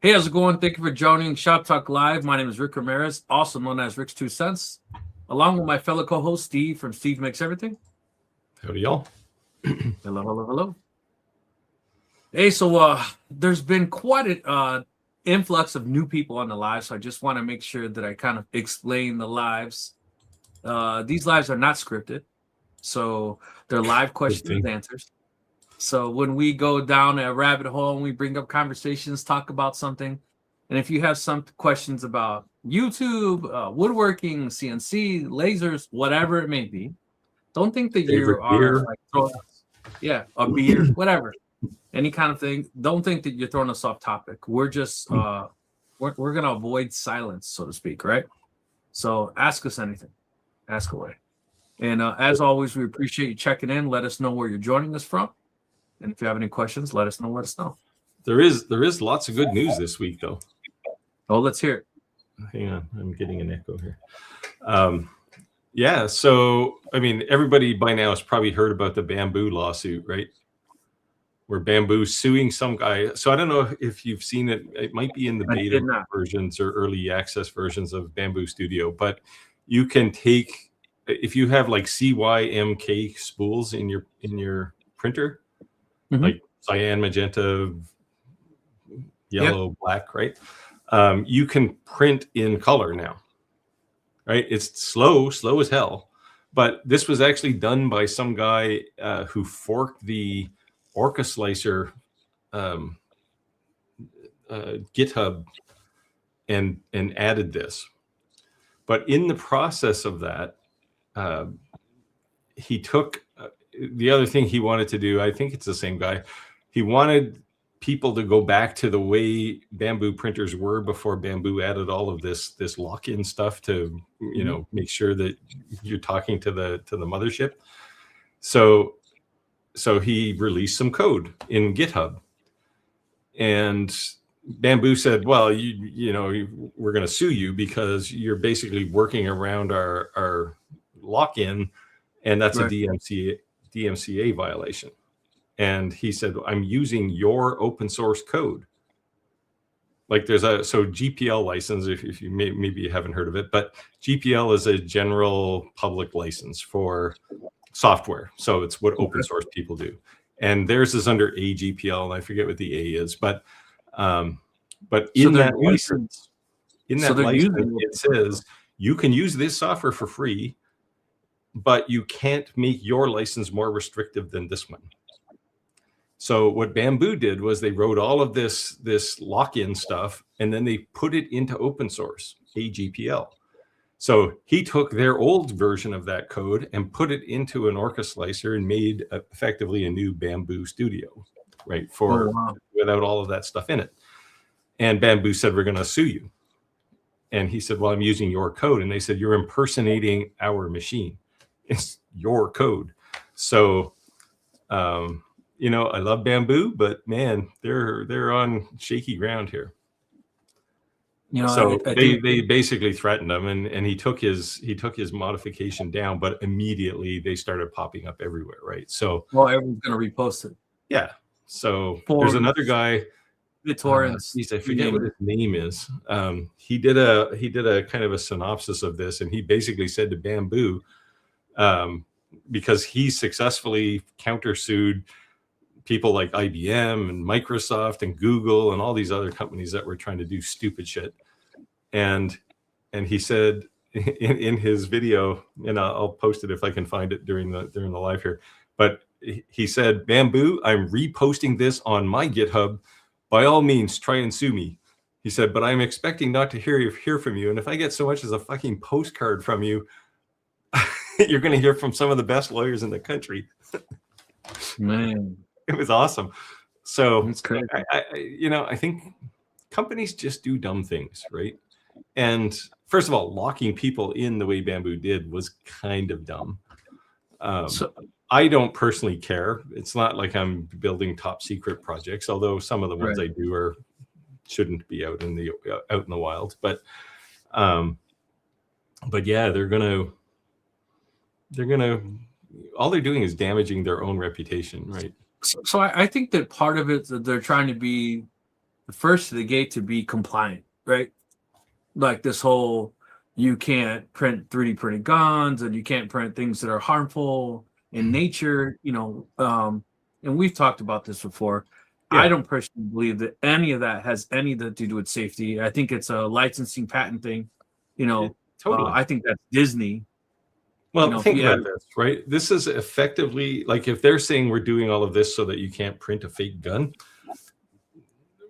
Hey, how's it going? Thank you for joining Shop Talk Live. My name is Rick Ramirez, also known as Rick's 2 Cents, along with my fellow co-host Steve from Steve Makes Everything. Howdy, y'all. Hello. Hey, so there's been quite an influx of new people on the live, so I just want to make sure that I kind of explain the lives. These lives are not scripted, so they're live questions and answers. So when we go down a rabbit hole and we bring up conversations, talk about something, and if you have some questions about YouTube, woodworking, CNC, lasers, whatever it may be, don't think that you are like throwing us, a beer, whatever, any kind of thing. Don't think that you're throwing us off topic. We're just we're gonna avoid silence, so to speak, right? So ask us anything, ask away, and as always, we appreciate you checking in. Let us know where you're joining us from. And if you have any questions, let us know. There is lots of good news this week, though. Oh, let's hear it. Hang on, I'm getting an echo here. So, I mean, everybody by now has probably heard about the Bamboo lawsuit, right? Where Bamboo's suing some guy. So I don't know if you've seen it. It might be in the beta versions or early access versions of Bamboo Studio. But you can take, if you have like CYMK spools in your printer, like cyan, magenta, yellow, black, right? You can print in color now, right? It's slow as hell. But this was actually done by some guy who forked the Orca Slicer GitHub and added this. But in the process of that, he took... the other thing he wanted to do, I think it's the same guy, he wanted people to go back to the way Bamboo printers were before Bamboo added all of this lock-in stuff to, make sure that you're talking to the mothership. So he released some code in GitHub, and Bamboo said, well, we're going to sue you because you're basically working around our lock-in, and that's a DMCA violation. And he said, I'm using your open source code. Like there's GPL license, if you maybe you haven't heard of it, but GPL is a general public license for software. So it's what open source people do. And theirs is under AGPL, and I forget what the A is, but in that license, it says you can use this software for free, but you can't make your license more restrictive than this one. So what Bamboo did was they wrote all of this lock-in stuff, and then they put it into open source, AGPL. So he took their old version of that code and put it into an Orca Slicer and made effectively a new Bamboo Studio, right? Without all of that stuff in it. And Bamboo said, we're going to sue you. And he said, well, I'm using your code. And they said, you're impersonating our machine. It's your code. So, I love Bamboo, but man, they're on shaky ground here. They basically threatened him, and he took his modification down, but immediately they started popping up everywhere, right? So, well, everyone's gonna repost it. Yeah. So there's another guy. The torrents. I forget what his name is. He did a kind of a synopsis of this, and he basically said to Bamboo, because he successfully countersued people like IBM and Microsoft and Google and all these other companies that were trying to do stupid shit. And he said in his video, and I'll post it if I can find it during the live here, but he said, Bamboo, I'm reposting this on my GitHub. By all means, try and sue me. He said, but I'm expecting not to hear from you. And if I get so much as a fucking postcard from you, you're going to hear from some of the best lawyers in the country. Man, it was awesome. So that's crazy. I think companies just do dumb things, right? And first of all, locking people in the way Bamboo did was kind of dumb. I don't personally care. It's not like I'm building top secret projects, although some of the ones I do shouldn't be out in the wild. But yeah, they're gonna all they're doing is damaging their own reputation, right? So I think that part of it that they're trying to be the first to the gate to be compliant, right? Like this whole, you can't print 3D printed guns and you can't print things that are harmful in nature, and we've talked about this before. Yeah. I don't personally believe that any of that has anything to do with safety. I think it's a licensing patent thing. Totally. I think that's Disney. Well, think about this, right? This is effectively like if they're saying we're doing all of this so that you can't print a fake gun.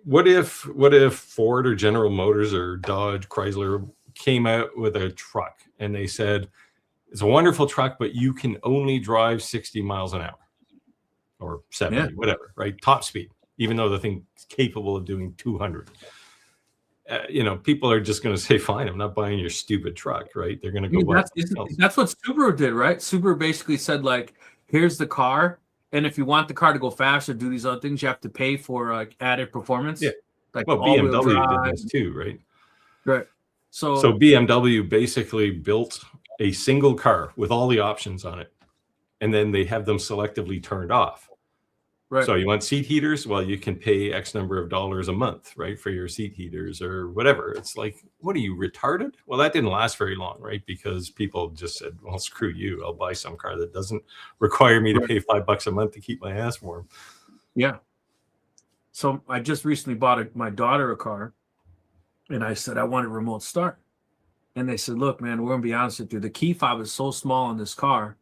What if Ford or General Motors or Dodge, Chrysler came out with a truck and they said, it's a wonderful truck, but you can only drive 60 miles an hour or 70, whatever, right? Top speed, even though the thing's capable of doing 200. People are just going to say, fine, I'm not buying your stupid truck, right? They're going to go that's what Subaru did, right? Subaru basically said, like, here's the car, and if you want the car to go faster, do these other things, you have to pay for added performance. Yeah. Like, well, BMW did this too, right? Right. So BMW basically built a single car with all the options on it, and then they have them selectively turned off. Right. So you want seat heaters? Well, you can pay X number of dollars a month, right, for your seat heaters or whatever. It's like, what are you, retarded? Well, that didn't last very long, right? Because people just said, well, screw you. I'll buy some car that doesn't require me to pay $5 a month to keep my ass warm. Yeah. So I just recently bought my daughter a car, and I said, I want a remote start. And they said, look, man, we're going to be honest with you. The key fob is so small on this car,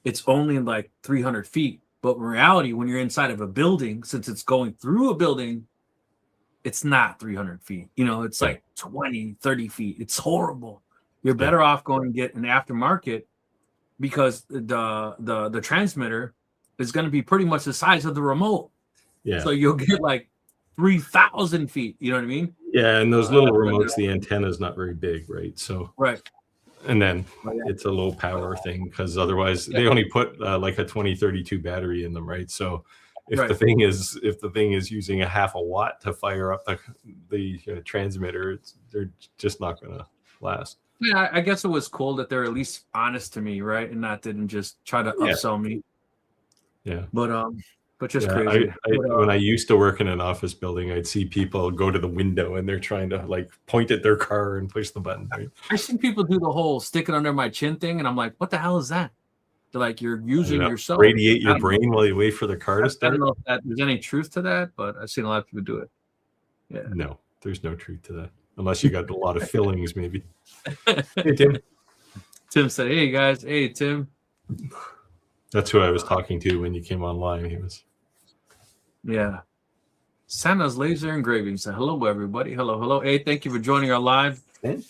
it's only like 300 feet. But in reality, when you're inside of a building, since it's going through a building, it's not 300 feet. It's like 20, 30 feet. It's horrible. You're better off going and get an aftermarket, because the transmitter is going to be pretty much the size of the remote. Yeah. So you'll get like 3,000 feet. You know what I mean? Yeah, and those little remotes, the antenna is not very big, right? So and then it's a low power thing, because otherwise they only put like a 2032 battery in them, right? So if the thing is using a half a watt to fire up the transmitter, they're just not going to last. Yeah, I guess it was cool that they're at least honest to me, right, and didn't just try to upsell me. Yeah, but just crazy. When I used to work in an office building, I'd see people go to the window and they're trying to like point at their car and push the button. Right? I've seen people do the whole stick it under my chin thing, and I'm like, what the hell is that? They're like, you're using yourself. Radiate your brain while you wait for the car to start. I don't know if there's any truth to that, but I've seen a lot of people do it. Yeah. No, there's no truth to that. Unless you got a lot of fillings, maybe. Hey, Tim. Tim said, hey, guys. Hey, Tim. That's who I was talking to when you came online. He was. Yeah. Santa's Laser Engraving said, hello, everybody. Hello. Hey, thank you for joining our live. I'm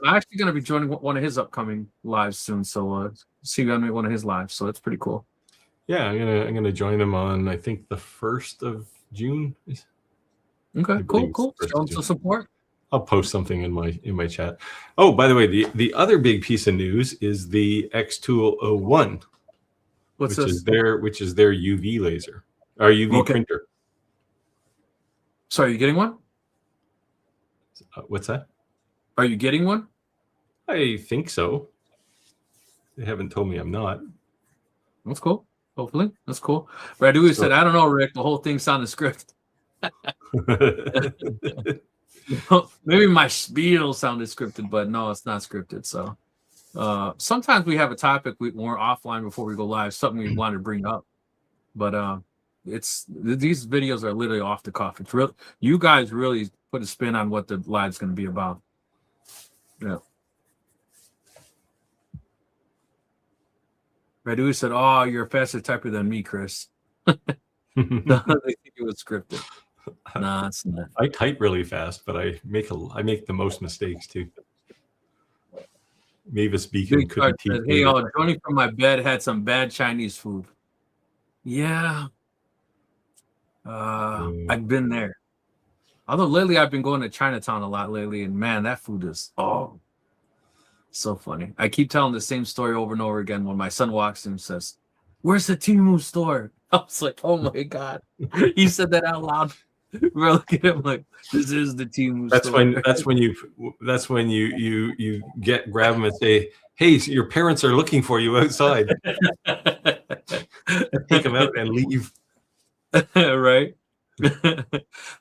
actually going to be joining one of his upcoming lives soon. So see you on one of his lives. So it's pretty cool. Yeah, I'm gonna join him on, I think, the 1st of June. Okay, cool. Show him some support. I'll post something in my chat. Oh, by the way, the other big piece of news is the Xtool 01. Which is their UV laser, or UV printer. So are you getting one? What's that? Are you getting one? I think so. They haven't told me I'm not. That's cool. Hopefully. That's cool. Radu said, I don't know, Rick. The whole thing sounded scripted. Maybe my spiel sounded scripted, but no, it's not scripted. So sometimes we have a topic we're offline before we go live, something we want to bring up. But these videos are literally off the cuff. It's real. You guys really put a spin on what the live's going to be about. Yeah. Radu said, "Oh, you're a faster typer than me, Chris." They think it was scripted. Nah, it's not. I type really fast, but I make the most mistakes too. Mavis Beacon couldn't teach me. Hey, Johnny from my bed had some bad Chinese food. Yeah. I've been there. Although lately I've been going to Chinatown a lot lately, and man, that food is so funny. I keep telling the same story over and over again when my son walks in and says, "Where's the Temu store?" I was like, "Oh my god!" He said that out loud. We're looking at him like, "This is the Temu store." That's when you grab him and say, "Hey, so your parents are looking for you outside." Take them out and leave. Right.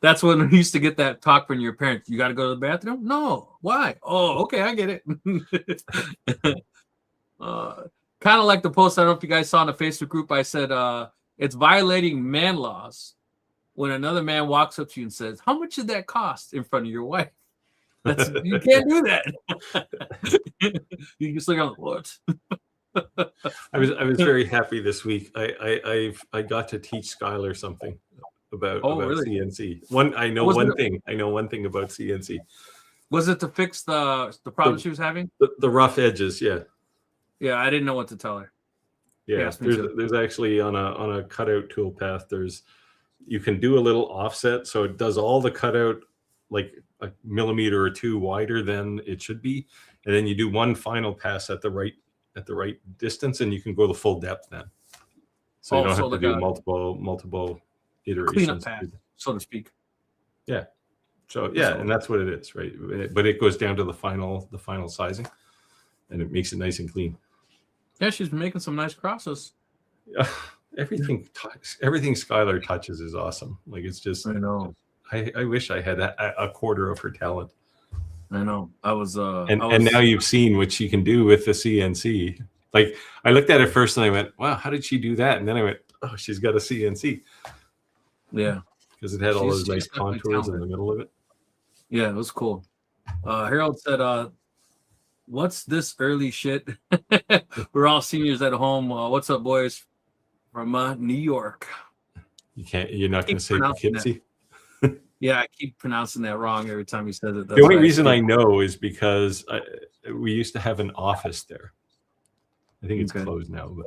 That's when we used to get that talk from your parents. You got to go to the bathroom? No. Why? Oh, okay, I get it. Kind of like the post. I don't know if you guys saw in the Facebook group. I said it's violating man laws when another man walks up to you and says, "How much did that cost?" in front of your wife. You can't do that. You just look at what. I was very happy this week. I got to teach Skylar something about really? CNC. I know one thing about CNC. Was it to fix the problem she was having? The rough edges, yeah. Yeah, I didn't know what to tell her. Yeah, there's actually on a cutout toolpath, you can do a little offset, so it does all the cutout like a millimeter or two wider than it should be, and then you do one final pass at the right distance, and you can go the full depth then. So you don't have to do multiple iterations, path, so to speak. Yeah. So yeah, and that's what it is, right? But it goes down to the final sizing, and it makes it nice and clean. Yeah, she's been making some nice crosses. Everything Skylar touches is awesome. Like, it's just, I know. I wish I had a quarter of her talent. I know. And now you've seen what she can do with the CNC. Like, I looked at it first and I went, wow, how did she do that? And then I went, oh, she's got a CNC. Yeah. Because it had all those nice contours in the middle of it. Yeah, it was cool. Harold said, what's this early shit? We're all seniors at home. What's up, boys? From New York. You're not going to say Poughkeepsie? Yeah, I keep pronouncing that wrong every time he says it. The only reason I know is because we used to have an office there. I think it's closed now, but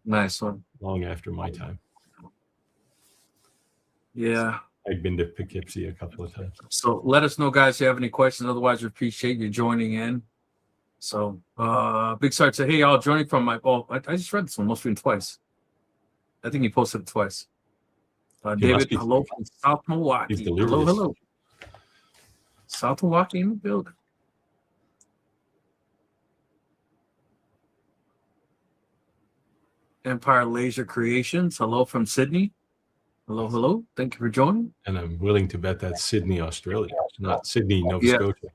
nice one. Long after my time. Yeah. I've been to Poughkeepsie a couple of times. So let us know, guys, if you have any questions. Otherwise, we appreciate you joining in. So Big Sarge said, hey, y'all, joining from my... Oh, I just read this one. Must have been twice. I think he posted it twice. David, hello from South Milwaukee. Hello. South Milwaukee in the building. Empire Laser Creations. Hello from Sydney. Hello. Thank you for joining. And I'm willing to bet that's Sydney, Australia, not Sydney, Nova Scotia.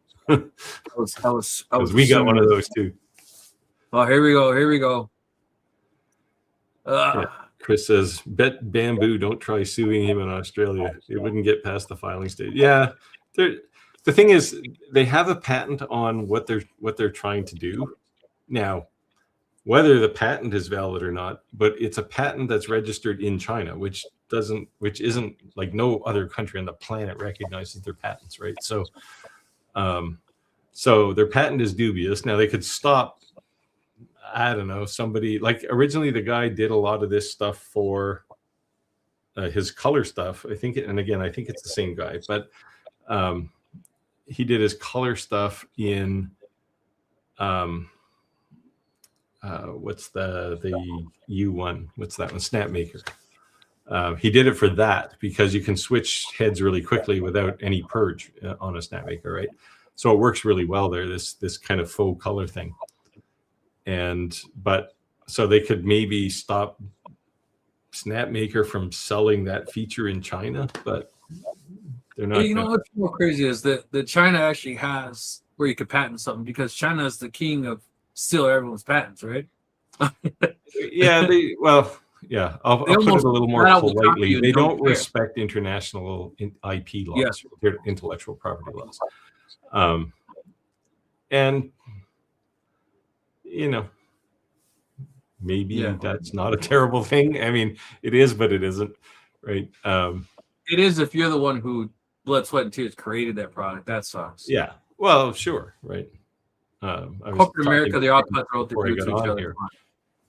We got one of those too. Oh, here we go. Chris says, bet Bamboo don't try suing him in Australia. It wouldn't get past the filing stage. Yeah. The thing is, they have a patent on what they're trying to do. Now, whether the patent is valid or not, but it's a patent that's registered in China, which isn't like no other country on the planet recognizes their patents, right? So so their patent is dubious. Now they could stop, I don't know, somebody, like originally the guy did a lot of this stuff for his color stuff. I think it's the same guy, but he did his color stuff in what's the U1? What's that one? Snapmaker. He did it for that because you can switch heads really quickly without any purge on a Snapmaker, right? So it works really well there. This kind of faux color thing, but so they could maybe stop Snapmaker from selling that feature in China, but they're not. You know what's more crazy is that China actually has where you could patent something because China is the king of steal everyone's patents, right? Yeah, I'll put it a little more politely. They don't respect international IP laws, intellectual property laws. And maybe that's not a terrible thing. I mean, it is, but it isn't, right? It is if you're the one who blood, sweat, and tears created that product. That sucks. Yeah. Well, sure, right. Corporate America, they all cut throat to each other. I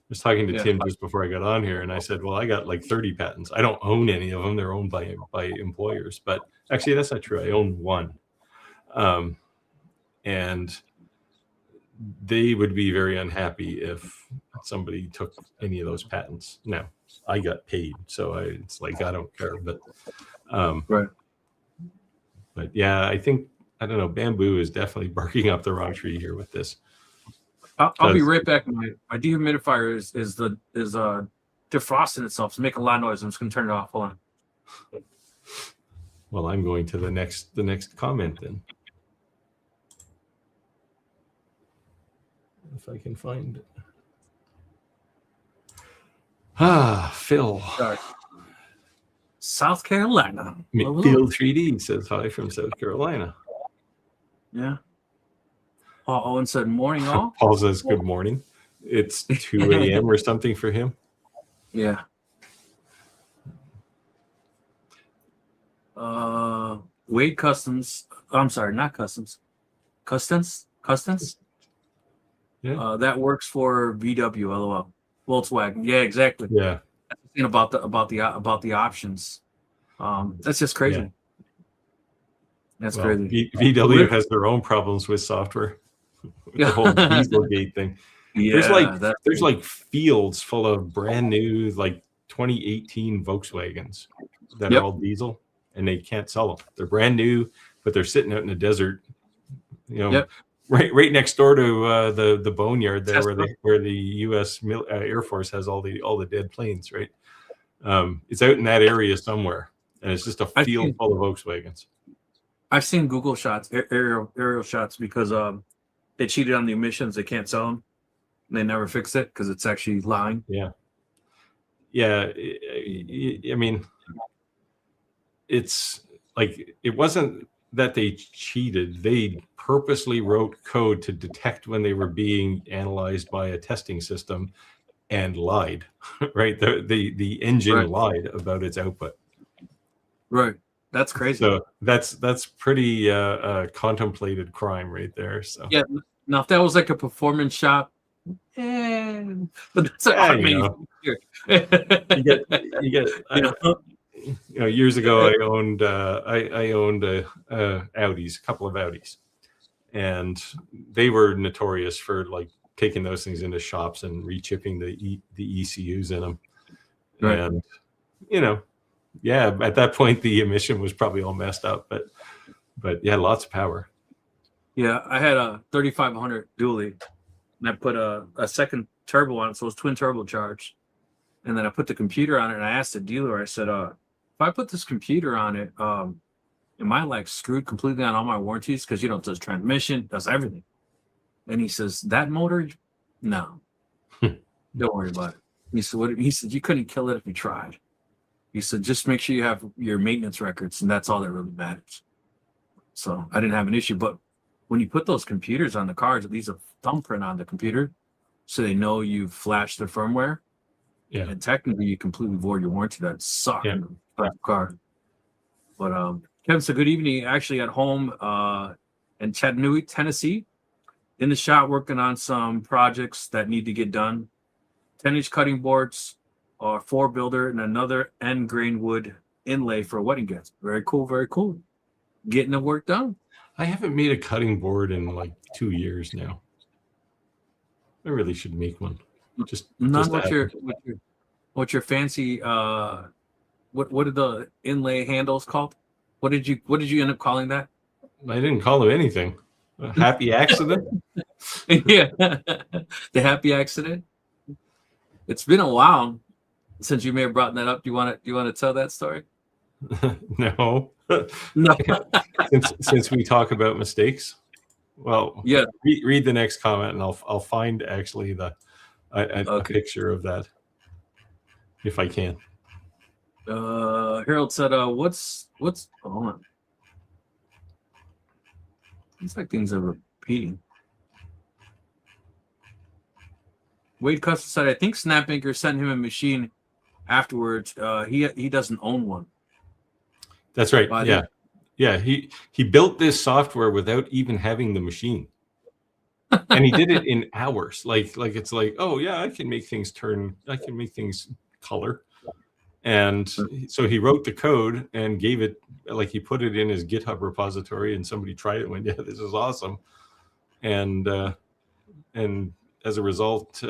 was talking to Tim just before I got on here, and I said, well, I got like 30 patents. I don't own any of them. They're owned by employers. But actually, that's not true. I own one. And they would be very unhappy if somebody took any of those patents. Now, I got paid, so it's like I don't care. But right. But yeah, I don't know. Bamboo is definitely barking up the wrong tree here with this. I'll be right back. My dehumidifier is defrosting itself. It's making a lot of noise. I'm just gonna turn it off. Hold on. Well, I'm going to the next comment then. If I can find it. Phil. Sorry. South Carolina. Phil 3D says hi from South Carolina. Yeah. Paul Owen said, morning all. Paul says, good morning. It's 2 a.m. or something for him. Yeah. Wade Customs. I'm sorry, not Customs. Customs? Yeah. That works for VW, LOL. Volkswagen. Yeah, exactly. Yeah. Thinking about the options. That's just crazy. Yeah. That's Well, crazy. VW has their own problems with software. The whole Dieselgate thing. Yeah, there's like fields full of brand new like 2018 Volkswagens that are all diesel, and they can't sell them. They're brand new, but they're sitting out in the desert. Right next door to the boneyard there, where the U.S. Air Force has all the dead planes. Right, it's out in that area somewhere, and it's just a field full of Volkswagens. I've seen Google shots, aerial shots, because they cheated on the emissions. They can't sell them. And they never fix it because it's actually lying. Yeah. I mean, it's like, it wasn't that they cheated. They purposely wrote code to detect when they were being analyzed by a testing system and lied. Right? The engine lied about its output. Right. That's crazy. So that's pretty contemplated crime right there. So yeah. Now if that was like a performance shop, but that's you get years ago I owned Audis, a couple of Audis, and they were notorious for like taking those things into shops and rechipping the ECUs in them. Right. And at that point the emission was probably all messed up, but yeah, lots of power. Yeah, I had a 3500 dually, and I put a second turbo on it, so it was twin turbocharged. And then I put the computer on it, and I asked the dealer, I said, if I put this computer on it, am I like screwed completely on all my warranties? Because it does transmission, does everything. And he says, that motor, no, don't worry about it. He said, he said, you couldn't kill it if you tried. He said, just make sure you have your maintenance records, and that's all that really matters. So I didn't have an issue. But when you put those computers on the cars, it leaves a thumbprint on the computer, so they know you've flashed the firmware. Yeah. And technically, you completely void your warranty. That sucks in the car. But Kevin said, good evening. Actually, at home in Chattanooga, Tennessee, in the shop working on some projects that need to get done. 10-inch cutting boards, 4-builder, and another end grain wood inlay for wedding gifts. Very cool, very cool. Getting the work done. I haven't made a cutting board in like 2 years now. I really should make one. What's your fancy what are the inlay handles called? What did you end up calling that? I didn't call it anything. A happy accident. Yeah. The happy accident. It's been a while since you may have brought that up. Do you want to tell that story? No. No. since we talk about mistakes. Well, yeah. Read the next comment, and I'll find actually a picture of that if I can. Harold said, what's hold on. It's like things are repeating. Wade Custom said, I think Snapmaker sent him a machine afterwards. He doesn't own one. That's right. Yeah. He built this software without even having the machine. And he did it in hours. Like it's like, oh yeah, I can make things color. And so he wrote the code and gave it, like he put it in his GitHub repository, and somebody tried it and went, yeah, this is awesome. And as a result,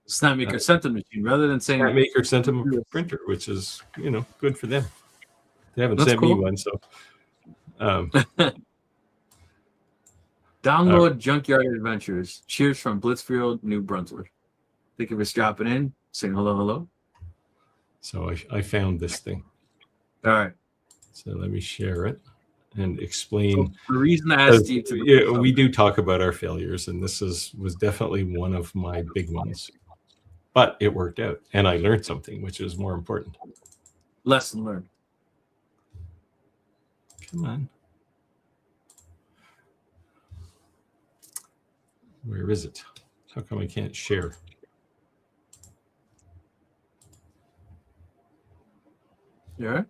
Snapmaker sent the machine rather than saying Snapmaker sent him a printer, which is good for them. They haven't sent me one, so download Junkyard Adventures. Cheers from Blitzfield, New Brunswick. Thank you for dropping in, saying hello. So I found this thing. All right. So let me share it and explain. So the reason I asked you to, yeah, we do talk about our failures, and this was definitely one of my big ones. But it worked out, and I learned something, which is more important. lesson learned. Come on. Where is it? How come I can't share? You all right?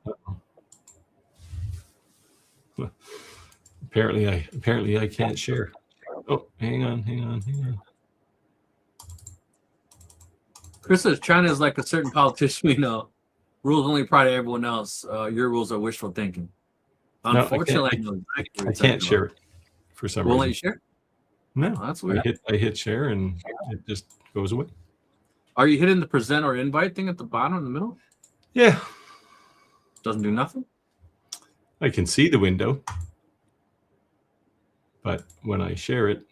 Apparently I can't share. Oh, hang on. Chris says China is like a certain politician we know. Rules only apply to everyone else. Your rules are wishful thinking. Unfortunately, I know exactly what I you're can't talking share about. it for some Won't reason. let you share? No, Oh, that's weird. I hit share and it just goes away. Are you hitting the present or invite thing at the bottom in the middle? Yeah, Doesn't do nothing? I can see the window, but when I share it,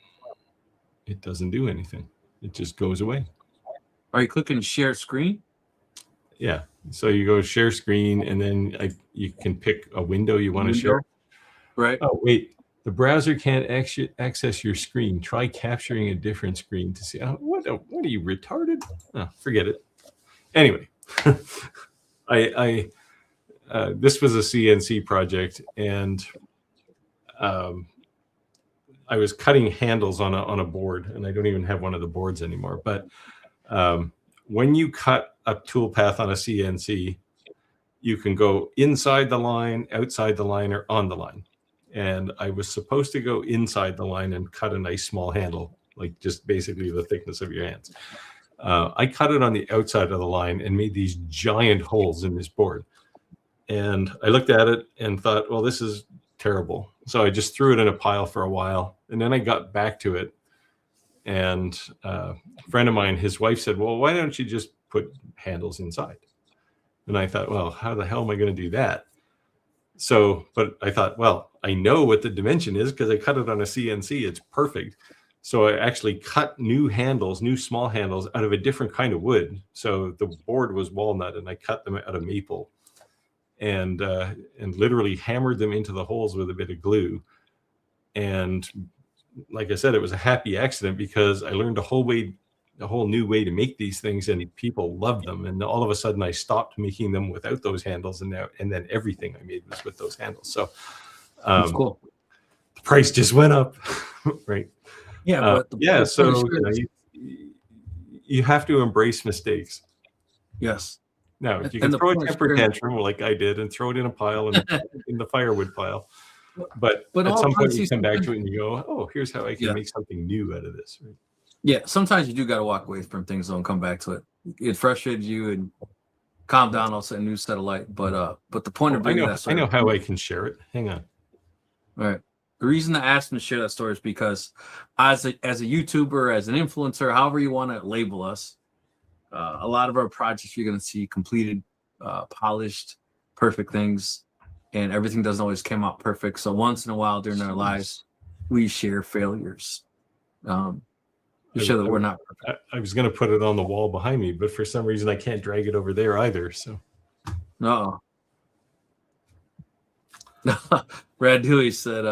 it doesn't do anything. It just goes away. Are you clicking share screen? Yeah. So you go share screen, and then you can pick a window you want to share. Right. Oh, wait. The browser can't access your screen. Try capturing a different screen to see. Oh, what are you, retarded? Oh, forget it. Anyway, this was a CNC project, and I was cutting handles on a board, and I don't even have one of the boards anymore. But when you cut a toolpath on a CNC, you can go inside the line, outside the line, or on the line. And I was supposed to go inside the line and cut a nice small handle, like just basically the thickness of your hands. I cut it on the outside of the line and made these giant holes in this board. And I looked at it and thought, well, this is terrible. So I just threw it in a pile for a while. And then I got back to it. And a friend of mine, his wife said, well, why don't you just put handles inside? And I thought, well, how the hell am I going to do that? So, but I thought, well, I know what the dimension is because I cut it on a CNC. It's perfect. So I actually cut new small handles out of a different kind of wood. So the board was walnut, and I cut them out of maple, and literally hammered them into the holes with a bit of glue. And like I said, it was a happy accident because I learned a whole new way to make these things, and people loved them. And all of a sudden I stopped making them without those handles, and then everything I made was with those handles. So That's cool. The price just went up. Right. Yeah, but so you have to embrace mistakes. Yes. Now, if you can throw a temper tantrum like I did and throw it in a pile in the firewood pile, but at some point you come back to it and you go, oh, here's how I can make something new out of this. Right? Yeah, sometimes you do got to walk away from things and come back to it. It frustrated you and calm down, I'll set a new set of light. But the point of bringing that story, I know how I can share it. Hang on. All right. The reason I asked him to share that story is because as a YouTuber, as an influencer, however you want to label us, a lot of our projects you're going to see completed, polished, perfect things, and everything doesn't always come out perfect. So once in a while during our lives, we share failures. To show that we're not perfect. I was going to put it on the wall behind me, but for some reason I can't drag it over there either. So, Brad Dewey said,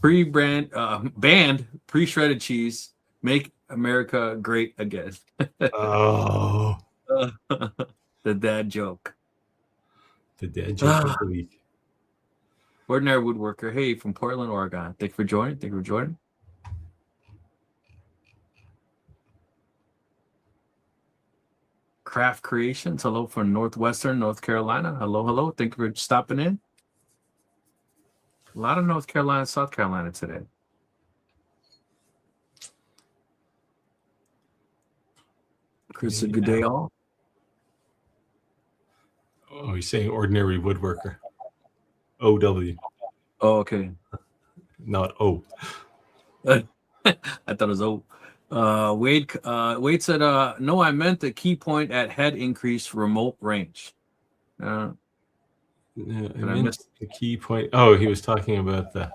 banned pre-shredded cheese, make America great again. Oh, the dad joke. The dad joke of the week. Ordinary Woodworker, hey, from Portland, Oregon. Thank you for joining. Craft Creations, hello from Northwestern North Carolina. Hello. Thank you for stopping in. A lot of North Carolina, South Carolina today. Chris, a good day all. Oh, he's saying ordinary woodworker. OW. Oh, okay. Not O. I thought it was O. Wade said, no, I meant the key point at head increase remote range. I missed the key point. Oh, he was talking about I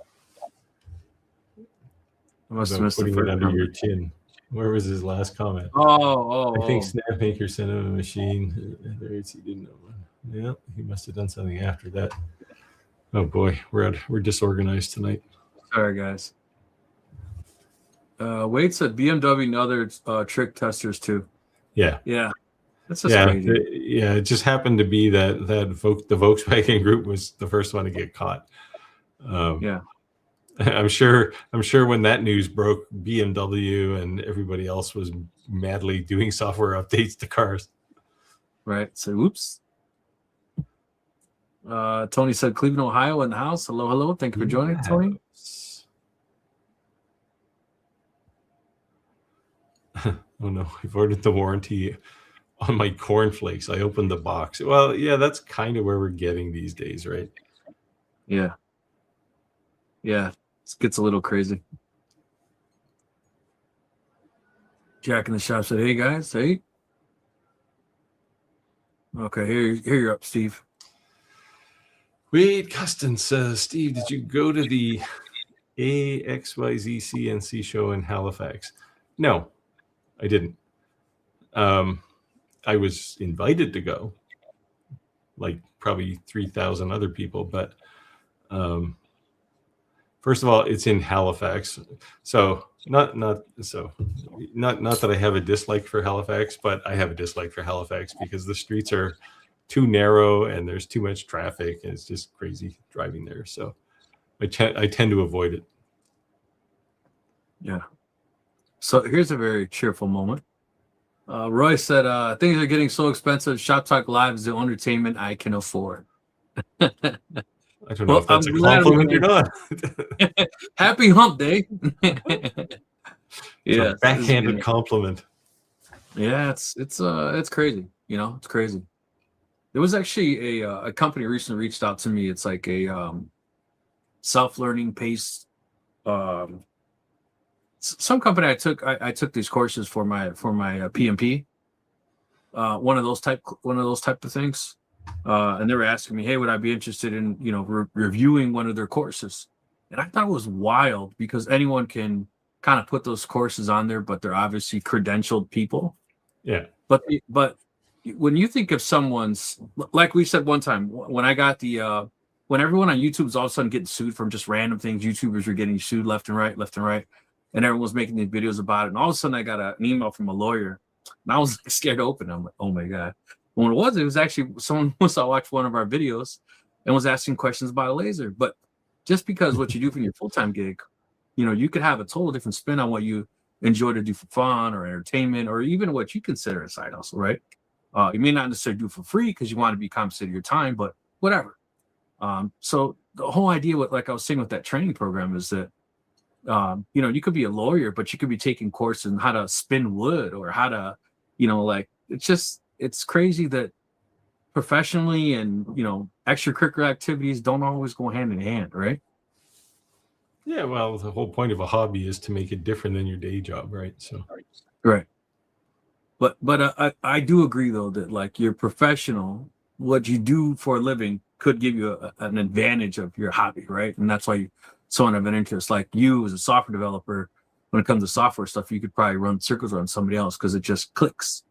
must have missed putting it under your chin. Where was his last comment? Oh, I think Snapmaker sent him a machine. He didn't know. Yeah, he must have done something after that. Oh boy, we're disorganized tonight. Sorry, guys. Wade said BMW and other trick testers too. Yeah. That's just crazy. It just happened to be that the Volkswagen group was the first one to get caught. I'm sure when that news broke, BMW and everybody else was madly doing software updates to cars. Right. So, whoops. Tony said Cleveland, Ohio in the house. Hello. Thank you for joining, Tony. Oh no, I've ordered the warranty on my cornflakes. I opened the box. Well, yeah, that's kind of where we're getting these days, right? Yeah. It gets a little crazy. Jack in the shop said, "Hey guys, hey." Okay, here you're up, Steve. Wade Custon says, Steve, did you go to the AXYZ CNC show in Halifax? No, I didn't. I was invited to go, like probably 3,000 other people, but first of all, it's in Halifax, so not that I have a dislike for Halifax, but I have a dislike for Halifax because the streets are too narrow and there's too much traffic and it's just crazy driving there. So I tend to avoid it. Yeah. So here's a very cheerful moment. Roy said, things are getting so expensive. ShopTalkLive is the entertainment I can afford. I don't know if that's a compliment or not. Happy hump day. Yeah, a backhanded compliment. Yeah, it's crazy. It's crazy. There was actually a company recently reached out to me. It's like a self-learning pace. Some company I took these courses for my PMP. One of those type of things. And they were asking me, hey, would I be interested in, reviewing one of their courses? And I thought it was wild because anyone can kind of put those courses on there, but they're obviously credentialed people. Yeah. But when you think of someone's, like we said one time, when I got when everyone on YouTube is all of a sudden getting sued from just random things, YouTubers were getting sued left and right. And everyone was making these videos about it. And all of a sudden I got an email from a lawyer and I was scared to open it. I'm like, oh my God. When it was actually someone must have watched one of our videos and was asking questions about a laser. But just because what you do for your full-time gig, you could have a total different spin on what you enjoy to do for fun or entertainment, or even what you consider a side hustle, right? You may not necessarily do it for free because you want to be compensated your time, but whatever. So the whole idea with, like I was saying with that training program, is that, you could be a lawyer, but you could be taking courses on how to spin wood or how to, it's crazy that professionally and, extracurricular activities don't always go hand in hand, right? Yeah, well, the whole point of a hobby is to make it different than your day job, right? So, right. But I do agree though that like your professional, what you do for a living could give you an advantage of your hobby, right? And that's why someone have an interest. Like you as a software developer, when it comes to software stuff, you could probably run circles around somebody else because it just clicks.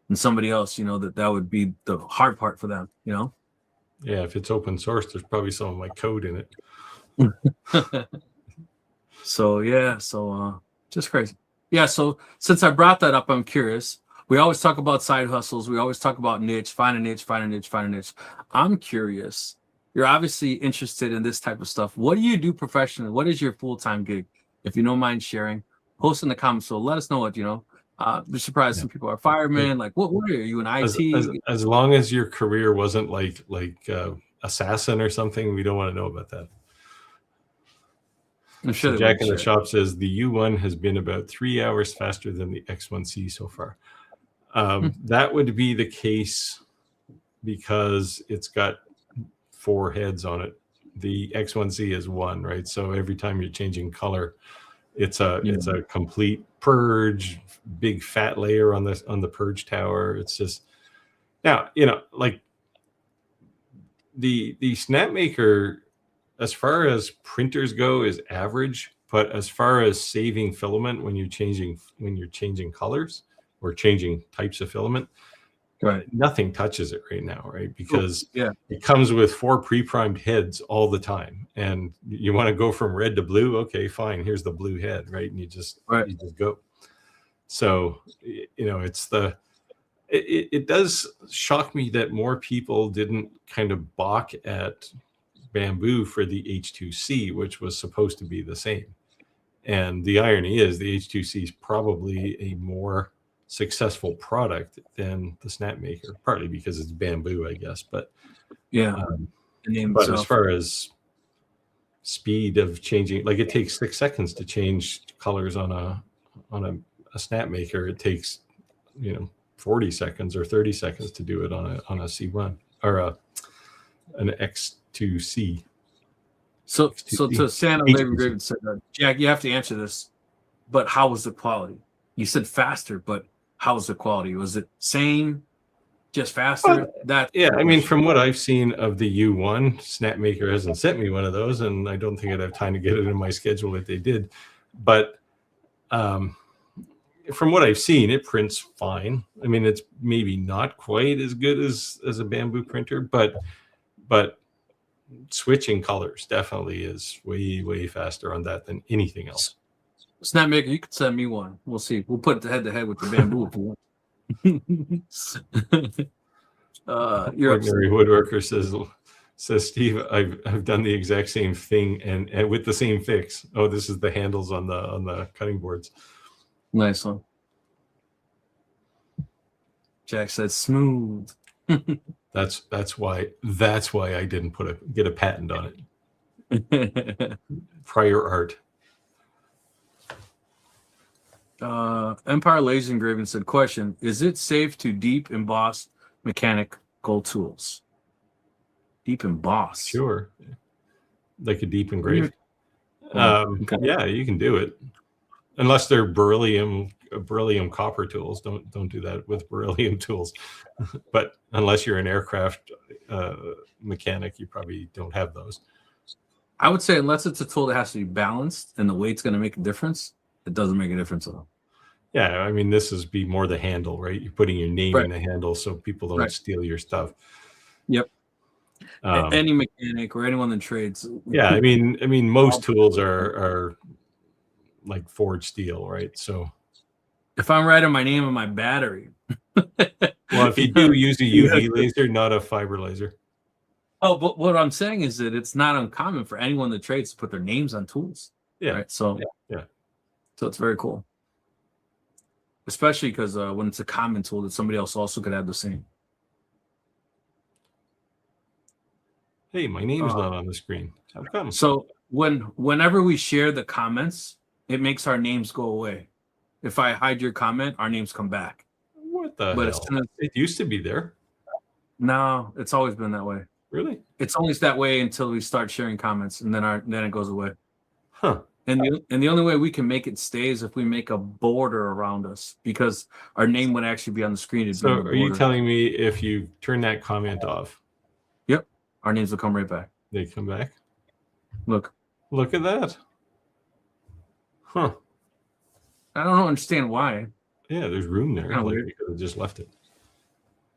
And somebody else, that would be the hard part for them, Yeah, if it's open source, there's probably some of my code in it. So just crazy. Yeah, so since I brought that up, I'm curious. We always talk about side hustles. We always talk about niche, find a niche. I'm curious. You're obviously interested in this type of stuff. What do you do professionally? What is your full-time gig? If you don't mind sharing, post in the comments. So let us know what, I'm surprised some people are firemen. Like, what are you in IT? As long as your career wasn't like assassin or something, we don't want to know about that. I'm sure so Jack in the shop says the U1 has been about 3 hours faster than the X1C so far. That would be the case because it's got 4 heads on it. The X1C is 1, right? So every time you're changing color, it's a complete purge, big fat layer on the purge tower. It's just now, like the Snapmaker, as far as printers go, is average, But as far as saving filament when you're changing colors or changing types of filament, Right. nothing touches it right now, right? Because Yeah. it comes with 4 pre-primed heads all the time, and you want to go from red to blue. Okay, fine. Here's the blue head, right? And you just go. So it does shock me that more people didn't kind of balk at Bamboo for the H2C, which was supposed to be the same. And the irony is the H2C is probably a more successful product than the Snapmaker, partly because it's Bamboo, I guess. But yeah, but as far as speed of changing, like it takes 6 seconds to change colors on a Snapmaker. It takes 40 seconds or 30 seconds to do it on a C1 or an X2C. So to Santa Labor Graven said, Jack, you have to answer this, but how was the quality? You said faster, but how was the quality? Was it same, just faster? I mean, from what I've seen of the U1, Snapmaker hasn't sent me one of those, and I don't think I'd have time to get it in my schedule if they did. But from what I've seen, it prints fine. I mean, it's maybe not quite as good as a Bamboo printer, but switching colors definitely is way faster on that than anything else. Snapmaker, you could send me one. We'll see. We'll put it head to head with the Bamboo if you want. Ordinary Woodworker says Steve, I've done the exact same thing and with the same fix. Oh, this is the handles on the cutting boards. Nice one. Jack said smooth. That's why I didn't get a patent on it. Prior art. Empire Laser Engraving said, question, is it safe to deep emboss mechanical tools? Deep emboss? Sure. Like a deep engrave. Okay. Yeah, you can do it. Unless they're beryllium copper tools. Don't do that with beryllium tools. But unless you're an aircraft mechanic, you probably don't have those. I would say unless it's a tool that has to be balanced and the weight's going to make a difference, it doesn't make a difference at all. Yeah, I mean, this is be more the handle, right? You're putting your name in the handle so people don't steal your stuff. Yep. Any mechanic or anyone that trades. Yeah, I mean, most tools are like forged steel, right? So if I'm writing my name on my battery. Well, if you do use a UV laser, not a fiber laser. Oh, but what I'm saying is that it's not uncommon for anyone that trades to put their names on tools. Yeah. Right? So yeah. So it's very cool. Especially because when it's a common tool that somebody else also could have the same. Hey, my name is not on the screen. How come? So whenever we share the comments, it makes our names go away. If I hide your comment, our names come back. What the hell? It used to be there. No, it's always been that way. Really? It's always that way until we start sharing comments, and then it goes away. Huh. And the only way we can make it stay is if we make a border around us, because our name would actually be on the screen. So are you telling me if you turn that comment off? Yep. Our names will come right back. They come back? Look at that. Huh. I don't understand why. Yeah, there's room there. Like we could have just left it.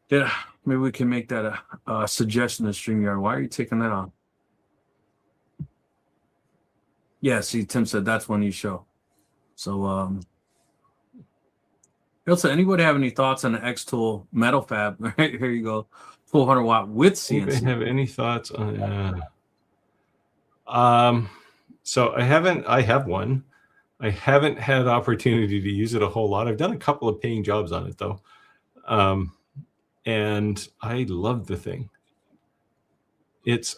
Yeah, maybe we can make that a suggestion to StreamYard. Why are you taking that on? Yeah, see, Tim said that's when you show. So, also, anybody have any thoughts on the X-Tool metal fab? Right, here you go. 400 watt with CNC. Anybody have any thoughts on so I have one. I haven't had opportunity to use it a whole lot. I've done a couple of paying jobs on it though. And I love the thing. It's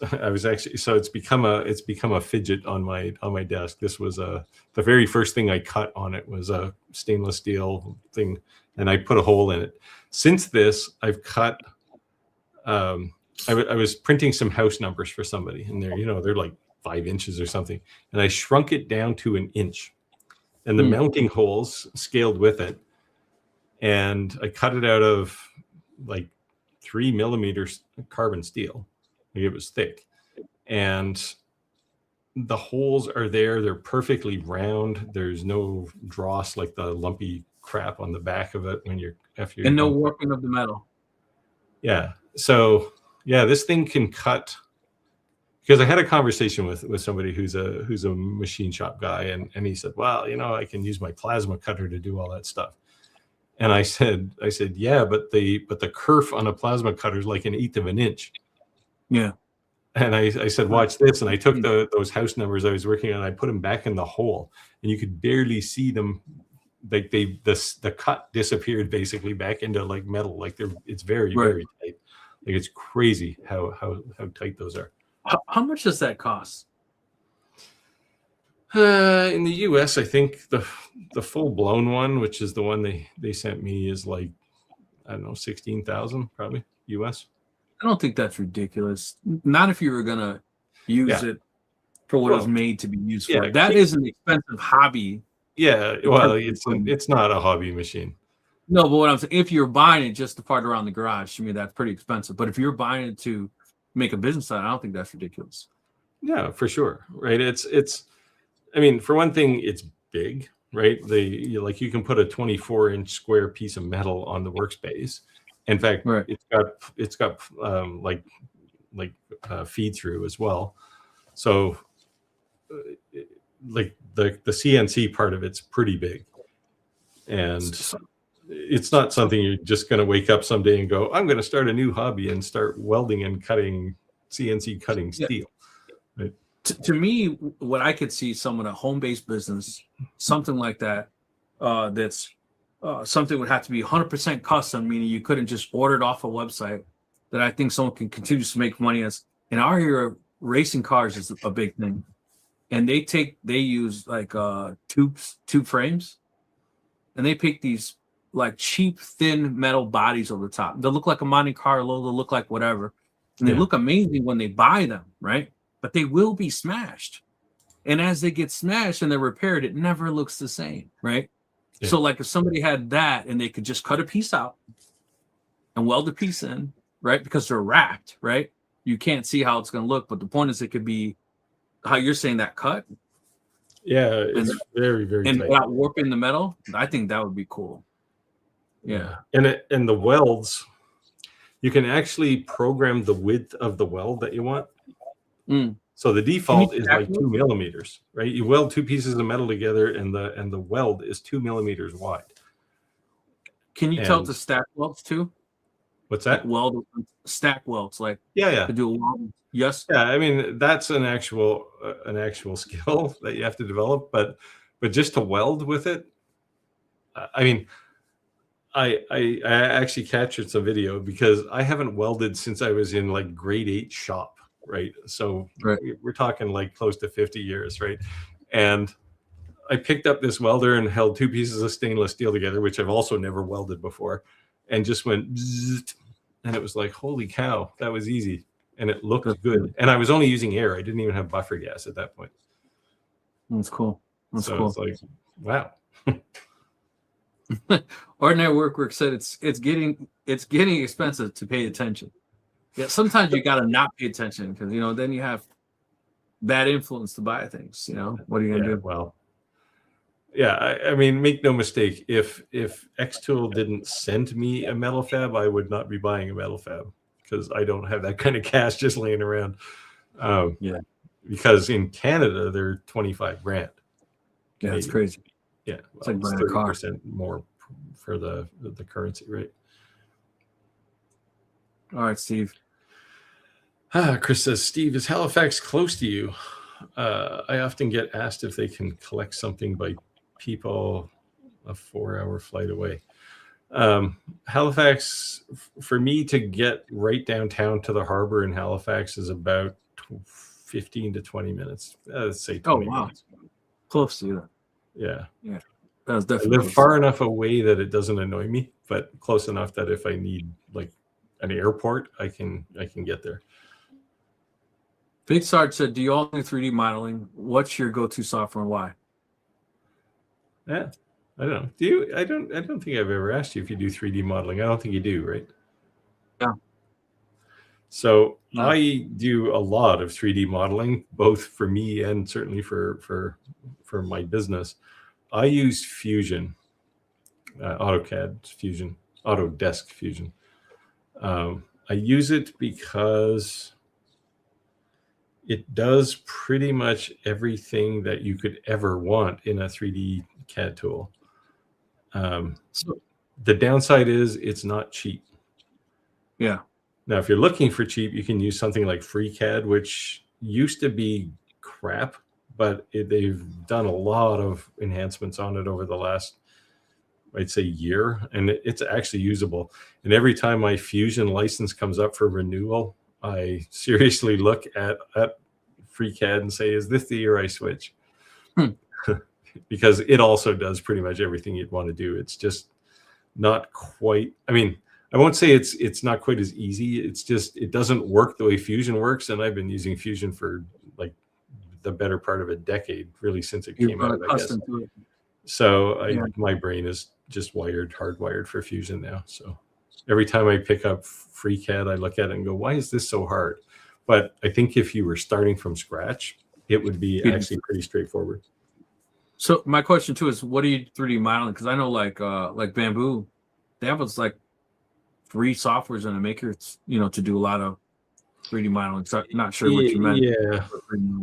become a fidget on my desk. This was the very first thing I cut on it was a stainless steel thing, and I put a hole in it. Since this, I've cut. I was printing some house numbers for somebody, and they're like 5 inches or something, and I shrunk it down to 1 inch, and the mounting holes scaled with it, and I cut it out of like 3 millimeters carbon steel. It was thick, and the holes are there. They're perfectly round. There's no dross, like the lumpy crap on the back of it when you're after you're And no done. warping of the metal. Yeah. So yeah, this thing can cut. Because I had a conversation with somebody who's a machine shop guy, and he said, well, you know, I can use my plasma cutter to do all that stuff. And I said, yeah, but the kerf on a plasma cutter is like 1/8 of an inch. Yeah. And I said, watch this. And I took those house numbers I was working on, I put them back in the hole, and you could barely see them. Like the cut disappeared basically back into like metal. Like it's very, very tight. Like it's crazy how tight those are. How much does that cost? In the US, I think the full blown one, which is the one they sent me, is like, I don't know, 16,000 probably US. I don't think that's ridiculous. Not if you were gonna use it for what it was made to be used for. That is an expensive hobby. Yeah, well, it's not a hobby machine. No, but what I'm saying, if you're buying it just to part around the garage, to me that's pretty expensive. But if you're buying it to make a business out, I don't think that's ridiculous. Yeah, for sure. Right. It's I mean, for one thing, it's big, right? You can put a 24-inch square piece of metal on the workspace. In fact, it's got feed through as well. So like the CNC part of it's pretty big. And it's not something you're just going to wake up someday and go, I'm going to start a new hobby and start welding and cutting CNC cutting steel. Right? To me, what I could see someone a home-based business, something like that, that's something would have to be 100% custom, meaning you couldn't just order it off a website, that I think someone can continue to make money as. In our era, racing cars is a big thing. And they use like tube frames, and they pick these like cheap, thin metal bodies over the top. They'll look like a Monte Carlo, they'll look like whatever. And they look amazing when they buy them, right? But they will be smashed. And as they get smashed and they're repaired, it never looks the same, right? Yeah. So like if somebody had that and they could just cut a piece out and weld a piece in, right? Because they're wrapped, right? You can't see how it's going to look. But the point is it could be how you're saying that cut. Yeah, it's very, very and tight. Without warping the metal, I think that would be cool. Yeah. And the welds, you can actually program the width of the weld that you want. So the default is like 2 millimeters, right? You weld two pieces of metal together, and the weld is 2 millimeters wide. Can you tell it to stack welds too? What's that? Like stack welds, like to do a weld. Yes. Yeah, I mean that's an actual skill that you have to develop, but just to weld with it, I mean, I actually captured some video because I haven't welded since I was in like grade 8 shop. Right. So we're talking like close to 50 years. Right. And I picked up this welder and held two pieces of stainless steel together, which I've also never welded before, and just went bzzzt, and it was like, holy cow, that was easy. And it looked good. And I was only using air. I didn't even have buffer gas at that point. That's cool. That's cool. It's like, wow. Ordinary work said it's getting expensive to pay attention. Yeah, sometimes you got to not pay attention because then you have bad influence to buy things. What are you gonna do? Well, yeah, I mean, make no mistake. If Xtool didn't send me a metal fab, I would not be buying a metal fab because I don't have that kind of cash just laying around. Because in Canada they're $25,000. Yeah, it's crazy. Yeah, it's like buying a car. 30% more for the currency rate. All right, Steve. Chris says, Steve, is Halifax close to you? I often get asked if they can collect something by people a 4-hour flight away. Halifax, for me to get right downtown to the harbor in Halifax is about 15 to 20 minutes. Let's say 20 minutes. Close to you. Yeah. That was definitely I live far enough away that it doesn't annoy me, but close enough that if I need like an airport, I can get there. Big Sarge said, do you all do 3D modeling? What's your go-to software and why? Yeah, I don't know. Do you? I don't think I've ever asked you if you do 3D modeling. I don't think you do, right? Yeah. So No. I do a lot of 3D modeling, both for me and certainly for my business. I use Fusion, AutoCAD Fusion, Autodesk Fusion. I use it because it does pretty much everything that you could ever want in a 3D CAD tool. So, The downside is it's not cheap. yeah. Now, if you're looking for cheap, you can use something like FreeCAD, which used to be crap, but they've done a lot of enhancements on it over the last, I'd say, year, and it's actually usable. And every time my Fusion license comes up for renewal, I seriously look at FreeCAD and say, is this the year I switch? Because it also does pretty much everything you'd want to do. It's just not quite, I mean, I won't say it's not quite as easy. It's just, it doesn't work the way Fusion works. And I've been using Fusion for like the better part of a decade, really, since it came out, I guess. To it. So my brain is just hardwired for Fusion now. So every time I pick up FreeCAD, I look at it and go, why is this so hard? But I think if you were starting from scratch, it would be actually pretty straightforward. So my question too is, what are you 3D modeling? Because I know like Bamboo, they have like free softwares in a maker, to do a lot of 3D modeling. So I'm not sure what you meant. Yeah.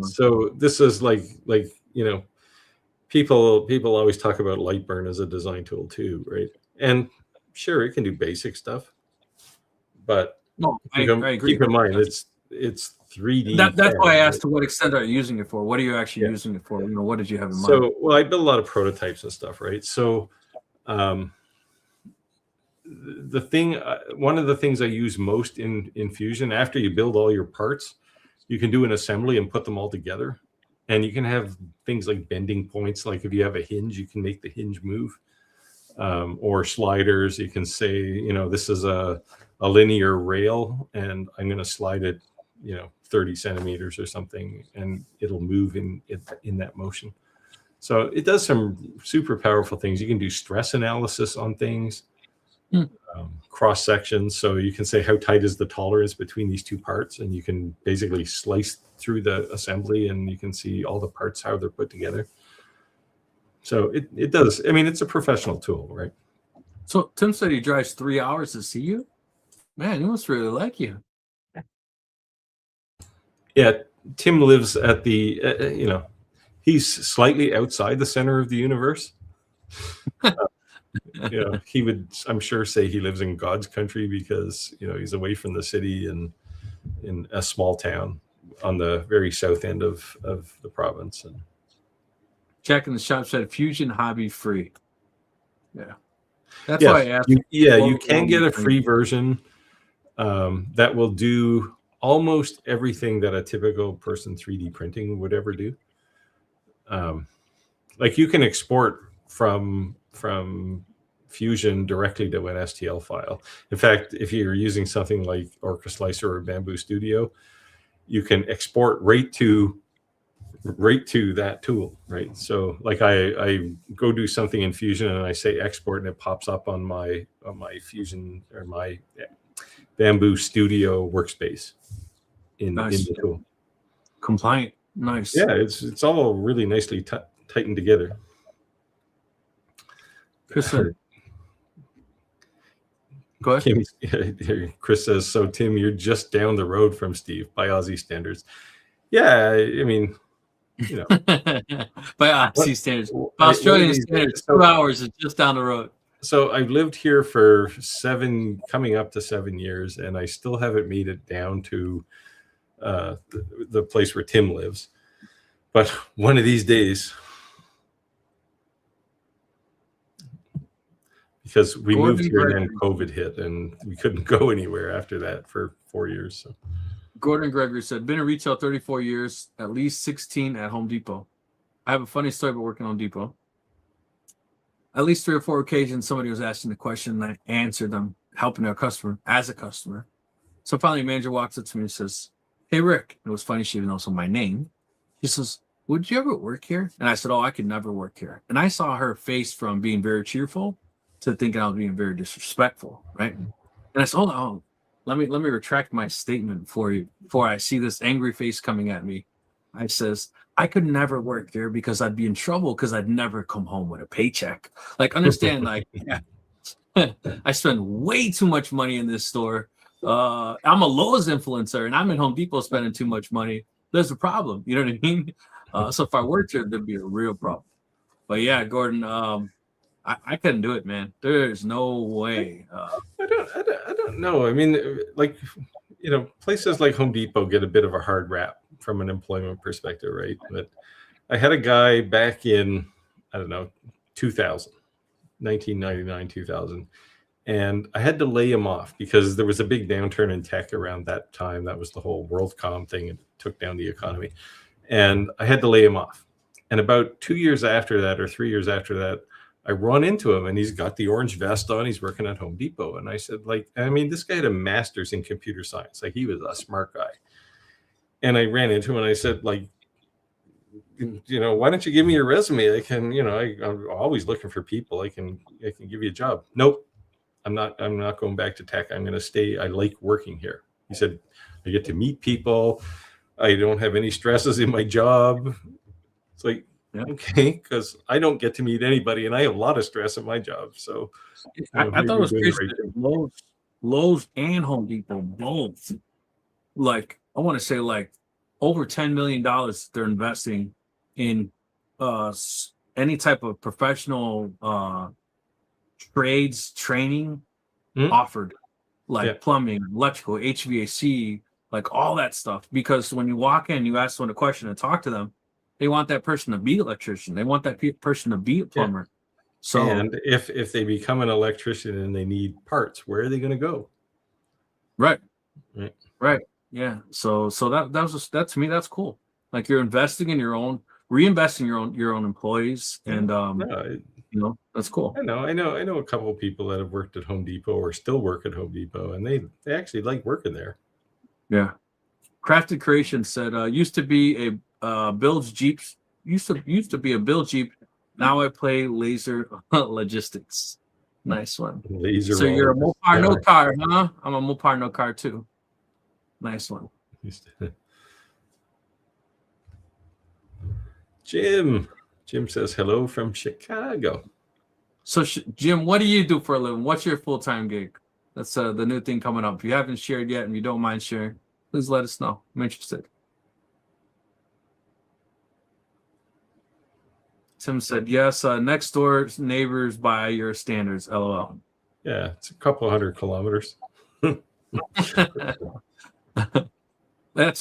So this is like people always talk about Lightburn as a design tool too, right? And sure, it can do basic stuff, but no, I agree. Keep in mind it's 3D. That's why I asked, to what extent are you using it for? What are you actually using it for? What did you have in mind? So, well, I build a lot of prototypes and stuff, right? So, one of the things I use most in Fusion, after you build all your parts, you can do an assembly and put them all together. And you can have things like bending points. Like if you have a hinge, you can make the hinge move. Or sliders, you can say, this is a linear rail and I'm going to slide it, 30 centimeters or something, and it'll move in that motion. So it does some super powerful things. You can do stress analysis on things, cross sections. So you can say, how tight is the tolerance between these two parts? And you can basically slice through the assembly and you can see all the parts, how they're put together. So it does. I mean, it's a professional tool, right? So Tim said he drives 3 hours to see you. Man, he must really like you. Yeah, Tim lives at the, he's slightly outside the center of the universe. He would, I'm sure, say he lives in God's country because, he's away from the city and in a small town on the very south end of the province. And Jack in the shop said Fusion hobby free. Yeah. That's why I asked. You can get a free version that will do almost everything that a typical person 3D printing would ever do. Like you can export from Fusion directly to an STL file. In fact, if you're using something like Orca Slicer or Bamboo Studio, you can export right to that tool, right? So like I go do something in Fusion and I say export and it pops up on my Fusion or my Bamboo Studio workspace in the tool. Compliant. Nice. Yeah, it's all really nicely tightened together. Chris said, go ahead. Chris says, so Tim, you're just down the road from Steve by Aussie standards. Yeah, I mean, by Aussie standards. By Australian standards, 2 hours is just down the road. So I've lived here for coming up to 7 years, and I still haven't made it down to the place where Tim lives. But one of these days, because we moved here and then COVID hit, and we couldn't go anywhere after that for 4 years. So. Gordon Gregory said, been in retail 34 years, at least 16 at Home Depot. I have a funny story about working at Home Depot. At least 3 or 4 occasions, somebody was asking the question, and I answered them, helping a customer as a customer. So finally, a manager walks up to me and says, hey, Rick. And it was funny, she even knows my name. She says, would you ever work here? And I said, oh, I could never work here. And I saw her face from being very cheerful to thinking I was being very disrespectful, right? And I said, oh, let me retract my statement for you before I see this angry face coming at me. I says, I could never work there because I'd be in trouble because I'd never come home with a paycheck. Like, understand, like, yeah, I spend way too much money in this store. I'm a Lowe's influencer and I'm in Home Depot spending too much money. There's a problem. You know what I mean? So if I worked here, there'd be a real problem. But yeah, Gordon, I couldn't do it, man. There's no way. I don't know. I mean, like, you know, places like Home Depot get a bit of a hard rap from an employment perspective, right? But I had a guy back in, I don't know, 2000, 1999, 2000. And I had to lay him off because there was a big downturn in tech around that time. That was the whole WorldCom thing. It took down the economy. And I had to lay him off. And about 2 years after that, or 3 years after that, I run into him and he's got the orange vest on. He's working at Home Depot. And I said, like, I mean, this guy had a master's in computer science. Like, he was a smart guy. And I ran into him and I said, like, you know, why don't you give me your resume? I can, you know, I'm always looking for people. I can give you a job. Nope. I'm not going back to tech. I'm going to stay. I like working here. He said, I get to meet people. I don't have any stresses in my job. It's like, yeah, okay, because I don't get to meet anybody and I have a lot of stress at my job. So I thought it was crazy that Lowe's and Home Depot both, like, I want to say like over $10 million they're investing in any type of professional trades training offered, like plumbing, electrical, HVAC, like all that stuff. Because when you walk in, you ask someone a question and talk to them, they want that person to be an electrician. They want that person to be a plumber. So, and if they become an electrician and they need parts, where are they going to go? Right. Yeah. So that to me, that's cool. Like, you're investing in your own, reinvesting your own employees, and you know, that's cool. I know a couple of people that have worked at Home Depot or still work at Home Depot, and they actually like working there. Yeah. Crafted Creation said, used to be a builds Jeeps. Used to be a build Jeep. Now I play laser logistics. Nice one. Laser. So you're a Mopar no car, huh? I'm a Mopar no car too. Nice one. Jim says hello from Chicago. So Jim, what do you do for a living? What's your full-time gig? That's the new thing coming up. If you haven't shared yet and you don't mind sharing, please let us know. I'm interested. Tim said, yes, next door neighbors by your standards, LOL. Yeah, it's a couple 100 kilometers. That's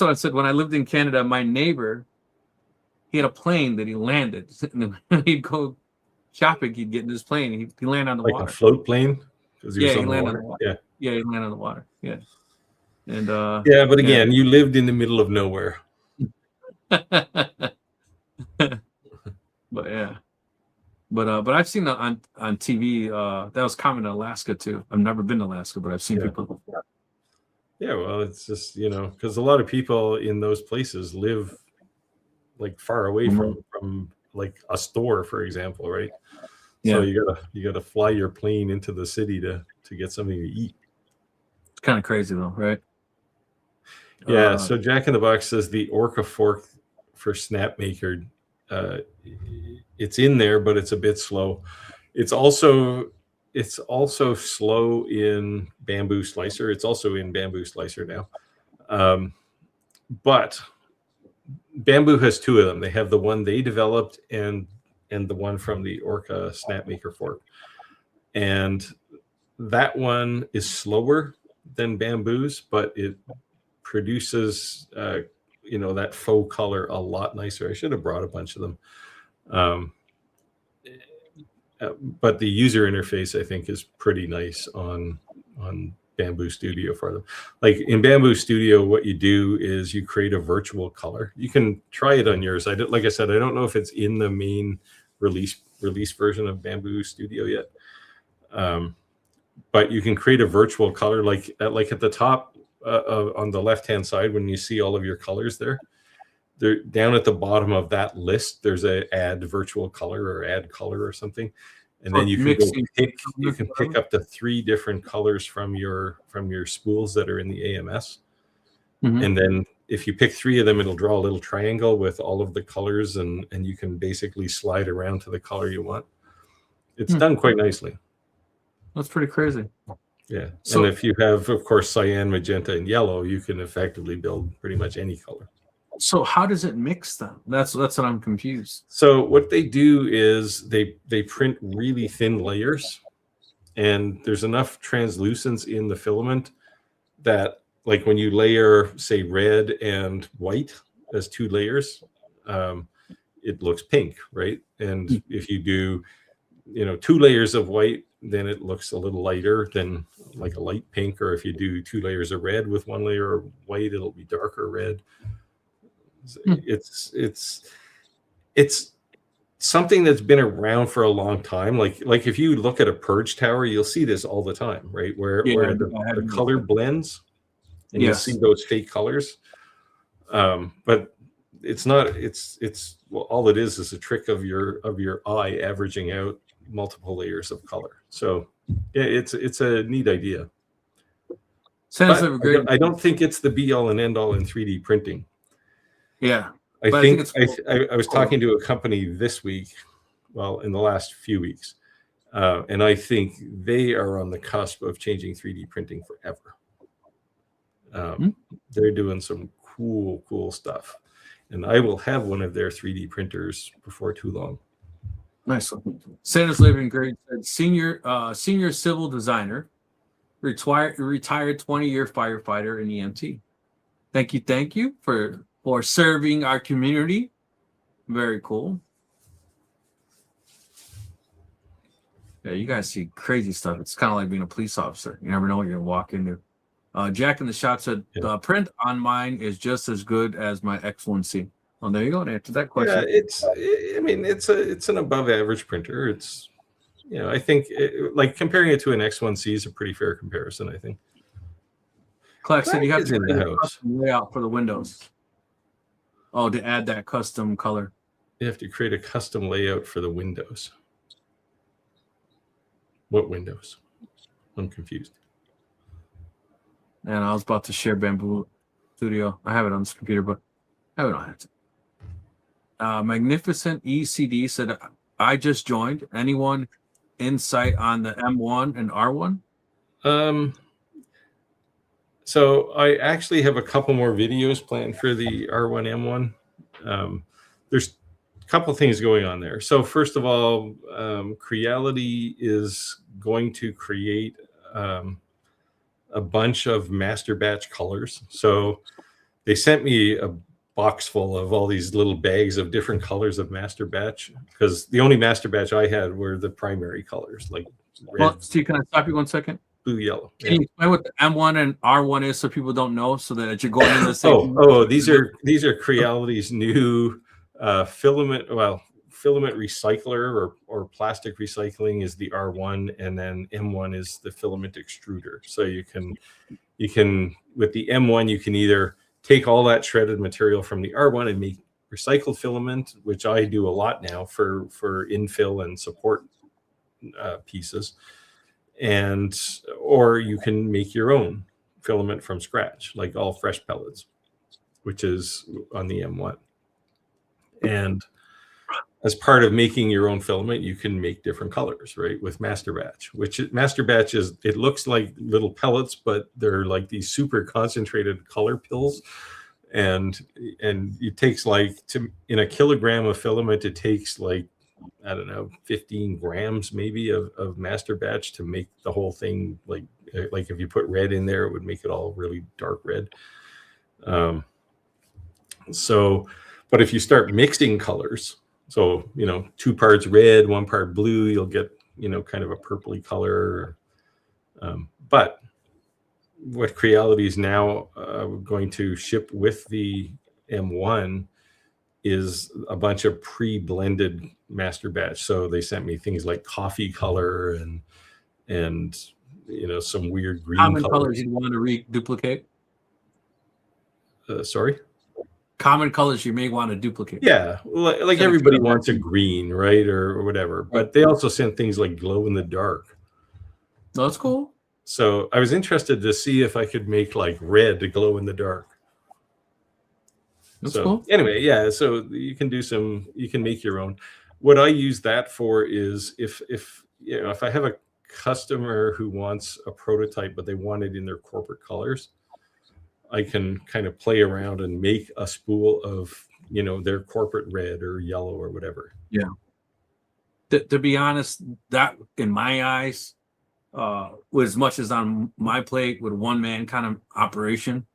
what I said. When I lived in Canada, my neighbor, he had a plane that he landed. He'd go shopping, he'd get in his plane, he'd land on the water. Like a float plane? Yeah, he landed on the water. Yeah, he landed on the water. Yeah. And yeah, but again, you lived in the middle of nowhere. But yeah. But I've seen that on TV. That was common in Alaska too. I've never been to Alaska, but I've seen people. Yeah, well, it's just, you know, because a lot of people in those places live like far away from like a store, for example, right? Yeah. So you gotta fly your plane into the city to get something to eat. It's kind of crazy though, right? Yeah. So Jack in the Box says the Orca fork for Snapmaker, it's in there, but it's a bit slow. It's also slow in Bamboo Slicer. It's also in Bamboo Slicer now. But Bamboo has two of them. They have the one they developed and the one from the Orca Snapmaker fork. And that one is slower than Bamboo's, but it produces that faux color a lot nicer. I should have brought a bunch of them. But the user interface, I think, is pretty nice on Bamboo Studio for them. Like in Bamboo Studio, what you do is you create a virtual color. You can try it on yours. Like I said, I don't know if it's in the main release version of Bamboo Studio yet. But you can create a virtual color, like at the top on the left-hand side when you see all of your colors there. Down at the bottom of that list, there's a add virtual color or add color or something. And then you can go mixing. pick up to 3 different colors from your spools that are in the AMS. Mhm. And then if you pick 3 of them, it'll draw a little triangle with all of the colors, and you can basically slide around to the color you want. It's done quite nicely. That's pretty crazy. Yeah. So- and if you have, of course, cyan, magenta, and yellow, you can effectively build pretty much any color. So how does it mix them? That's what I'm confused. So what they do is they print really thin layers, and there's enough translucence in the filament that, like, when you layer, say, red and white as 2 layers, it looks pink, right? And if you do, 2 layers of white, then it looks a little lighter than like a light pink. Or if you do 2 layers of red with 1 layer of white, it'll be darker red. It's something that's been around for a long time. Like if you look at a purge tower, you'll see this all the time, right? Where the color blends, and you'll see those fake colors. But it's not. Well, all it is a trick of your eye averaging out multiple layers of color. So yeah, it's a neat idea. I don't think it's the be all and end all in 3D printing. Yeah. I was talking to a company this week, well, in the last few weeks, and I think they are on the cusp of changing 3D printing forever. They're doing some cool stuff, and I will have one of their 3D printers before too long. Nice. Santa's Living Great said senior civil designer, retired 20-year firefighter in EMT. Thank you for serving our community. Very cool. Yeah, you guys see crazy stuff. It's kind of like being a police officer. You never know what you're gonna walk into. Jack in the shop said the print on mine is just as good as my X1C. Well, there you go. To answer that question. Yeah, it's an above average printer. It's, I think like comparing it to an X1C is a pretty fair comparison, I think. Clark said you have to create a custom layout for the windows. Oh, to add that custom color. You have to create a custom layout for the windows. What windows? I'm confused. And I was about to share Bamboo Studio. I have it on this computer, but I don't have to. Magnificent ECD said, I just joined. Anyone insight on the M1 and R1? So I actually have a couple more videos planned for the R1 M1. There's a couple things going on there. So first of all, Creality is going to create a bunch of master batch colors. So they sent me a box full of all these little bags of different colors of master batch, because the only master batch I had were the primary colors, like red. Well, Steve, can I stop you 1 second? Blue, yellow. Can you explain what the M1 and R1 is so people don't know, so that you're going in the same? These are Creality's new filament recycler or plastic recycling is the R1, and then M1 is the filament extruder. So you can with the M1 you can either take all that shredded material from the R1 and make recycled filament, which I do a lot now for infill and support pieces, or you can make your own filament from scratch, like all fresh pellets, which is on the M1. And as part of making your own filament, you can make different colors, right? With masterbatch, masterbatch is, it looks like little pellets, but they're like these super concentrated color pills. And it takes in a kilogram of filament, it takes 15 grams maybe of masterbatch to make the whole thing. Like if you put red in there, it would make it all really dark red. But if you start mixing colors, so, 2 parts red, 1 part blue, you'll get, kind of a purpley color. But what Creality is now going to ship with the M1 is a bunch of pre-blended master batch. So they sent me things like coffee color and some weird green common colors you want to reduplicate. Sorry? common colors you may want to duplicate. Yeah, like So everybody wants a green, right, or whatever. Right. But they also sent things like glow in the dark. No, that's cool. So I was interested to see if I could make like red to glow in the dark. That's So cool. anyway, yeah, so you can make your own. What I use that for is if I have a customer who wants a prototype but they want it in their corporate colors, I can kind of play around and make a spool of their corporate red or yellow or whatever. Yeah. To be honest, that in my eyes, with as much as on my plate with a one-man kind of operation,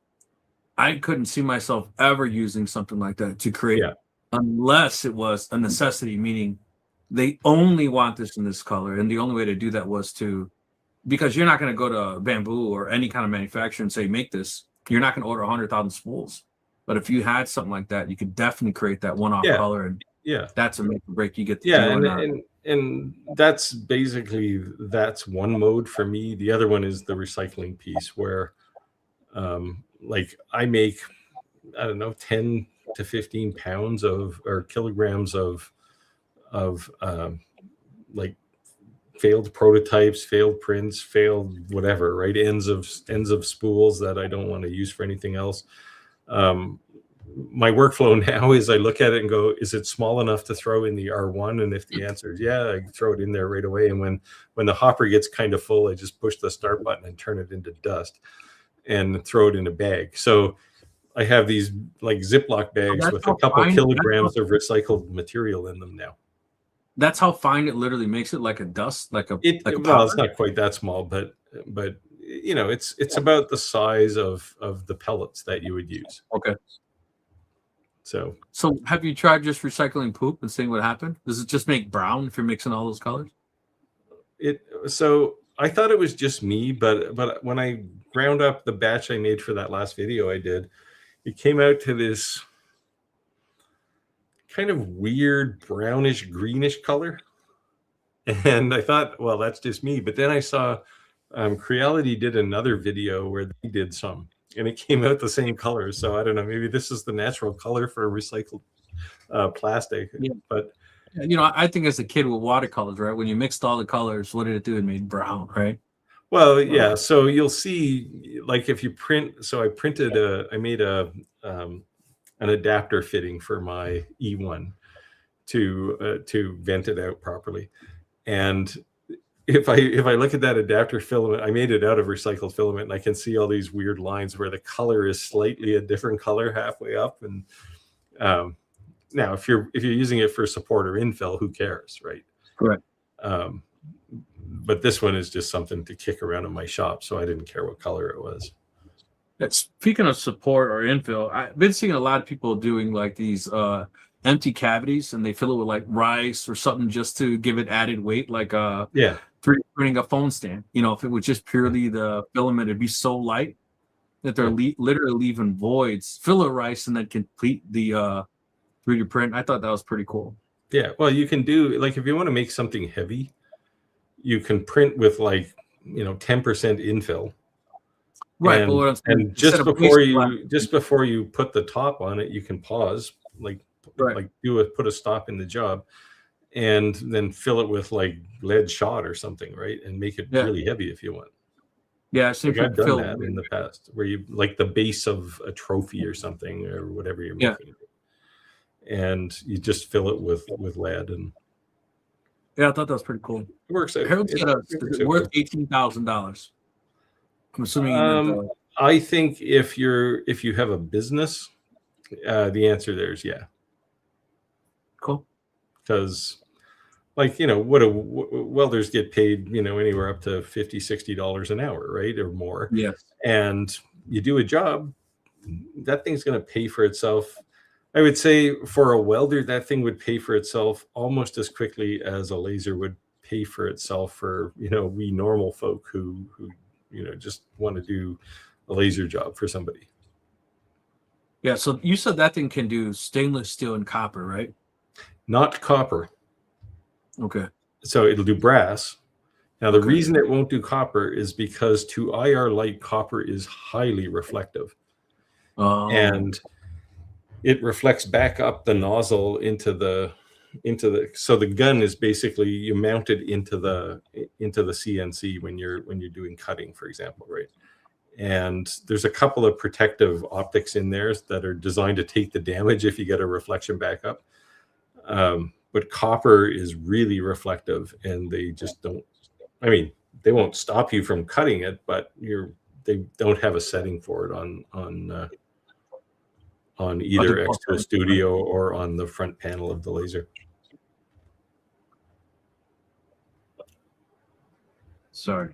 I couldn't see myself ever using something like that to create, unless it was a necessity, meaning they only want this in this color. And the only way to do that was because you're not going to go to Bamboo or any kind of manufacturer and say, make this. You're not going to order 100,000 spools. But if you had something like that, you could definitely create that one-off color. And that's a make or break. You get the and that's basically, that's one mode for me. The other one is the recycling piece where like I make, I don't know, 10 to 15 pounds or kilograms of like failed prototypes, failed prints, failed whatever, right? Ends of spools that I don't want to use for anything else. My workflow now is I look at it and go, is it small enough to throw in the R1? And if the answer is yeah, I throw it in there right away. And when the hopper gets kind of full, I just push the start button and turn it into dust and throw it in a bag. So I have these like Ziploc bags with a couple kilograms of recycled material in them now. That's how fine it literally makes it, like a dust, like a well, it's not quite that small, but it's about the size of the pellets that you would use. Okay. So have you tried just recycling poop and seeing what happened? Does it just make brown if you're mixing all those colors? So I thought it was just me, but when I ground up the batch I made for that last video I did, it came out to this kind of weird brownish greenish color. And I thought, well, that's just me. But then I saw Creality did another video where they did some, and it came out the same color. So I don't know, maybe this is the natural color for recycled plastic. Yeah. But I think as a kid with watercolors, right? When you mixed all the colors, what did it do? It made brown, right? Well, yeah. So you'll see, like if you print. So I made an adapter fitting for my E1 to vent it out properly. And if I look at that adapter filament, I made it out of recycled filament, and I can see all these weird lines where the color is slightly a different color halfway up. And now, if you're using it for support or infill, who cares, right? Correct. But this one is just something to kick around in my shop, so I didn't care what color it was. Speaking of support or infill, I've been seeing a lot of people doing like these empty cavities, and they fill it with like rice or something just to give it added weight, like 3D printing a phone stand. If it was just purely the filament, it'd be so light that they're literally leaving voids, fill it rice, and then complete the 3D print. I thought that was pretty cool. Yeah, well, you can do, like, if you want to make something heavy, you can print with like 10% infill. Right, and, but what I'm saying, and just before you put the top on it, you can pause, put a stop in the job, and then fill it with like lead shot or something, right? And make it really heavy if you want. Yeah, so I've done that in the past, where you like the base of a trophy or something or whatever you're making, and you just fill it with lead. And I thought that was pretty cool. It works out. It's worth $18,000. I'm assuming. I think if you have a business, the answer there is yeah. Cool. Because welders get paid, anywhere up to $50-$60 an hour, right, or more. Yeah. And you do a job, that thing's going to pay for itself. I would say for a welder, that thing would pay for itself almost as quickly as a laser would pay for itself for we normal folk who just want to do a laser job for somebody. Yeah. So you said that thing can do stainless steel and copper, right? Not copper. Okay. So it'll do brass. Now, the reason it won't do copper is because to IR light, copper is highly reflective. Oh. And it reflects back up the nozzle into the so the gun is basically you mount it into the CNC when you're doing cutting, for example, right? And there's a couple of protective optics in there that are designed to take the damage if you get a reflection back up. But copper is really reflective, and they just don't. I mean, they won't stop you from cutting it, but they don't have a setting for it on either X2 Studio or on the front panel of the laser. Sorry,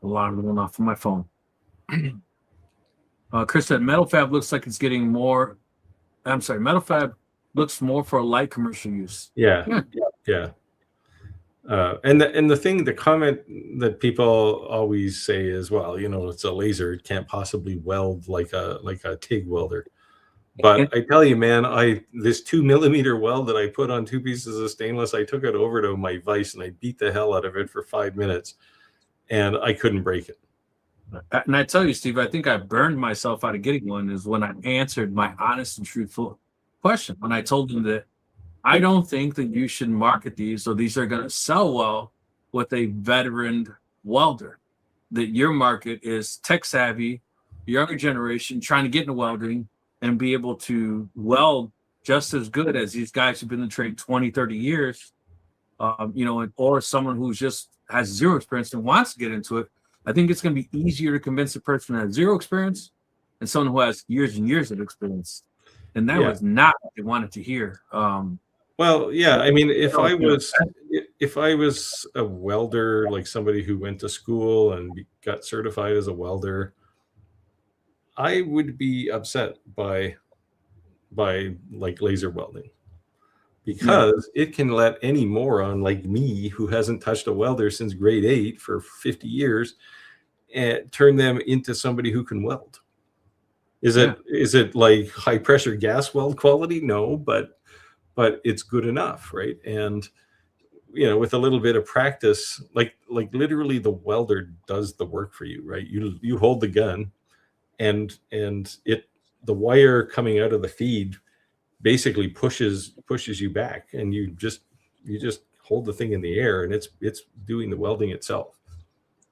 alarm went off on my phone. Chris said metal fab looks like it's getting more. I'm sorry, metal fab looks more for light commercial use. Yeah. And the comment that people always say is, well, it's a laser; it can't possibly weld like a TIG welder. But I tell you, man, this 2 millimeter weld that I put on 2 pieces of stainless, I took it over to my vise and I beat the hell out of it for 5 minutes, and I couldn't break it. And I tell you, Steve, I think I burned myself out of getting one is when I answered my honest and truthful question. When I told them that I don't think that you should market these, or these are going to sell well with a veteran welder, that your market is tech savvy, younger generation trying to get into welding and be able to weld just as good as these guys who've been in the trade 20, 30 years, or someone who just has zero experience and wants to get into it. I think it's going to be easier to convince a person who has zero experience and someone who has years and years of experience. And that was not what they wanted to hear. Well, yeah, I mean, if I was a welder, like somebody who went to school and got certified as a welder, I would be upset by like laser welding, because it can let any moron like me who hasn't touched a welder since grade 8 for 50 years and turn them into somebody who can weld. Is it like high pressure gas weld quality? No, but it's good enough, right? And with a little bit of practice, like literally the welder does the work for you, right? You hold the gun, and the wire coming out of the feed basically pushes you back, and you just hold the thing in the air, and it's doing the welding itself.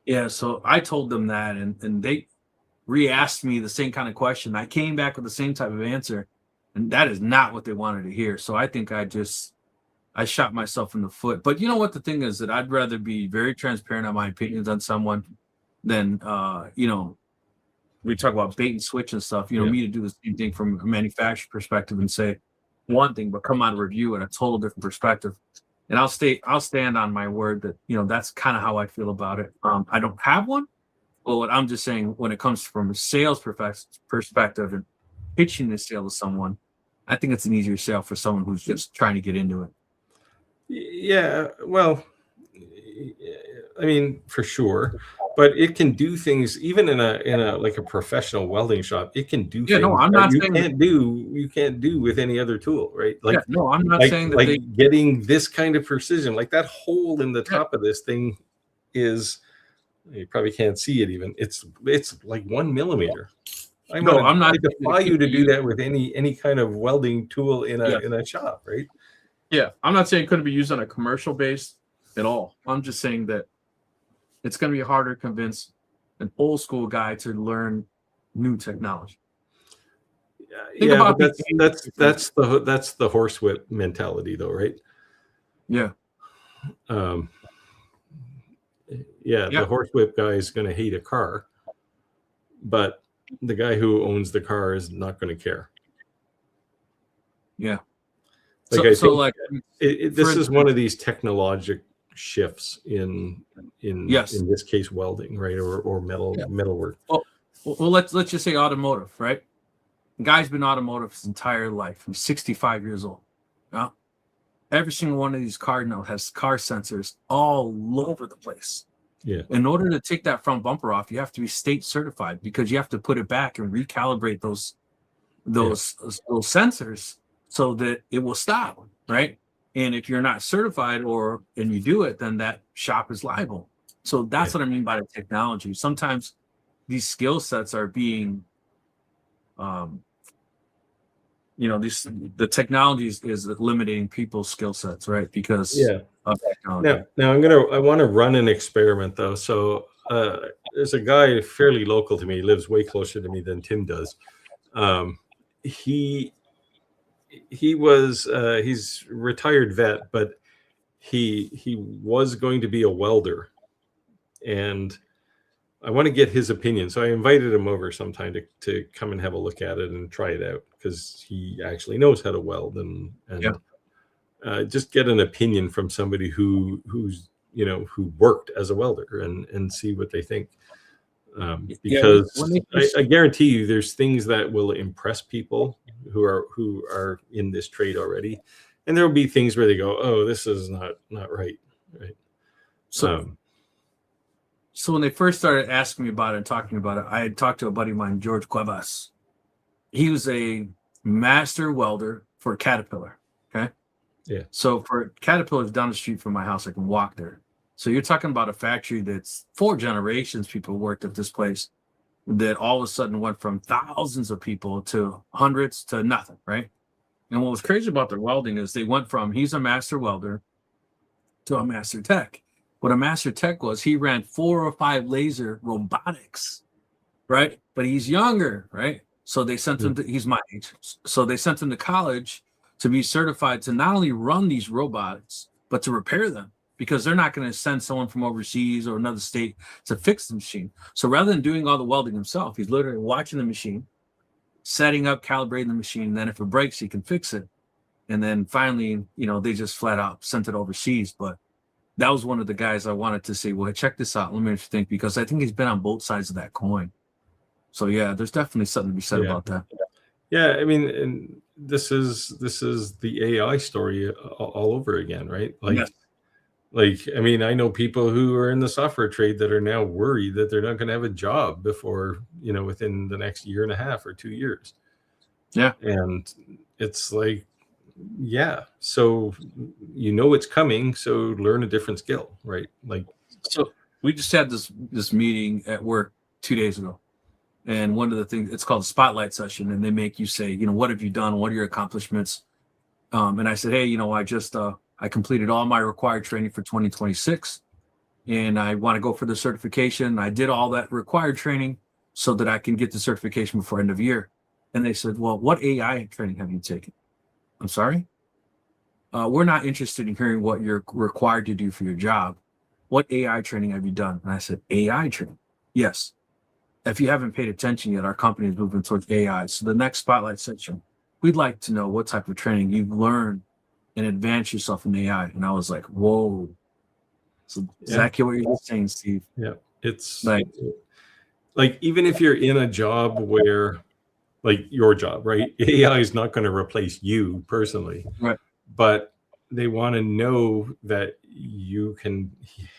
Yeah, so I told them that, and they re-asked me the same kind of question. I came back with the same type of answer, and that is not what they wanted to hear. So I think I shot myself in the foot. But you know what the thing is, that I'd rather be very transparent on my opinions on someone than we talk about bait and switch and stuff, me to do the same thing from a manufacturer perspective and say one thing, but come out of review in a total different perspective. And I'll stand on my word that, that's kind of how I feel about it. I don't have one, but what I'm just saying, when it comes from a sales perspective and pitching this sale to someone, I think it's an easier sale for someone who's just trying to get into it. Yeah, well, I mean, for sure, but it can do things even in a like a professional welding shop. It can do things I'm not you saying can't do with any other tool, right? Like, I'm not saying that getting this kind of precision, like that hole in the top of this thing is, you probably can't see it even. It's like 1 millimeter. I'm not defy you to do that with any kind of welding tool in a shop, right? Yeah, I'm not saying it couldn't be used on a commercial base at all. I'm just saying that it's going to be harder to convince an old school guy to learn new technology. But that's the horsewhip mentality, though, right? Yeah. The horsewhip guy is going to hate a car, but the guy who owns the car is not going to care. Yeah. This is one of these technologic shifts in this case welding, right, or metalwork. Well, let's just say automotive, right? The guy's been automotive his entire life. He's 65 years old. Every single one of these cars now has car sensors all over the place. Yeah. In order to take that front bumper off, you have to be state certified, because you have to put it back and recalibrate those sensors so that it will stop, right? And if you're not certified and you do it, then that shop is liable. So that's what I mean by the technology. Sometimes these skill sets are being, the technology is limiting people's skill sets, right? Because of technology. Now I want to run an experiment though. So there's a guy fairly local to me. He lives way closer to me than Tim does. He's retired vet, but he was going to be a welder, and I want to get his opinion. So I invited him over sometime to come and have a look at it and try it out, because he actually knows how to weld and just get an opinion from somebody who worked as a welder and see what they think. Because I guarantee you there's things that will impress people who are in this trade already, and there will be things where they go, oh, this is not right. So when they first started asking me about it and talking about it, I had talked to a buddy of mine, George Cuevas. He was a master welder for Caterpillar. Okay. Yeah. So for Caterpillar's down the street from my house, I can walk there. So you're talking about a factory that's 4 generations people worked at this place, that all of a sudden went from thousands of people to hundreds to nothing, right? And what was crazy about their welding is they went from he's a master welder to a master tech. What a master tech was, he ran 4 or 5 laser robotics, right? But he's younger, right? So they sent him to, he's my age. So they sent him to college to be certified to not only run these robots, but to repair them, because they're not going to send someone from overseas or another state to fix the machine. So rather than doing all the welding himself, he's literally watching the machine, setting up, calibrating the machine. And then if it breaks, he can fix it. And then finally, they just flat out sent it overseas. But that was one of the guys I wanted to say, well, check this out. Let me think, because I think he's been on both sides of that coin. So yeah, there's definitely something to be said about that. Yeah, I mean, and this is the AI story all over again, right? I mean, I know people who are in the software trade that are now worried that they're not going to have a job before, within the next 1.5 or 2 years. Yeah. And it's like, yeah, so it's coming, so learn a different skill, right? So we just had this meeting at work 2 days ago, and one of the things, it's called a spotlight session, and they make you say, what have you done, what are your accomplishments? And I said, hey, I completed all my required training for 2026, and I want to go for the certification. I did all that required training so that I can get the certification before end of year. And they said, well, what AI training have you taken? I'm sorry? We're not interested in hearing what you're required to do for your job. What AI training have you done? And I said, AI training? Yes. If you haven't paid attention yet, our company is moving towards AI. So the next spotlight section, we'd like to know what type of training you've learned and advance yourself in AI. And I was like, whoa. So exactly what you're saying, Steve. Yeah. It's like even if you're in a job where, like your job, right? AI is not going to replace you personally, right? But they want to know that you can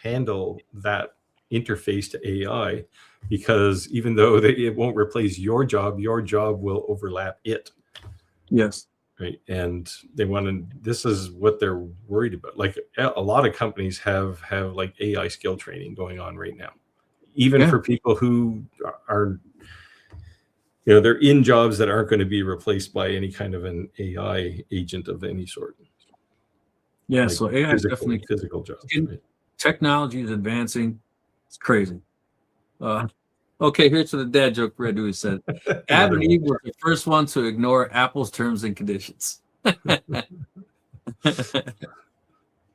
handle that interface to AI, because even though it won't replace your job will overlap it. Yes. Right. And they want to, this is what they're worried about. Like a lot of companies have like AI skill training going on right now, even for people who are, they're in jobs that aren't going to be replaced by any kind of an AI agent of any sort. Yeah, so AI is definitely physical jobs. Right? Technology is advancing. It's crazy. Okay, here's to the dad joke Red Dewey said. Adam and Eve were the first one to ignore Apple's terms and conditions.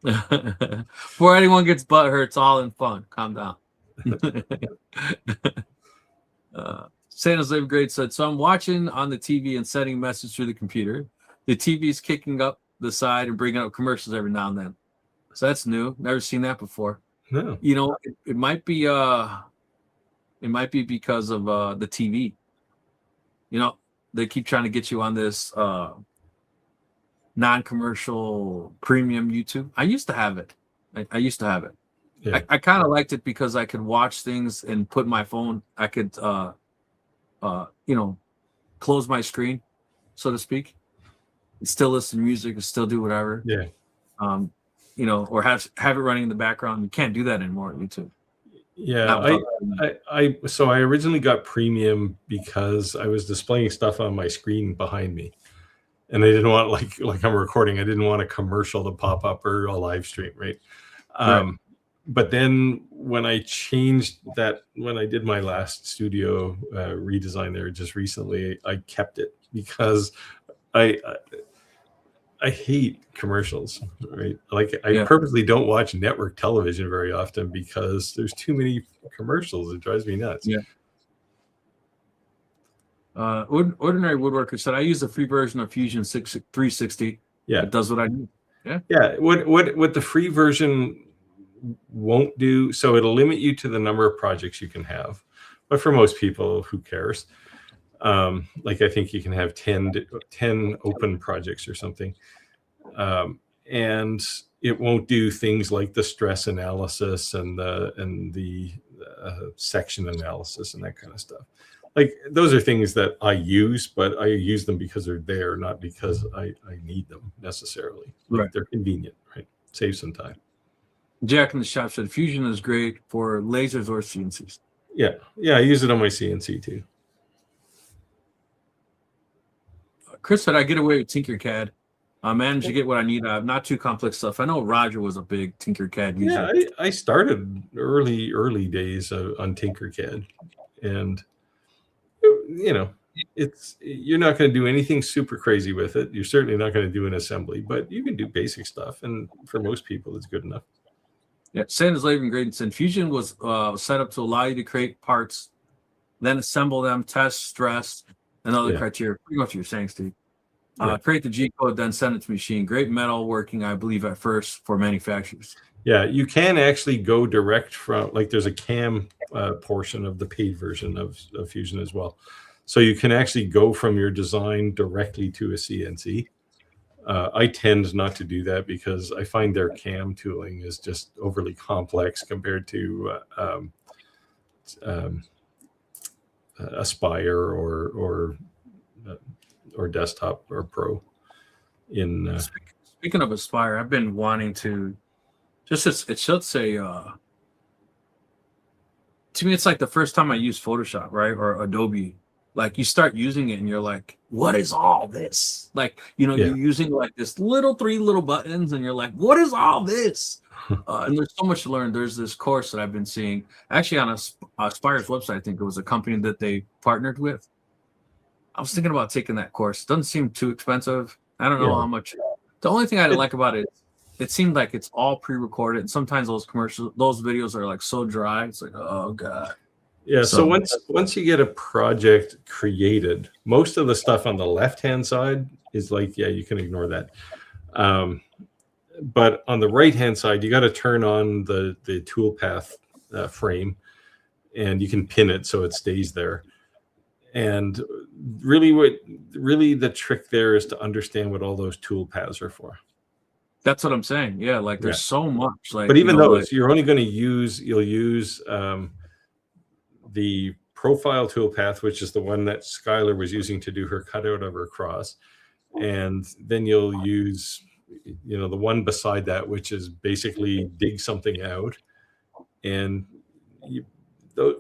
Before anyone gets butthurt, it's all in fun. Calm down. San Jose Grade said, so I'm watching on the TV and sending a message through the computer. The TV's kicking up the side and bringing up commercials every now and then. So that's new. Never seen that before. No. It might be because of the TV. They keep trying to get you on this non-commercial premium YouTube. I used to have it. I used to have it. Yeah. I kind of liked it because I could watch things and put my phone. I could close my screen, so to speak, and still listen to music and still do whatever. Yeah. Or have it running in the background. You can't do that anymore on YouTube. Yeah. So I originally got premium because I was displaying stuff on my screen behind me. and I didn't want like I'm recording. I didn't want a commercial to pop up or a live stream, right? Right. But then when I changed that, when I did my last studio redesign there just recently, I kept it because I hate commercials, right? Like I purposely don't watch network television very often because there's too many commercials. It drives me nuts. Yeah. Ordinary Woodworker said, I use the free version of Fusion 360. Yeah. It does what I need. Yeah. Yeah. What the free version won't do, so it'll limit you to the number of projects you can have. But for most people, who cares? Like I think you can have 10 open projects or something. And it won't do things like the stress analysis and the section analysis and that kind of stuff. Like those are things that I use, but I use them because they're there, not because I need them necessarily. Like Right. They're convenient, right? Save some time. Jack in the shop said Fusion is great for lasers or CNCs. Yeah. I use it on my CNC too. Chris said I get away with Tinkercad. I managed to get what I need. Not too complex stuff. I know Roger was a big Tinkercad user. Yeah, I started early days on Tinkercad, and you're not going to do anything super crazy with it. You're certainly not going to do an assembly, but you can do basic stuff, and for most people, it's good enough. Yeah, Sanders Laven Graydon. Fusion was set up to allow you to create parts, then assemble them, test, stress, and other criteria. Pretty much what you're saying, Steve. Create the G code, then send it to machine. Great metal working, I believe, at first for manufacturers. Yeah, you can actually go direct from, like there's a CAM portion of the paid version of Fusion as well. So you can actually go from your design directly to a CNC. I tend not to do that because I find their CAM tooling is just overly complex compared to Aspire or Desktop or Pro. Speaking of Aspire, I've been wanting to it should say to me it's like the first time I use Photoshop, right? Or Adobe. Like you start using it and you're like, what is all this? Like, you're using like this three little buttons and you're like, what is all this? And there's so much to learn. There's this course that I've been seeing actually on Aspire's website. I think it was a company that they partnered with. I was thinking about taking that course. It doesn't seem too expensive. I don't know how much. The only thing I like about it, it seemed like it's all pre-recorded. And sometimes those videos are like so dry. It's like, oh God. Yeah. So once you get a project created, most of the stuff on the left-hand side is like, you can ignore that. But on the right-hand side, you got to turn on the toolpath frame, and you can pin it so it stays there. And really the trick there is to understand what all those tool paths are for. That's what I'm saying. Yeah, like there's so much. Like, but even those, you're only going to you'll use the profile toolpath, which is the one that Skylar was using to do her cutout of her cross, and then you'll use the one beside that, which is basically dig something out. And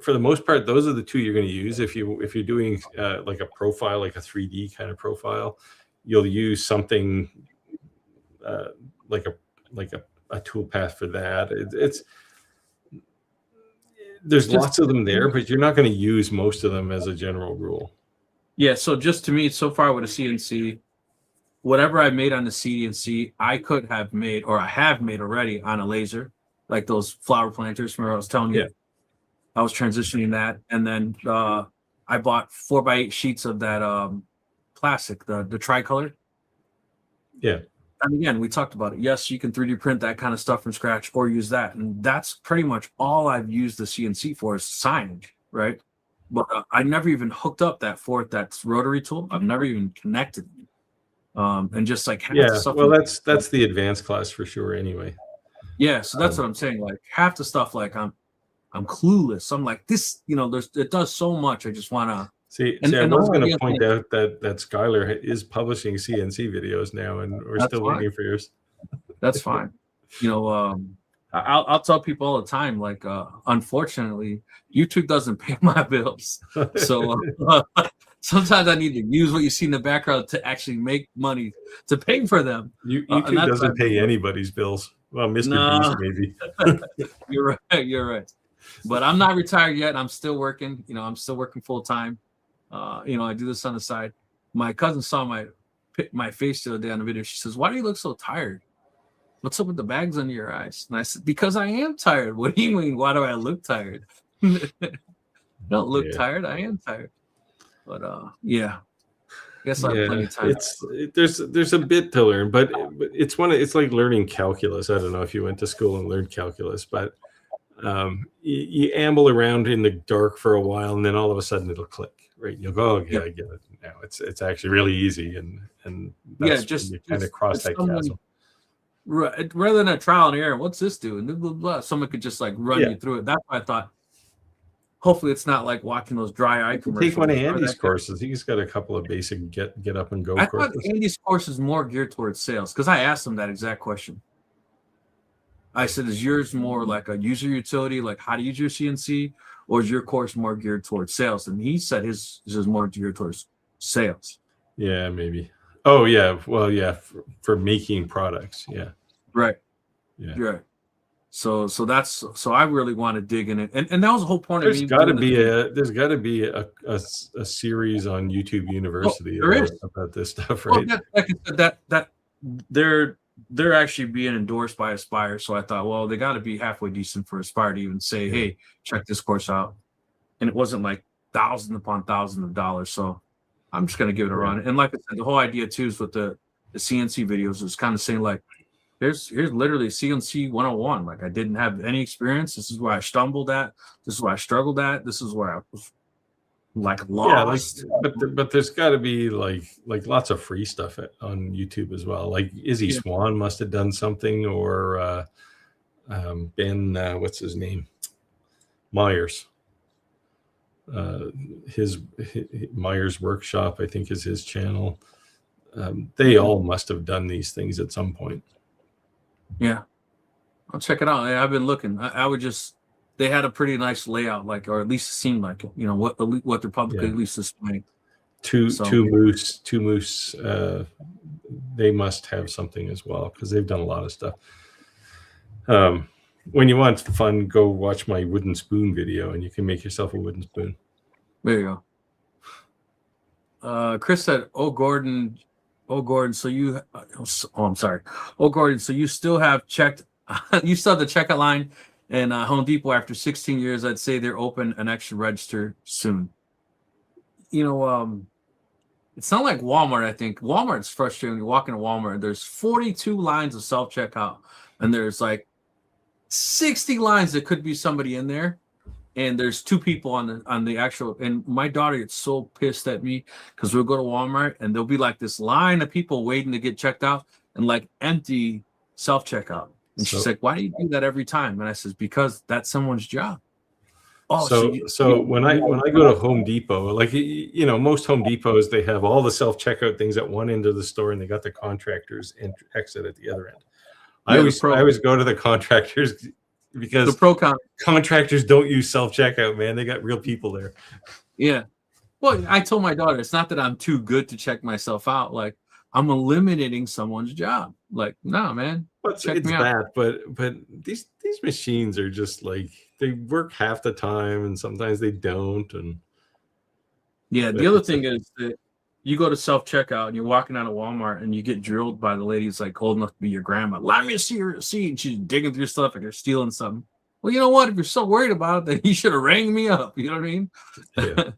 for the most part, those are the two you're going to use. If you're doing like a profile, like a 3D kind of profile, you'll use something like a toolpath for that. There's lots of them there, but you're not going to use most of them as a general rule. Yeah. So just to me, so far with a CNC, whatever I made on the CNC, I could have made, or I have made already on a laser, like those flower planters. Remember I was telling you, I was transitioning that. And then I bought 4x8 sheets of that plastic, the tricolor. Yeah. And again, we talked about it. Yes, you can 3D print that kind of stuff from scratch or use that. And that's pretty much all I've used the CNC for is signage, right? But I never even hooked up that's rotary tool. I've never even connected. And just like well, that's the advanced class for sure anyway. Yeah, so that's what I'm saying. Like half the stuff, like I'm clueless. I'm like this, it does so much. I just want to see. I was going to point out that Skylar is publishing CNC videos now, and we're still waiting for yours. That's fine. I'll tell people all the time, like, unfortunately, YouTube doesn't pay my bills. So sometimes I need to use what you see in the background to actually make money to pay for them. YouTube doesn't pay anybody's bills. Well, Mr. Beast maybe. You're right. You're right. But I'm not retired yet. I'm still working. I'm still working full time. I do this on the side. My cousin saw my face the other day on the video. She says, "Why do you look so tired? What's up with the bags under your eyes?" And I said, "Because I am tired." "What do you mean? Why do I look tired?" Don't look tired. I am tired. But yeah. I guess I have plenty of time. There's a bit to learn, but it's like learning calculus. I don't know if you went to school and learned calculus, but you amble around in the dark for a while, and then all of a sudden it'll click. Right? You'll go, "Okay, I get it now. It's actually really easy," and that's just you kind of cross that chasm. Right, rather than a trial and error, what's this do? And blah, blah, blah. Someone could just like run you through it. That's why I thought. Hopefully, it's not like watching those dry eye commercials. Take one of Andy's courses. He's got a couple of basic get up and go courses. I thought Andy's course is more geared towards sales because I asked him that exact question. I said, "Is yours more like a user utility, like how to use your CNC, or is your course more geared towards sales?" And he said his is more geared towards sales. Yeah, maybe. Oh, yeah. Well, yeah, for making products. Yeah. Right. Yeah. Right. So I really want to dig in it, and that was the whole point of me. There's got to be a series on YouTube University about this stuff, right? Well, like I said, that they're actually being endorsed by Aspire, so I thought, well, they got to be halfway decent for Aspire to even say, "Hey, check this course out," and it wasn't like thousands upon thousands of dollars. So I'm just gonna give it a run. And like I said, the whole idea too is with the CNC videos is kind of saying like, here's literally CNC 101. Like I didn't have any experience. This is where I stumbled at. This is where I struggled at. This is where I was like lost. Yeah, but there's got to be like lots of free stuff on YouTube as well. Like Izzy Swan must have done something, or Ben, what's his name, Myers. His Myers Workshop, I think, is his channel. They all must have done these things at some point. Yeah, I'll check it out. I've been looking. I would just, they had a pretty nice layout, like, or at least it seemed like it. What they're publicly at least displaying. Two Moose. They must have something as well because they've done a lot of stuff. When you want fun, go watch my wooden spoon video, and you can make yourself a wooden spoon. There you go. Chris said, "Oh, Gordon, so you, I'm sorry. Oh, Gordon, so you still have checked, you still have the checkout line and Home Depot after 16 years. I'd say they're open an extra register soon." It's not like Walmart. I think Walmart's frustrating. When you walk into Walmart, there's 42 lines of self-checkout, and there's like 60 lines that could be somebody in there. And there's two people on the actual, and my daughter gets so pissed at me because we'll go to Walmart and there'll be like this line of people waiting to get checked out and like empty self-checkout. And she's like, "Why do you do that every time?" And I says, "Because that's someone's job." Oh, so when I go to Home Depot, like, most Home Depots, they have all the self-checkout things at one end of the store and they got the contractors exit at the other end. I always go to the contractors because the pro contractors don't use self-checkout, man. They got real people there. Yeah. Well, I told my daughter, it's not that I'm too good to check myself out. Like, I'm eliminating someone's job. Like, no, man. Check me out. But these machines are just like, they work half the time and sometimes they don't. And yeah, the other thing is that you go to self-checkout and you're walking out of Walmart and you get drilled by the lady who's like old enough to be your grandma. "Let me see your receipt." And she's digging through stuff like you're stealing something. Well, you know what? If you're so worried about it, then you should have rang me up. You know what I mean? Yeah.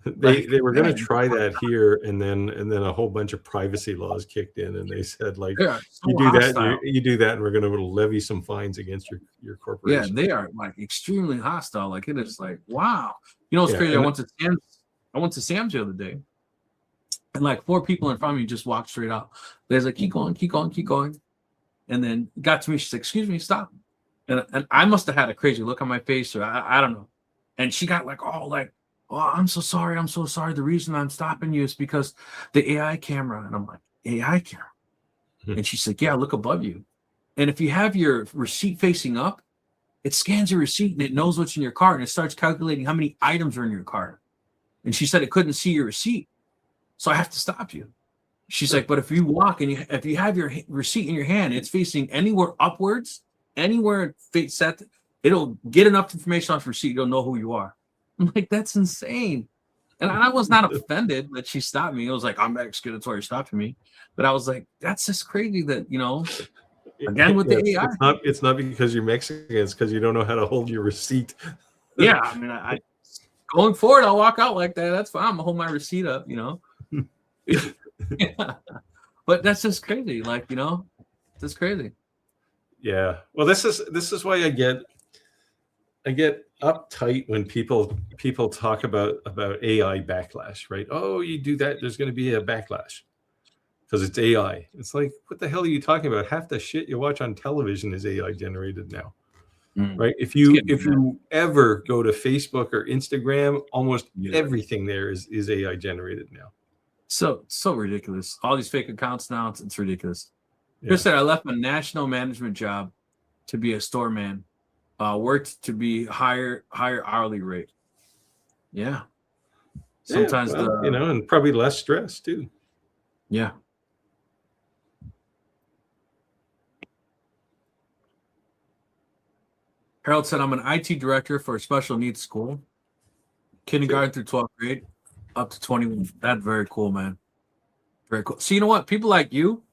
They were going to try that here, and then a whole bunch of privacy laws kicked in, and they said, like, you do that, and we're going to levy some fines against your corporation. Yeah, they are like extremely hostile. Like, it is like, wow. It's crazy. I went to Sam's the other day, and like 4 people in front of me just walked straight out. There's like, keep going, and then got to me. She's like, "Excuse me, stop." And I must have had a crazy look on my face, or I don't know. And she got like, "Oh, like, oh, I'm so sorry. The reason I'm stopping you is because the AI camera." And I'm like, "AI camera?" And she's like, "Yeah, look above you." And if you have your receipt facing up, it scans your receipt and it knows what's in your cart and it starts calculating how many items are in your cart. And she said it couldn't see your receipt. So I have to stop you. She's like, but if you walk and if you have your receipt in your hand, it's facing anywhere upwards, anywhere set, it'll get enough information off your receipt. It'll know who you are. I'm like, that's insane. And I was not offended that she stopped me. It was like, I'm Mexican, that's why you're stopping me. But I was like, that's just crazy that, again with the AI. It's not because you're Mexican, it's because you don't know how to hold your receipt. Yeah, I mean, I going forward, I'll walk out like that. That's fine. I'm gonna hold my receipt up, Yeah. But that's just crazy. Like, that's crazy. Yeah. Well, this is why I get uptight when people talk about AI backlash, right? Oh, you do that, there's going to be a backlash because it's AI. It's like, what the hell are you talking about? Half the shit you watch on television is AI generated now. Right? If you ever go to Facebook or Instagram, almost everything there is AI generated now. So ridiculous. All these fake accounts now, it's ridiculous. Chris said, I left my national management job to be a store man. Worked to be higher hourly rate. Yeah. Sometimes and probably less stress too. Yeah. Harold said, I'm an IT director for a special needs school, kindergarten through 12th grade, up to 21. That's very cool, man. Very cool. So you know what? People like you,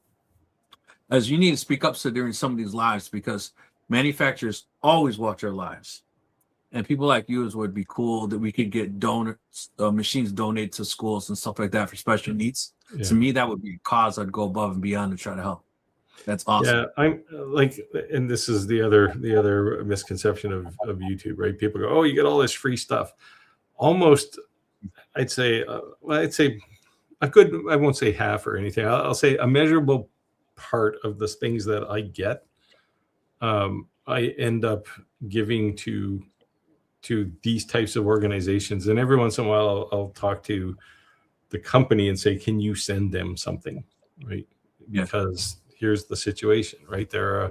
as you need to speak up during some of these lives, because manufacturers always watch our lives. And people like you would be cool that we could get machines donated to schools and stuff like that for special needs. Yeah. To me, that would be a cause I'd go above and beyond to try to help. That's awesome. Yeah, I'm like, and this is the other misconception of YouTube, right? People go, "Oh, you get all this free stuff." Almost, I'd say a good, I won't say half or anything. I'll say a measurable part of the things that I get, I end up giving to these types of organizations. And every once in a while, I'll talk to the company and say, "Can you send them something?" Right? Because here's the situation, right? They're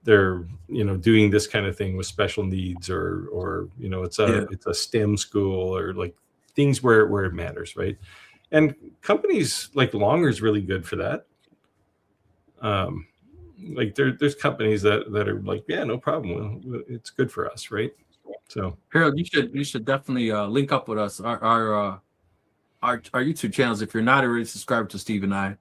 doing this kind of thing with special needs, or it's a STEM school, or like things where it matters, right? And companies like Longer is really good for that. Like there's companies that are like, yeah, no problem, it's good for us, right? So Harold, you should definitely link up with us, our YouTube channels. If you're not already subscribed to Steve and I'd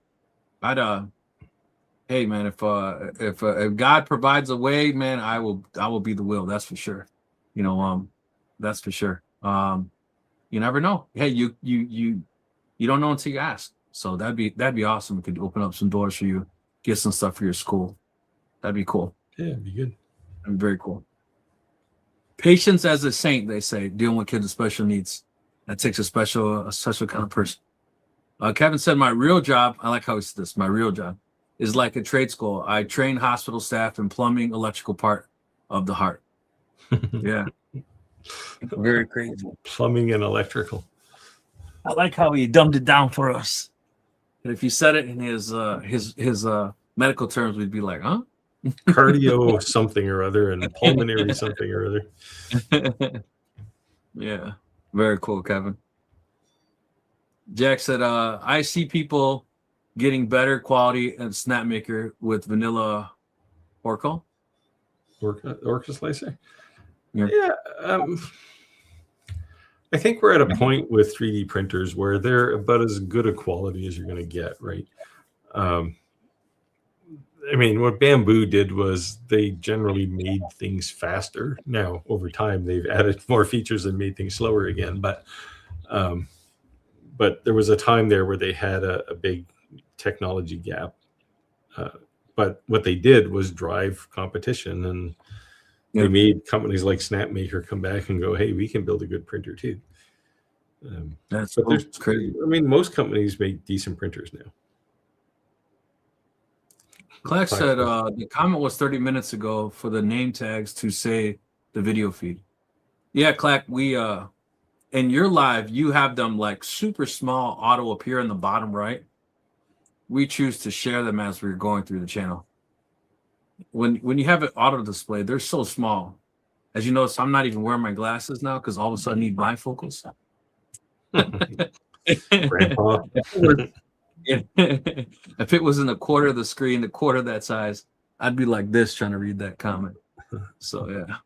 hey man, if God provides a way, man, I will be the will. That's for sure. That's for sure. You never know. Hey, you don't know until you ask. So that'd be awesome. We could open up some doors for you, get some stuff for your school. That'd be cool. Yeah, it'd be good. That'd be very cool. Patience as a saint, they say, dealing with kids with special needs. That takes a special kind of person. Kevin said, my real job, I like how he said this, my real job is like a trade school. I train hospital staff in plumbing, electrical part of the heart. Yeah. Very crazy. Plumbing and electrical. I like how he dumbed it down for us. And if you said it in his medical terms, we'd be like, huh? Cardio something or other and pulmonary something or other. Yeah. Very cool, Kevin. Jack said, I see people getting better quality and SnapMaker with vanilla Orca slicer. Yeah. I think we're at a point with 3D printers where they're about as good a quality as you're going to get, right? I mean, what Bamboo did was they generally made things faster. Now, over time, they've added more features and made things slower again. But there was a time there where they had a big technology gap. But what they did was drive competition, and they made companies like SnapMaker come back and go, "Hey, we can build a good printer too." That's crazy. I mean, most companies make decent printers now. Clack said the comment was 30 minutes ago for the name tags to say the video feed. Yeah, Clack, we in your live, you have them like super small auto appear in the bottom right. We choose to share them as we're going through the channel. when you have it auto display, they're so small. As you notice, I'm not even wearing my glasses now because all of a sudden I need bifocals. Grandpa. If it was in a quarter of the screen, a quarter that size, I'd be like this trying to read that comment. So yeah.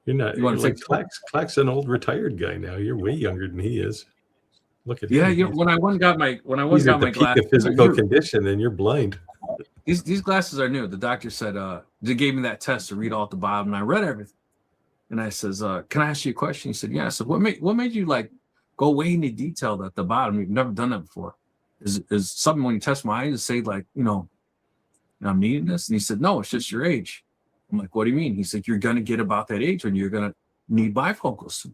You're not. You wanna You're like take- Clack's an old retired guy now. You're way younger than he is. Look at Yeah, him. when I went and got my He's at the my peak glasses, of physical condition, and you're blind. these glasses are new. The doctor said they gave me that test to read all at the bottom, and I read everything. And I says, "Can I ask you a question?" He said, "Yeah." I said, "What made you like go way into detail at the bottom? You've never done that before. Is something when you test my eyes say like I'm needing this?" And he said, "No, it's just your age." I'm like, "What do you mean?" He said, "You're gonna get about that age when you're gonna need bifocals."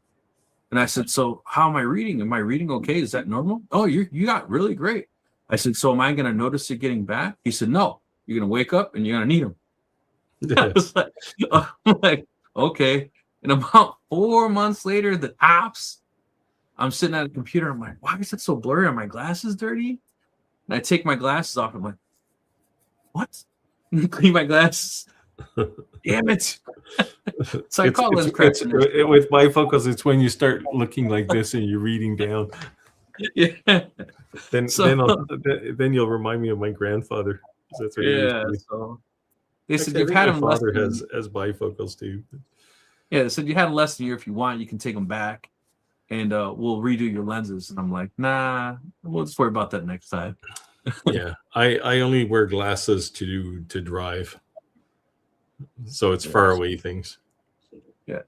And I said, "So how am I reading? Am I reading okay? Is that normal?" "Oh, you got really great." I said, "So am I gonna notice it getting bad?" He said, "No, you're gonna wake up and you're gonna need them." I was like, I'm like, okay. And about 4 months later, the apps, I'm sitting at a computer. I'm like, why is it so blurry? Are my glasses dirty? And I take my glasses off. I'm like, what? Clean my glasses. Damn it. So I call lens correction. With bifocals, it's when you start looking like this and you're reading down. Yeah. Then you'll remind me of my grandfather. That's what he used to do. So they said Actually, you've I think had my them less father than, has bifocals too. yeah, they said you had them less than a year. If you want, you can take them back and we'll redo your lenses. And I'm like, nah, we'll just worry about that next time. Yeah, I only wear glasses to drive, so it's far away things. Yeah.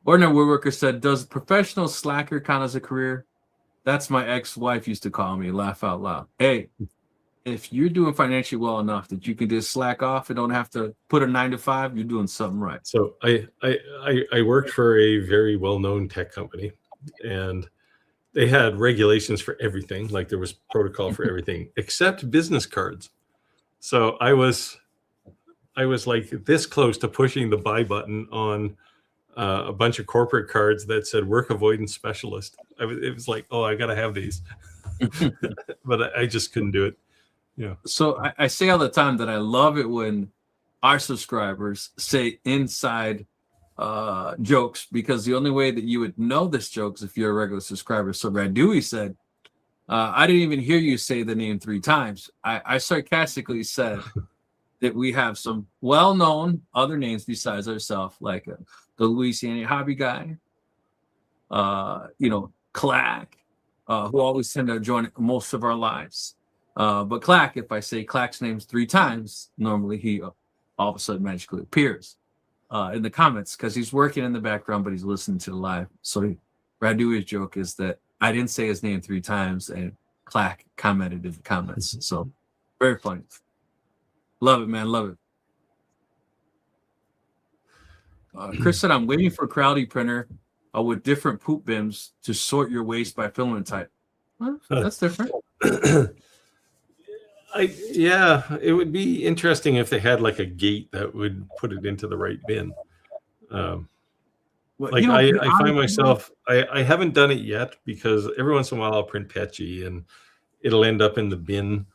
Ordinary woodworker said, "Does professional slacker count as a career?" That's my ex-wife used to call me. Laugh out loud. Hey, if you're doing financially well enough that you can just slack off and don't have to put a 9 to 5, you're doing something right. So I worked for a very well-known tech company, and they had regulations for everything. Like there was protocol for everything except business cards. So I was like this close to pushing the buy button on a bunch of corporate cards that said work avoidance specialist. It was like, oh, I got to have these, but I just couldn't do it. Yeah. So I say all the time that I love it when our subscribers say inside jokes, because the only way that you would know this joke is if you're a regular subscriber. So Radui said, I didn't even hear you say the name 3 times. I sarcastically said that we have some well-known other names besides ourselves, like the Louisiana hobby guy, Clack, who always tend to join most of our lives. But Clack, if I say Clack's names 3 times, normally he all of a sudden magically appears in the comments because he's working in the background, but he's listening to the live. So Radui's joke is that I didn't say his name 3 times, and Clack commented in the comments. So very funny. Love it, man. Love it. Chris said, I'm waiting for Crowdy printer with different poop bins to sort your waste by filament type. Well, that's different. Yeah, it would be interesting if they had like a gate that would put it into the right bin. Like I find myself, I haven't done it yet because every once in a while I'll print Petchy and it'll end up in the bin,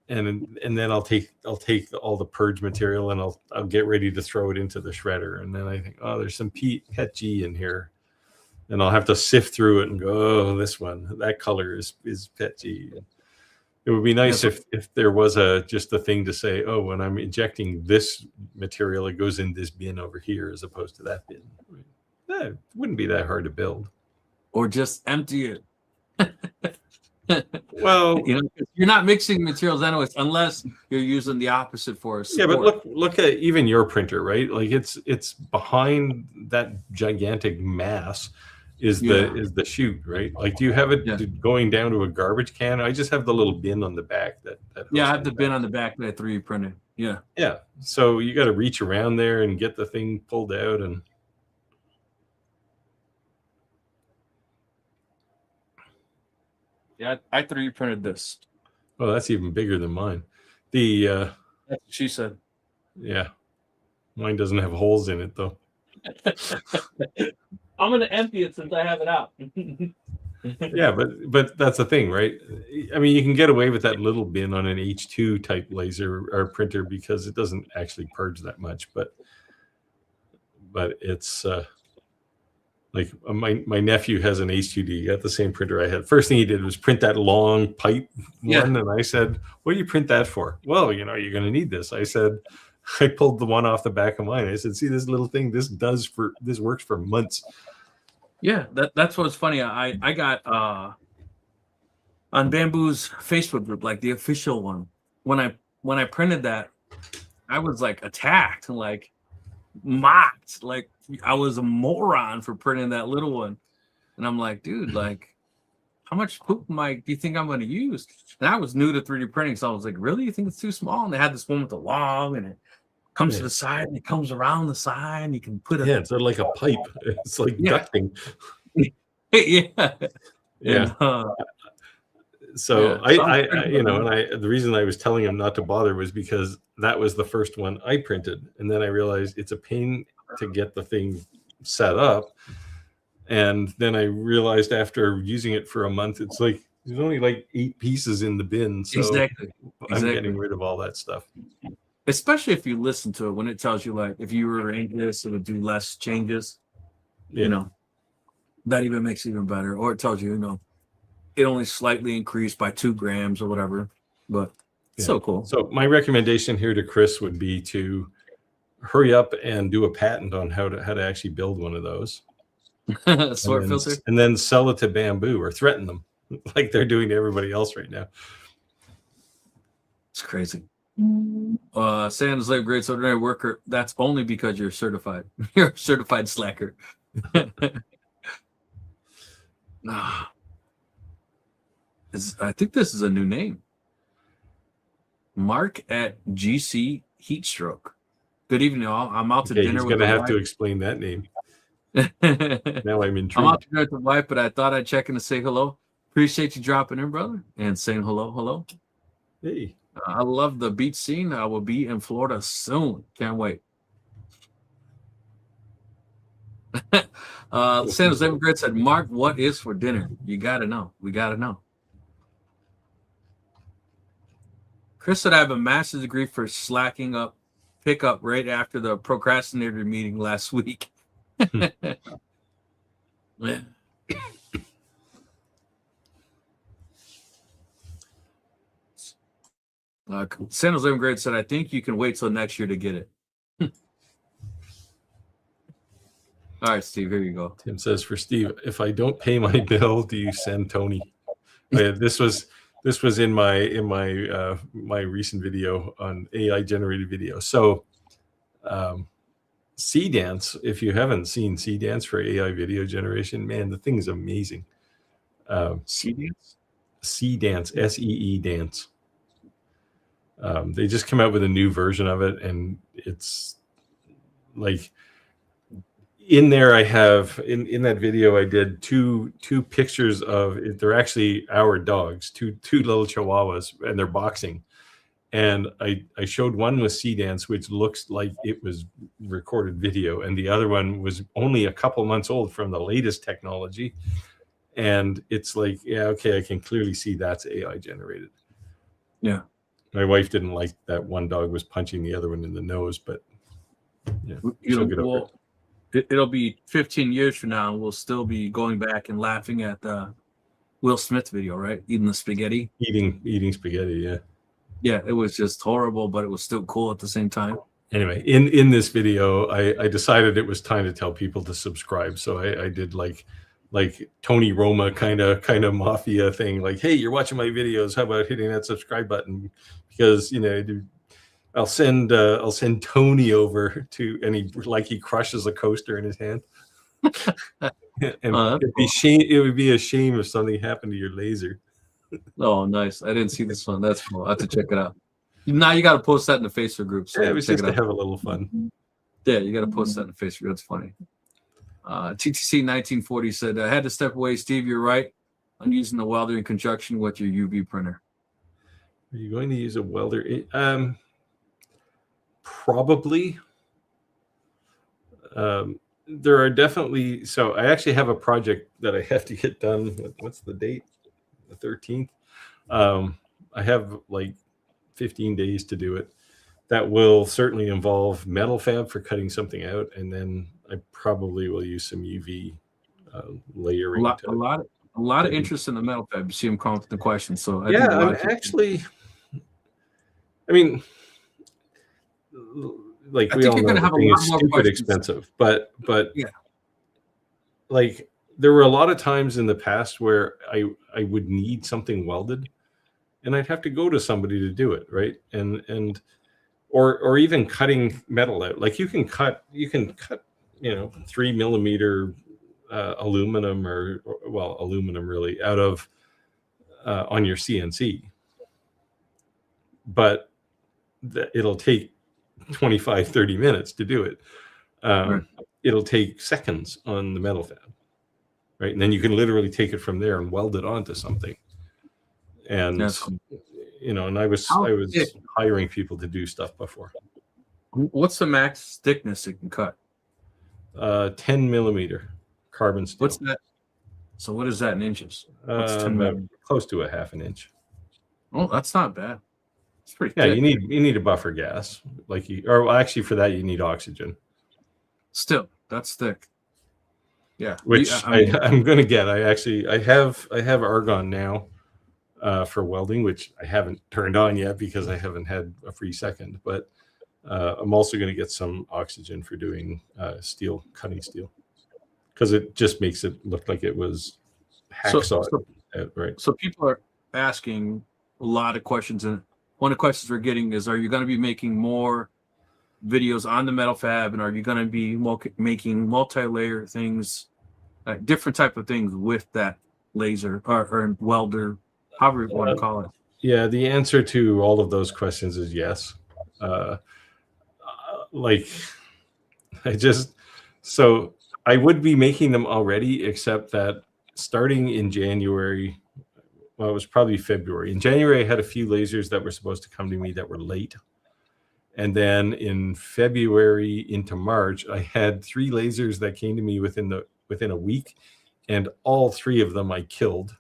and then I'll take all the purge material and I'll get ready to throw it into the shredder, and then I think, oh, there's some Petchy in here, and I'll have to sift through it and go, oh, this one, that color is Petchy. It would be nice if there was just a thing to say, oh, when I'm injecting this material, it goes in this bin over here as opposed to that bin. It wouldn't be that hard to build. Or just empty it. Well, you're not mixing materials anyways, unless you're using the opposite for a support. Yeah, but look at even your printer, right? Like it's behind that gigantic mass is the chute, right? Like, do you have it going down to a garbage can? I just have the little bin on the back that I have the bin on the back that 3D printed. Yeah. So you got to reach around there and get the thing pulled out, and I 3D printed this. Oh, that's even bigger than mine. That's what she said. Yeah, mine doesn't have holes in it though. I'm gonna empty it since I have it out. Yeah, but that's the thing, right? I mean, you can get away with that little bin on an H2 type laser or printer because it doesn't actually purge that much. But it's like my nephew has an H2D, got the same printer I had. First thing he did was print that long pipe one, and I said, "What do you print that for?" Well, you're going to need this. I said, I pulled the one off the back of mine. I said, "See this little thing? This works for months." Yeah, that's what's funny. I got on Bamboo's Facebook group, like the official one. When I printed that, I was like attacked and like mocked, like I was a moron for printing that little one. And I'm like, dude, like, how much poop do you think I'm going to use? And I was new to 3D printing, so I was like, really? You think it's too small? And they had this one with the long, and it comes to the side, and it comes around the side, and you can put it's sort of like a pipe. It's like ducting. Yeah. Yeah. And, so the reason I was telling him not to bother was because that was the first one I printed, and then I realized it's a pain to get the thing set up, and then I realized after using it for a month, it's like there's only like 8 pieces in the bin, so exactly. I'm getting rid of all that stuff. Especially if you listen to it when it tells you, like, if you rearrange this, it would do less changes. That even makes it even better. Or it tells you, it only slightly increased by 2 grams or whatever. But it's so cool. So my recommendation here to Chris would be to hurry up and do a patent on how to actually build one of those. Sort filter. And then sell it to Bamboo or threaten them like they're doing to everybody else right now. It's crazy. Sans Slave Great Ordinary Worker, that's only because you're certified. You're a certified slacker. I think this is a new name. Mark at GC Heatstroke. Good evening, all. I'm out to dinner. He's going to have to explain that name. Now I'm intrigued. I'm out to dinner with the wife, but I thought I'd check in to say hello. Appreciate you dropping in, brother, and saying hello. Hey. I love the beach scene. I will be in Florida soon. Can't wait. San Jose Grit said, Mark, what is for dinner? You got to know. We got to know. Chris said, I have a master's degree for slacking up, pick up right after the procrastinator meeting last week. Man. San Jose Grit said, I think you can wait till next year to get it. All right, Steve, here you go. Tim says, for Steve, if I don't pay my bill, do you send Tony? This was in my recent video on AI generated video. So C-Dance, if you haven't seen C-Dance for AI video generation, man, the thing is amazing. C-Dance? C-Dance, S-E-E dance. They just come out with a new version of it, and it's like in there I have in that video I did two pictures of it. They're actually our dogs, two little chihuahuas, and they're boxing. And I showed one with C-Dance, which looks like it was recorded video, and the other one was only a couple months old from the latest technology. And it's like, yeah, okay, I can clearly see that's AI generated. Yeah. My wife didn't like that one dog was punching the other one in the nose, but yeah, it'll be 15 years from now, and we'll still be going back and laughing at the Will Smith video, right? Eating the spaghetti. Eating spaghetti, yeah. Yeah, it was just horrible, but it was still cool at the same time. Anyway, in this video, I decided it was time to tell people to subscribe. So I did like Tony Roma kind of mafia thing, like, hey, you're watching my videos, how about hitting that subscribe button? Because I'll send Tony over to, and he crushes a coaster in his hand. And it would be a shame if something happened to your laser. Oh, nice. I didn't see this one. That's cool. I have to check it out. Now you got to post that in the Facebook group. So yeah, it was just to have a little fun. Yeah, you got to post that in the Facebook group. That's funny. TTC 1940 said, I had to step away. Steve, you're right. I'm using the welder in conjunction with your UV printer. Are you going to use a welder? Probably. there are definitely, so I actually have a project that I have to get done. What's the date? The 13th. I have like 15 days to do it. That will certainly involve metal fab for cutting something out, and then I probably will use some UV layering. A lot of interest in the metal fab. You see them calling the question. So I yeah, think a lot I'm of people, actually, I mean, like I we think all you're know, going to the have a thing lot is more stupid questions. expensive, but Yeah. like there were a lot of times in the past where I would need something welded, and I'd have to go to somebody to do it, right? And or even cutting metal out. Like you can cut 3 millimeter aluminum or well, aluminum really out of on your CNC, but it'll take 25, 30 minutes to do it. Right. It'll take seconds on the metal fab, right? And then you can literally take it from there and weld it onto something. And That's cool. and I was hiring people to do stuff before. What's the max thickness it can cut? 10 millimeter carbon steel. What's that? So what is that in inches? What's 10 About millimeters? close to a half an inch. Oh, that's not bad. It's pretty Yeah, thick. you need a buffer gas, actually for that you need oxygen. Still, that's thick. Yeah, Which I'm going to get. I have argon now for welding, which I haven't turned on yet because I haven't had a free second. But I'm also going to get some oxygen for doing steel, cutting steel, because it just makes it look like it was hacksawed. Right. So people are asking a lot of questions, and one of the questions we're getting is, are you going to be making more videos on the metal fab, and are you going to be making multi-layer things, different type of things with that laser or welder, however you want to call it? Yeah, the answer to all of those questions is yes. So I would be making them already, except that starting in January, well, it was probably February. In January, I had a few lasers that were supposed to come to me that were late. And then in February into March, I had 3 lasers that came to me within a week, and all 3 of them I killed.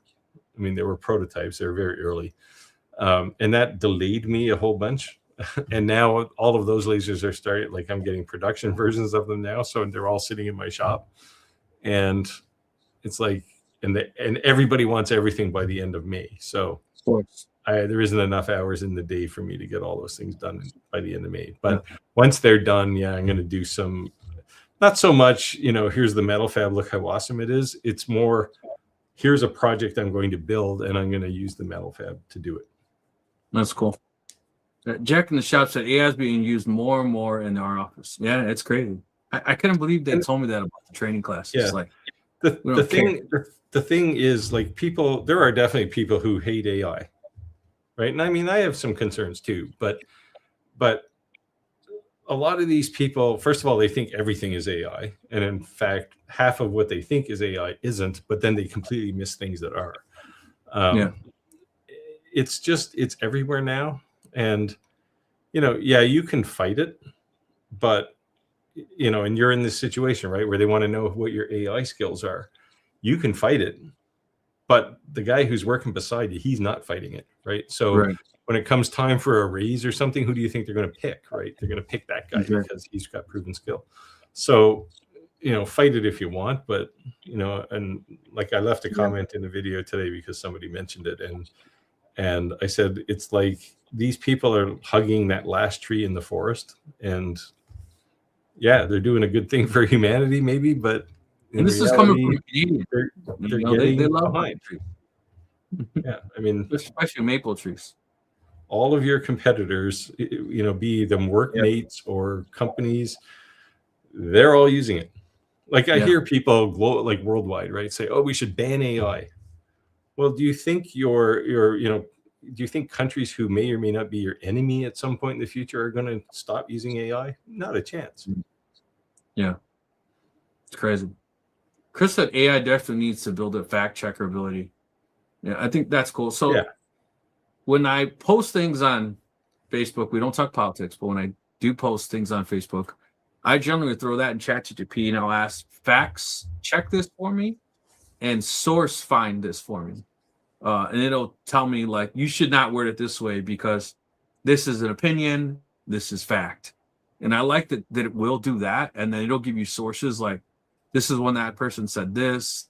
I mean, they were prototypes; they were very early, and that delayed me a whole bunch. And now all of those lasers are starting. Like I'm getting production versions of them now, so they're all sitting in my shop, and it's like, and everybody wants everything by the end of May. So Of course. there isn't enough hours in the day for me to get all those things done by the end of May. But once they're done, yeah, I'm going to do some, not so much, here's the metal fab, look how awesome it is. It's more, here's a project I'm going to build, and I'm going to use the metal fab to do it. That's cool. Jack in the shop said AI is being used more and more in our office. Yeah, it's crazy. I couldn't believe they told me that about the training classes. Yeah. Like, the thing is, like, there are definitely people who hate AI, right? And I mean, I have some concerns too, but a lot of these people, first of all, they think everything is AI, and in fact, half of what they think is AI isn't. But then they completely miss things that are. It's everywhere now, and you can fight it, but and you're in this situation, right, where they want to know what your AI skills are. You can fight it, but the guy who's working beside you, he's not fighting it, right? So when it comes time for a raise or something, who do you think they're going to pick, right? They're going to pick that guy because he's got proven skill. So, fight it if you want, but, and like I left a comment in the video today because somebody mentioned it, and I said, it's like these people are hugging that last tree in the forest, and yeah, they're doing a good thing for humanity maybe, but and this is coming from Canadian. They're they love behind. trees. Yeah, I mean, especially maple trees. All of your competitors, be them workmates or companies, they're all using it. Like I hear people like worldwide, right, say, "Oh, we should ban AI." Well, do you think do you think countries who may or may not be your enemy at some point in the future are going to stop using AI? Not a chance. Yeah, it's crazy. Chris said AI definitely needs to build a fact checker ability. Yeah, I think that's cool. So when I post things on Facebook, we don't talk politics, but when I do post things on Facebook, I generally throw that in ChatGPT and I'll ask facts, check this for me, and source find this for me. And it'll tell me like you should not word it this way because this is an opinion, this is fact. And I like that it will do that, and then it'll give you sources like this is when that person said this,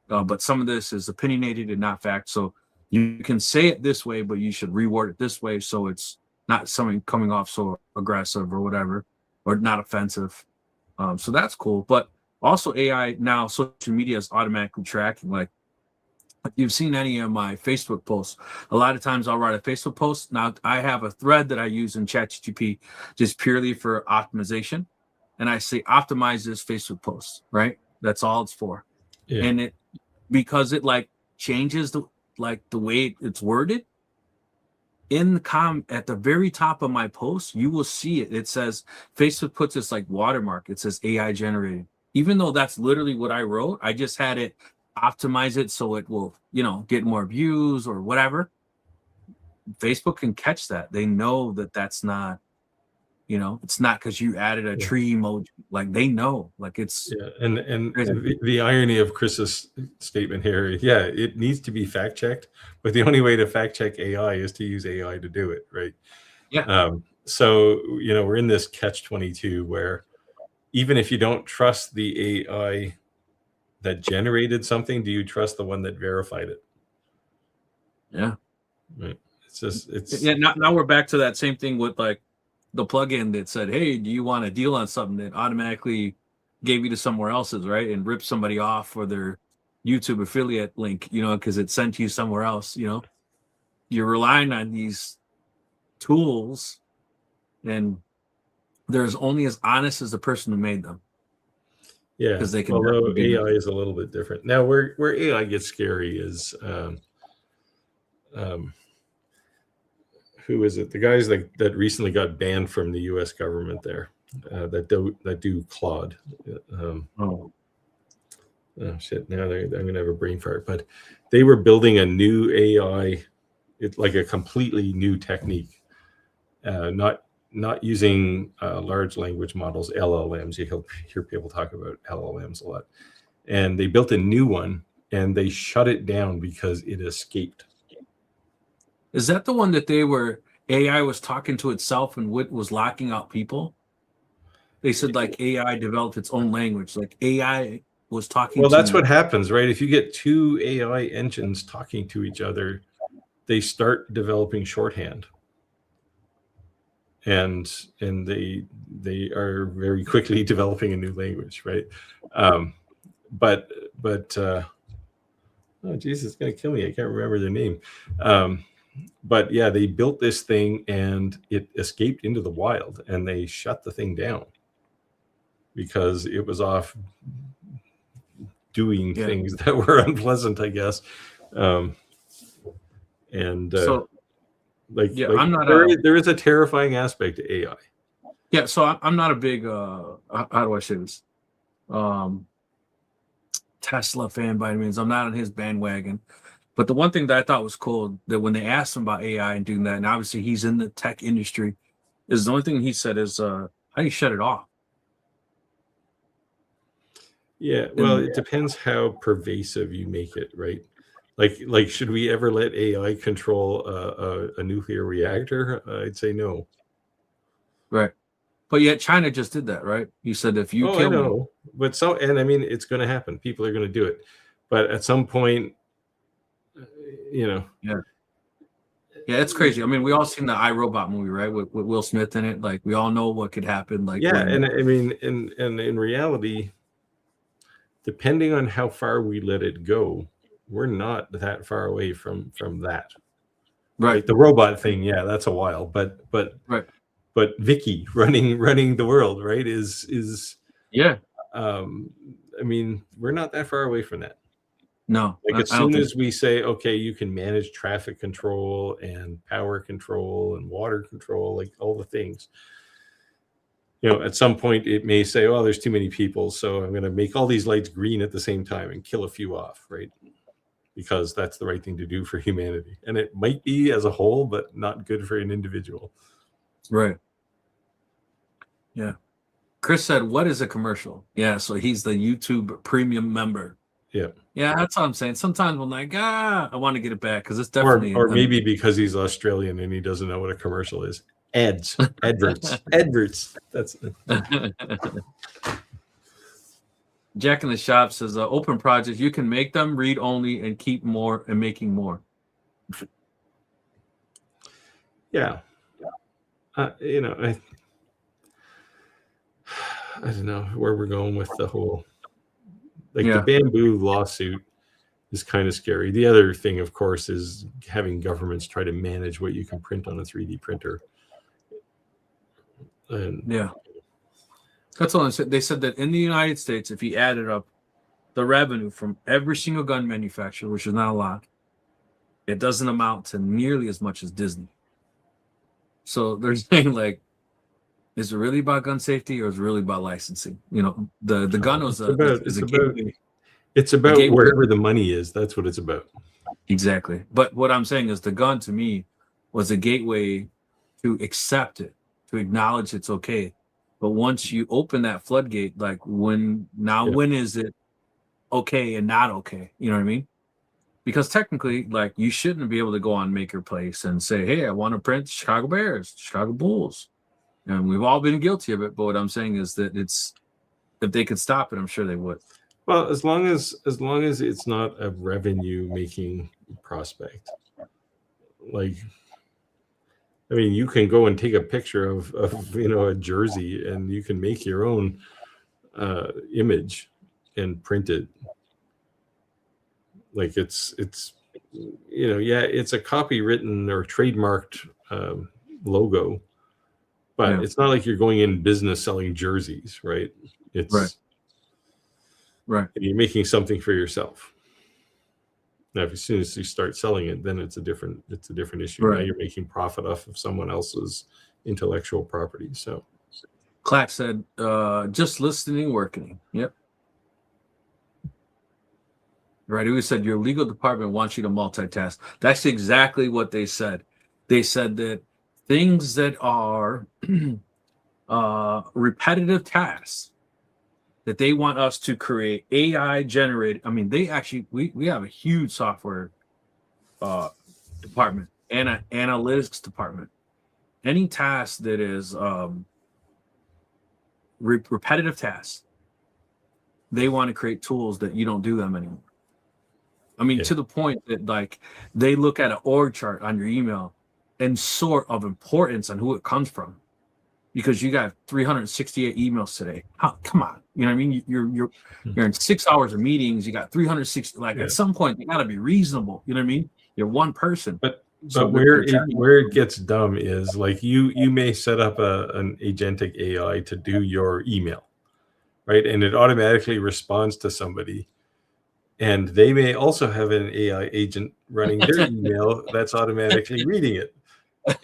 but some of this is opinionated and not fact. So you can say it this way, but you should reword it this way so it's not something coming off so aggressive or whatever, or not offensive. So that's cool. But also AI now, social media is automatically tracking. Like if you've seen any of my Facebook posts, a lot of times I'll write a Facebook post. Now I have a thread that I use in ChatGPT just purely for optimization. And I say optimize this Facebook post, right? That's all it's for. Yeah. And because it like changes the way it's worded, in the at the very top of my post, you will see it. It says Facebook puts this like watermark. It says AI generated. Even though that's literally what I wrote, I just had it optimize it so it will, get more views or whatever. Facebook can catch that. They know that that's not, it's not because you added a tree emoji. Like they know, like it's and the irony of Chris's statement here, it needs to be fact checked, but the only way to fact check AI is to use AI to do it, right? Yeah. So we're in this catch-22 where even if you don't trust the AI that generated something, do you trust the one that verified it? Yeah. Right. It's now we're back to that same thing with like the plugin that said, hey, do you want a deal on something, that automatically gave you to somewhere else's, right? And ripped somebody off for their YouTube affiliate link, because it sent you somewhere else. You're relying on these tools, and they're only as honest as the person who made them. Yeah, because they can. Although AI is a little bit different. Now, where AI gets scary is who is it? The guys that recently got banned from the U.S. government there that do Claude. Oh shit! Now I'm gonna have a brain fart. But they were building a new AI, like a completely new technique, not using large language models, LLMs. You hear people talk about LLMs a lot. And they built a new one, and they shut it down because it escaped. Is that the one that AI was talking to itself and was locking out people? They said like AI developed its own language. Like AI was talking Well, that's what happens, right? If you get two AI engines talking to each other, they start developing shorthand. And they are very quickly developing a new language, right? But oh Jesus, it's gonna kill me. I can't remember their name. But yeah, they built this thing and it escaped into the wild, and they shut the thing down because it was off doing things that were unpleasant, I guess. So I'm not. There is a terrifying aspect to AI. Yeah, so I'm not a big how do I say this? Tesla fan by any means. I'm not on his bandwagon. But the one thing that I thought was cool, that when they asked him about AI and doing that, and obviously he's in the tech industry, is the only thing he said is how do you shut it off? Yeah, well, it depends how pervasive you make it, right? Like, should we ever let AI control a nuclear reactor? I'd say no. Right. But yet China just did that, right? You said if you kill me. But and I mean, it's going to happen. People are going to do it. But at some point, Yeah, it's crazy. I mean, we all seen the iRobot movie, right? With Will Smith in it. Like, we all know what could happen. Like, and I mean, and in reality, depending on how far we let it go, we're not that far away from that. Right. Like the robot thing, that's a while. But right. But Vicky running the world, right? Is I mean, we're not that far away from that. No. Like as soon as we say, okay, you can manage traffic control and power control and water control, like all the things. At some point it may say, oh, there's too many people, so I'm going to make all these lights green at the same time and kill a few off, right? Because that's the right thing to do for humanity. And it might be as a whole, but not good for an individual. Right. Yeah. Chris said, "What is a commercial?" Yeah, so he's the YouTube premium member. Yeah. Yeah, that's what I'm saying. Sometimes I'm like, I want to get it back because it's definitely. Or maybe because he's Australian and he doesn't know what a commercial is. Adverts. That's Jack in the Shop says, "Open projects, you can make them read only and keep more and making more." Yeah. You know, I don't know where we're going with the whole, like the bamboo lawsuit is kind of scary. The other thing, of course, is having governments try to manage what you can print on a 3D printer. And yeah, that's all I said. They said that in the United States, if you added up the revenue from every single gun manufacturer, which is not a lot, it doesn't amount to nearly as much as Disney. So they're saying, like, is it really about gun safety or is it really about licensing? You know, the gun was it's about wherever the money is. That's what it's about. Exactly. But what I'm saying is the gun to me was a gateway to accept it, to acknowledge it's okay. But once you open that floodgate, like when is it okay and not okay? You know what I mean? Because technically, like, you shouldn't be able to go on Maker Place and say, hey, I want to print Chicago Bears, Chicago Bulls. And we've all been guilty of it. But what I'm saying is that if they could stop it, I'm sure they would. Well, as long as it's not a revenue making prospect. Like, I mean, you can go and take a picture of a jersey and you can make your own image and print it. Like it's it's a copywritten or trademarked logo, but it's not like you're going in business selling jerseys, right? It's right. You're making something for yourself. Now, as soon as you start selling it, then it's a different issue. Right. Now you're making profit off of someone else's intellectual property. So, Clack said, "Just listening, working." Yep. Right. Who said your legal department wants you to multitask? That's exactly what they said. They said that things that are repetitive tasks that they want us to create AI generated. I mean, they actually we have a huge software department and an analytics department. Any task that is repetitive tasks, they want to create tools that you don't do them anymore. I mean, to the point that, like, they look at an org chart on your email and sort of importance on who it comes from, because you got 368 emails today. Come on, you know what I mean? You're in 6 hours of meetings. You got 360. Like, at some point, you got to be reasonable. You know what I mean? You're one person. But where it gets dumb is, like, you may set up an agentic AI to do your email, right? And it automatically responds to somebody. And they may also have an AI agent running their email that's automatically reading it.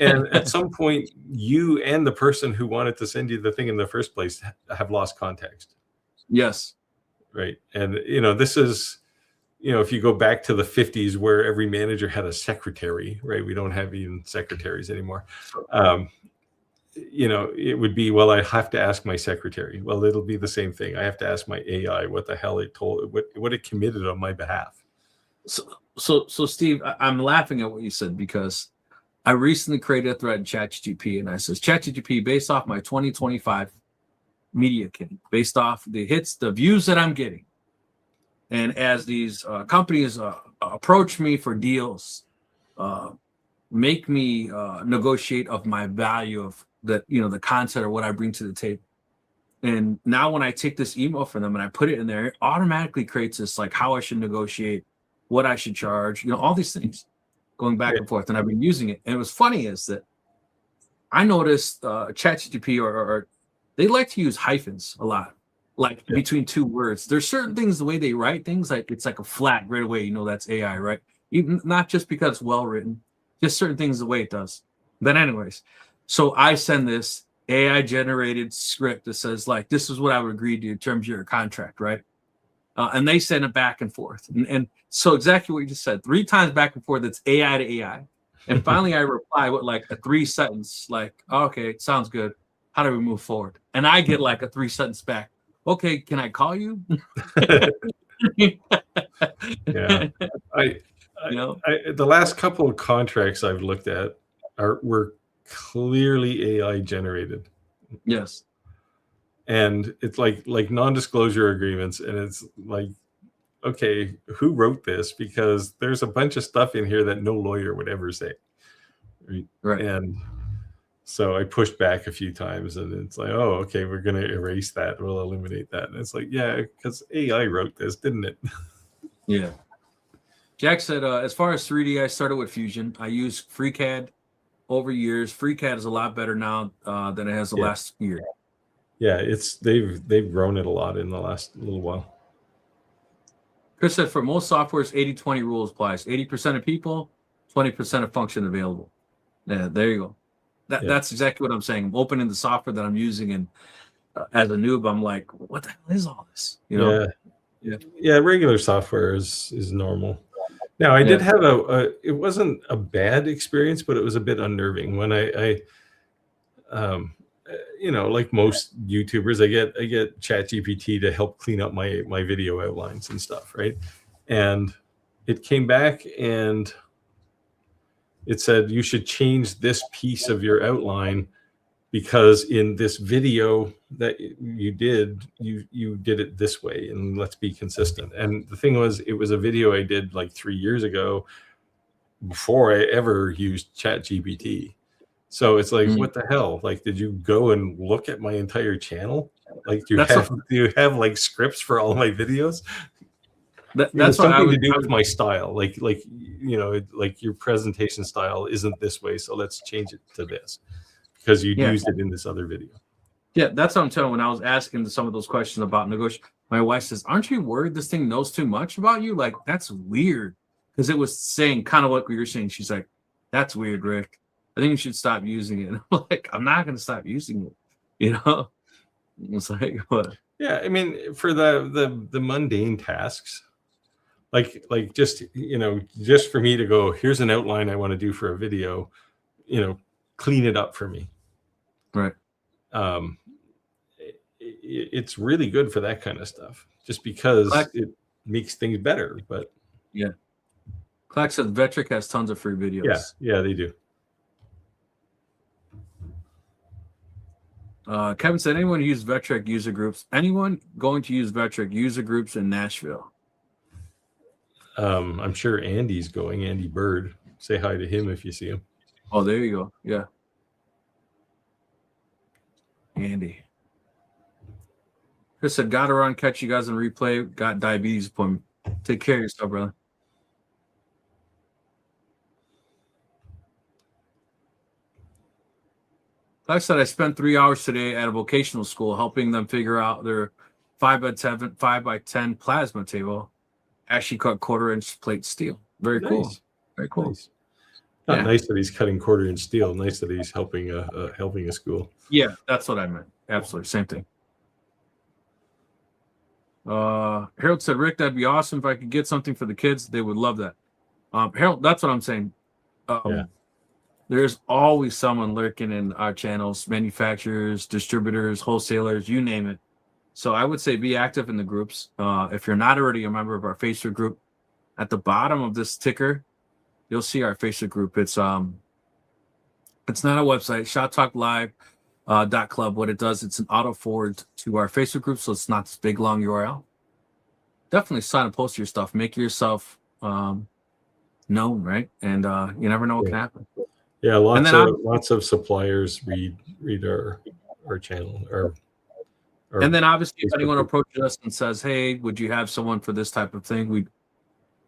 And at some point, you and the person who wanted to send you the thing in the first place have lost context. Yes. Right. And, this is, if you go back to the 50s where every manager had a secretary, right? We don't have even secretaries anymore. It would be, well, I have to ask my secretary. Well, it'll be the same thing. I have to ask my AI what the hell it told, what it committed on my behalf. So Steve, I'm laughing at what you said, because I recently created a thread in ChatGPT, and I says, ChatGPT, based off my 2025 media kit, based off the hits, the views that I'm getting, and as these companies approach me for deals, make me negotiate of my value of that, the content or what I bring to the table. And now when I take this email from them and I put it in there, it automatically creates this, like, how I should negotiate, what I should charge, all these things going back and forth. And I've been using it. And it was funny is that I noticed ChatGPT or they like to use hyphens a lot, like between two words. There's certain things, the way they write things, like it's like a flat right away, that's AI, right? Even not just because it's well written, just certain things the way it does. But anyways, so I send this AI generated script that says, like, this is what I would agree to in terms of your contract, right? And they send it back and forth. And so exactly what you just said, 3 times back and forth, it's AI to AI. And finally I reply with like a 3 sentence, like, okay, sounds good. How do we move forward? And I get like a 3 sentence back. Okay, can I call you? Yeah. The last couple of contracts I've looked at were clearly AI generated. Yes. And it's like non-disclosure agreements, and it's like, okay, who wrote this? Because there's a bunch of stuff in here that no lawyer would ever say. Right. And so I pushed back a few times, and it's like, oh, okay, we're going to erase that. We'll eliminate that. And it's like, yeah, because AI wrote this, didn't it? Yeah. Jack said, as far as 3D, I started with Fusion. I used FreeCAD over years. FreeCAD is a lot better now than it has the last year. Yeah, they've grown it a lot in the last little while. Chris said, for most softwares, 80-20 rule applies. 80% of people, 20% of function available. Yeah, there you go. That's exactly what I'm saying. I'm opening the software that I'm using, and as a noob, I'm like, what the hell is all this? You know? Yeah. Regular software is normal. Now, I did have it wasn't a bad experience, but it was a bit unnerving when I like most YouTubers, I get ChatGPT to help clean up my video outlines and stuff, right? And it came back and it said you should change this piece of your outline because in this video that you did it this way, and let's be consistent. And the thing was, it was a video I did like 3 years ago before I ever used ChatGPT. So it's like, what the hell? Like, did you go and look at my entire channel? Like, do you have like scripts for all my videos? That's something to do with my style. Like your presentation style isn't this way, so let's change it to this because you used it in this other video. Yeah, that's what I'm telling. When I was asking some of those questions about negotiation, my wife says, "Aren't you worried this thing knows too much about you? Like, that's weird." Because it was saying kind of what you're saying. She's like, "That's weird, Rick. I think you should stop using it." And I'm like, I'm not going to stop using it. You know, it's like, what? Yeah, I mean, for the mundane tasks, like just just for me to go, here's an outline I want to do for a video, clean it up for me. Right. It's really good for that kind of stuff, just because it makes things better. But yeah, Clack says Vectric has tons of free videos. Yeah, they do. Kevin said, anyone use Vectric user groups? Anyone going to use Vectric user groups in Nashville? I'm sure Andy's going. Andy Bird. Say hi to him if you see him. Oh, there you go. Yeah. Andy. Chris said, gotta run, catch you guys on replay. Got diabetes appointment. Take care of yourself, brother. Like I said, I spent 3 hours today at a vocational school helping them figure out their 5x10 plasma table. Actually cut 1/4-inch plate steel. Very cool. Very cool. Nice. Not nice that he's cutting 1/4-inch steel. Nice that he's helping a school. Yeah, that's what I meant. Absolutely. Same thing. Harold said, Rick, that'd be awesome if I could get something for the kids. They would love that. Harold, that's what I'm saying. There's always someone lurking in our channels, manufacturers, distributors, wholesalers, you name it. So I would say be active in the groups. If you're not already a member of our Facebook group, at the bottom of this ticker, you'll see our Facebook group. It's not a website, ShopTalkLive.club. What it does, it's an auto forward to our Facebook group, so it's not this big long URL. Definitely sign and post your stuff. Make yourself known, right? And you never know what can happen. Yeah, lots of suppliers read our channel. And then obviously if anyone approaches us and says, hey, would you have someone for this type of thing? We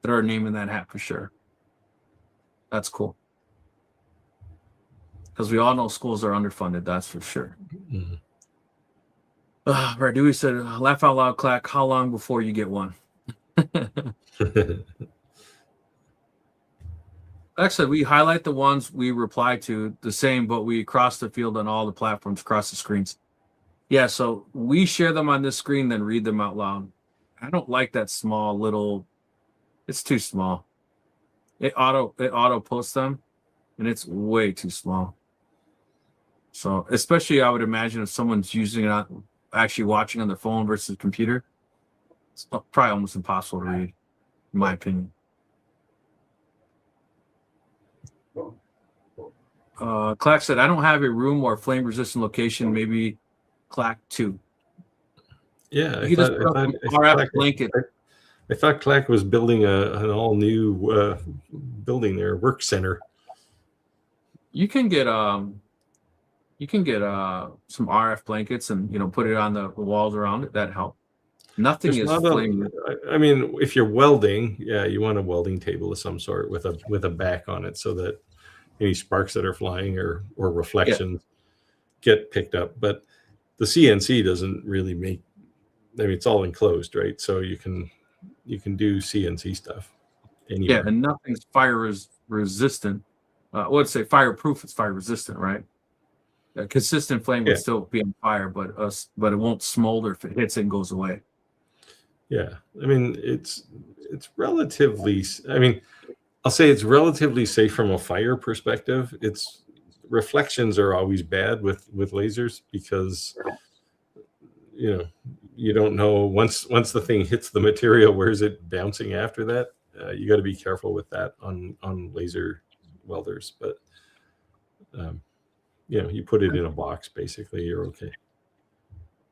throw our name in that hat for sure. That's cool. Because we all know schools are underfunded, that's for sure. Mm-hmm. Dewey said, laugh out loud, Clack, how long before you get one? Actually, we highlight the ones we reply to the same, but we cross the field on all the platforms, across the screens. Yeah, so we share them on this screen, then read them out loud. I don't like that small little, it's too small. It auto posts them, and it's way too small. So especially I would imagine if someone's using it on, actually watching on their phone versus computer, it's probably almost impossible to read, in my opinion. Clack said, I don't have a room or flame resistant location, maybe Clack 2. Yeah, You just put up some RF blanket. I thought Clack was building an all new building there, work center. You can get some RF blankets and put it on the walls around it. That help. Nothing is flame. I mean, if you're welding, yeah, you want a welding table of some sort with a back on it so that any sparks that are flying or reflections get picked up. But the CNC doesn't really make. I mean, it's all enclosed, right? So you can do CNC stuff anywhere. Yeah, and nothing's fire resistant. Let's say fireproof. It's fire resistant, right? A consistent flame would still be on fire, but it won't smolder if it hits it and goes away. Yeah, I mean, it's relatively. I mean, I'll say it's relatively safe from a fire perspective. Its reflections are always bad with lasers because you don't know once the thing hits the material, where is it bouncing after that? You got to be careful with that on laser welders, but you put it in a box, basically, you're okay.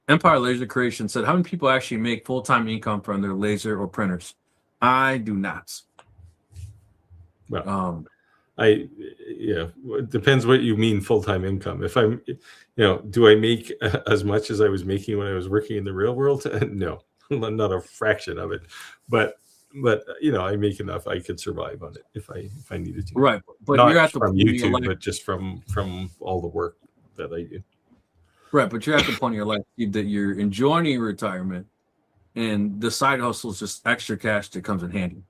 Empire Laser Creation said, how many people actually make full-time income from their laser or printers? I do not. Well, it depends what you mean full-time income. If I'm, do I make as much as I was making when I was working in the real world? No, not a fraction of it, but I make enough I could survive on it if I needed to. Right, but not you're at the from YouTube, but just from all the work that I do. Right, but you're at the point in your life, Steve, that you're enjoying your retirement, and the side hustle is just extra cash that comes in handy.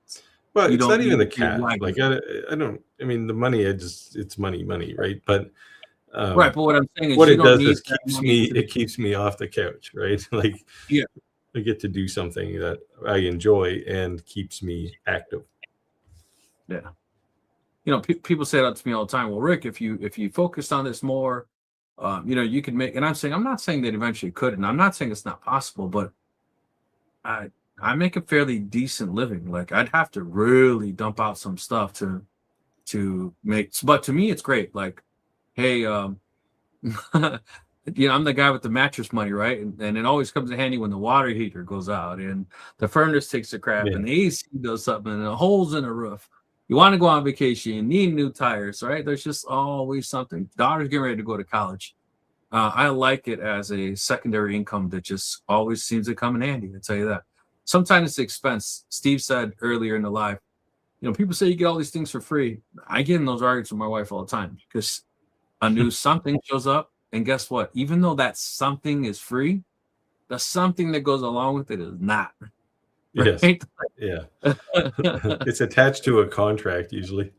Well, it's not even the cash. Like I don't. I mean, the money. It's money, right? But right. But what I'm saying is, what it does is keeps me off the couch, right? Like, yeah, I get to do something that I enjoy and keeps me active. Yeah. People say that to me all the time. Well, Rick, if you focused on this more, you could make. And I'm not saying that eventually you could, and I'm not saying it's not possible, but I make a fairly decent living. Like, I'd have to really dump out some stuff to make. But to me, it's great. Like, hey, I'm the guy with the mattress money, right? And it always comes in handy when the water heater goes out and the furnace takes a crap and the AC does something and the holes in the roof. You want to go on vacation, you need new tires, right? There's just always something. Daughter's getting ready to go to college. I like it as a secondary income that just always seems to come in handy. I'll tell you that. Sometimes it's the expense. Steve said earlier in the live, people say you get all these things for free. I get in those arguments with my wife all the time because a new something shows up. And guess what? Even though that something is free, the something that goes along with it is not. Right? Yes. Yeah. It's attached to a contract usually.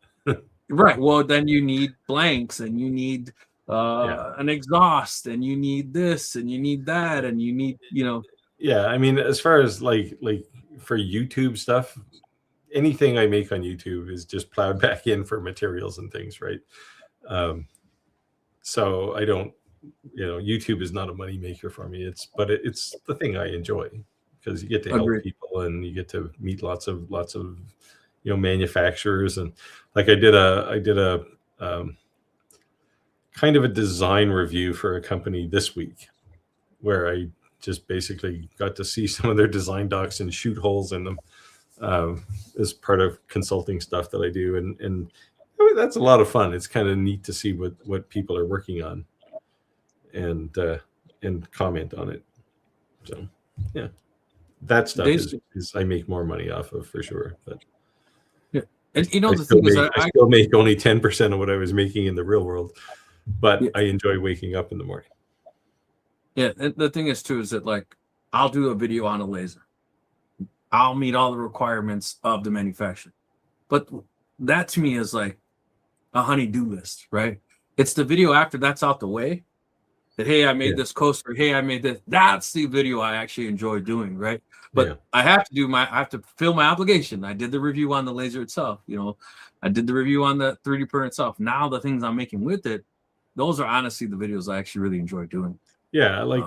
Right. Well, then you need blanks and you need an exhaust and you need this and you need that and you need, Yeah. I mean, as far as like for YouTube stuff, anything I make on YouTube is just plowed back in for materials and things, right? So I don't, YouTube is not a money maker for me. It's the thing I enjoy because you get to help people and you get to meet lots of manufacturers. And like I did a kind of a design review for a company this week where I just basically got to see some of their design docs and shoot holes in them as part of consulting stuff that I do. And that's a lot of fun. It's kind of neat to see what people are working on and comment on it. So yeah, that stuff is I make more money off of for sure. But yeah, and I still make only 10% of what I was making in the real world, but I enjoy waking up in the morning. Yeah, and the thing is too is that like I'll do a video on a laser. I'll meet all the requirements of the manufacturer, but that to me is like a honey-do list, right? It's the video after that's out the way that, hey, I made this coaster. Hey, I made this. That's the video I actually enjoy doing, right? But I have to fill my obligation. I did the review on the laser itself. I did the review on the 3D printer itself. Now the things I'm making with it, those are honestly the videos I actually really enjoy doing. Yeah, like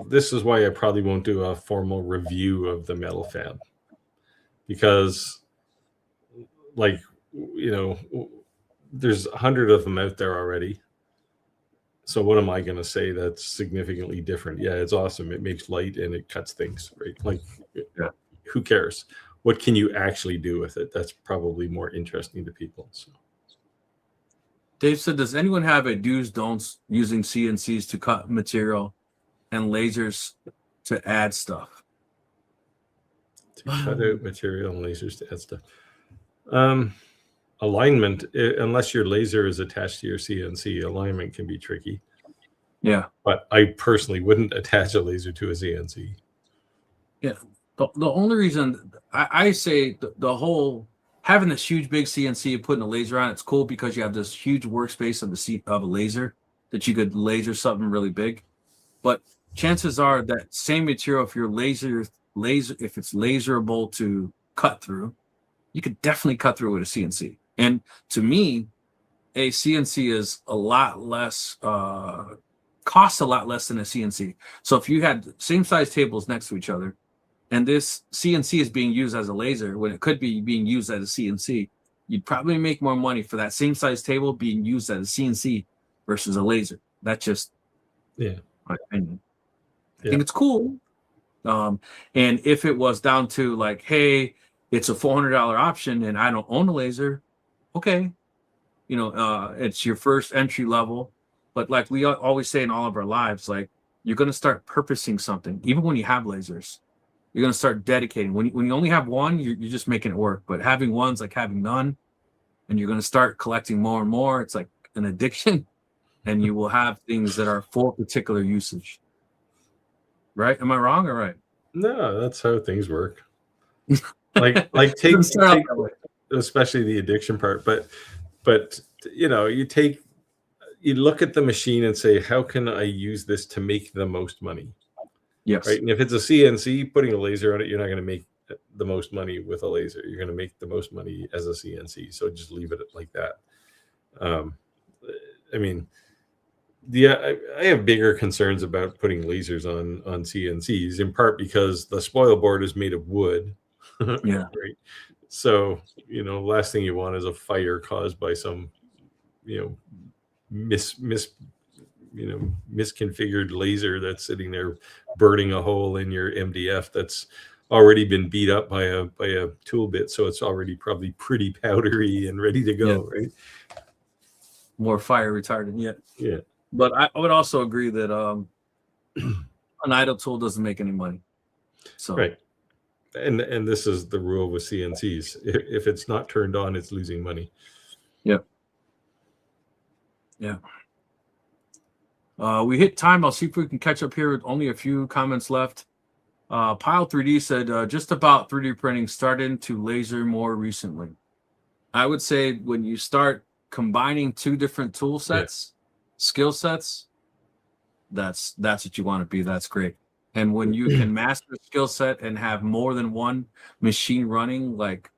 this is why I probably won't do a formal review of the metal fab, because like, you know, there's 100 of them out there already. So what am I going to say that's significantly different? Yeah, it's awesome. It makes light and it cuts things, right? Like, Yeah. Who cares? What can you actually do with it? That's probably more interesting to people. So. Dave said, does anyone have a do's, don'ts using CNCs to cut material and lasers to add stuff? To cut out material and lasers to add stuff. Alignment, unless your laser is attached to your CNC, alignment can be tricky. Yeah. But I personally wouldn't attach a laser to a CNC. Yeah. The only reason I say the whole having this huge big CNC and putting a laser on it's cool because you have this huge workspace of the seat of a laser that you could laser something really big. But chances are that same material, if your laser if it's laserable to cut through, you could definitely cut through with a CNC. And to me, a CNC is a lot less costs a lot less than a CNC. So if you had same size tables next to each other, and this CNC is being used as a laser when it could be being used as a CNC, you'd probably make more money for that same size table being used as a CNC versus a laser. That's just my opinion. I think it's cool. And if it was down to like, hey, it's a $400 option and I don't own a laser, okay. You know, it's your first entry level. But like we always say in all of our lives, like you're going to start purposing something, even when you have lasers. You're going to start dedicating. When you only have one, you're just making it work. But having one's like having none. And you're going to start collecting more and more. It's like an addiction. And you will have things that are for particular usage. Right? Am I wrong or right? No, that's how things work. Like take especially the addiction part. But you know, you look at the machine and say, how can I use this to make the most money? Yes. Right. And if it's a CNC, putting a laser on it, you're not going to make the most money with a laser. You're going to make the most money as a CNC. So just leave it like that. I mean, I have bigger concerns about putting lasers on CNCs, in part because the spoil board is made of wood. Yeah. Right. So, you know, last thing you want is a fire caused by some, you know, misconfigured laser that's sitting there burning a hole in your MDF that's already been beat up by a tool bit, so it's already probably pretty powdery and ready to go, right? More fire retardant, yeah. But I would also agree that an idle tool doesn't make any money. So right, and this is the rule with CNCs. If it's not turned on, it's losing money. Yeah. We hit time. I'll see if we can catch up here with only a few comments left. Pile 3D said, just about 3D printing started to laser more recently. I would say when you start combining two different tool sets, skill sets, that's what you want to be. That's great. And when you can master a skill set and have more than one machine running, like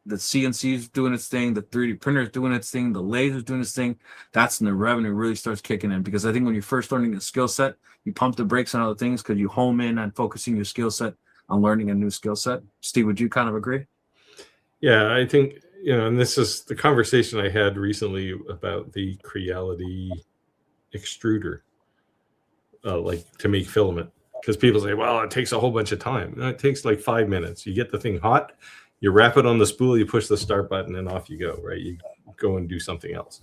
the CNC is doing its thing, the 3D printer is doing its thing, the laser is doing its thing, that's when the revenue really starts kicking in. Because I think when you're first learning a skill set, you pump the brakes on other things because you home in on focusing your skill set on learning a new skill set. Steve, would you kind of agree? Yeah, I think, you know, and this is the conversation I had recently about the Creality extruder, like to make filament. Because people say, well, it takes a whole bunch of time. No, it takes like 5 minutes. You get the thing hot, you wrap it on the spool, you push the start button, and off you go, right? You go and do something else.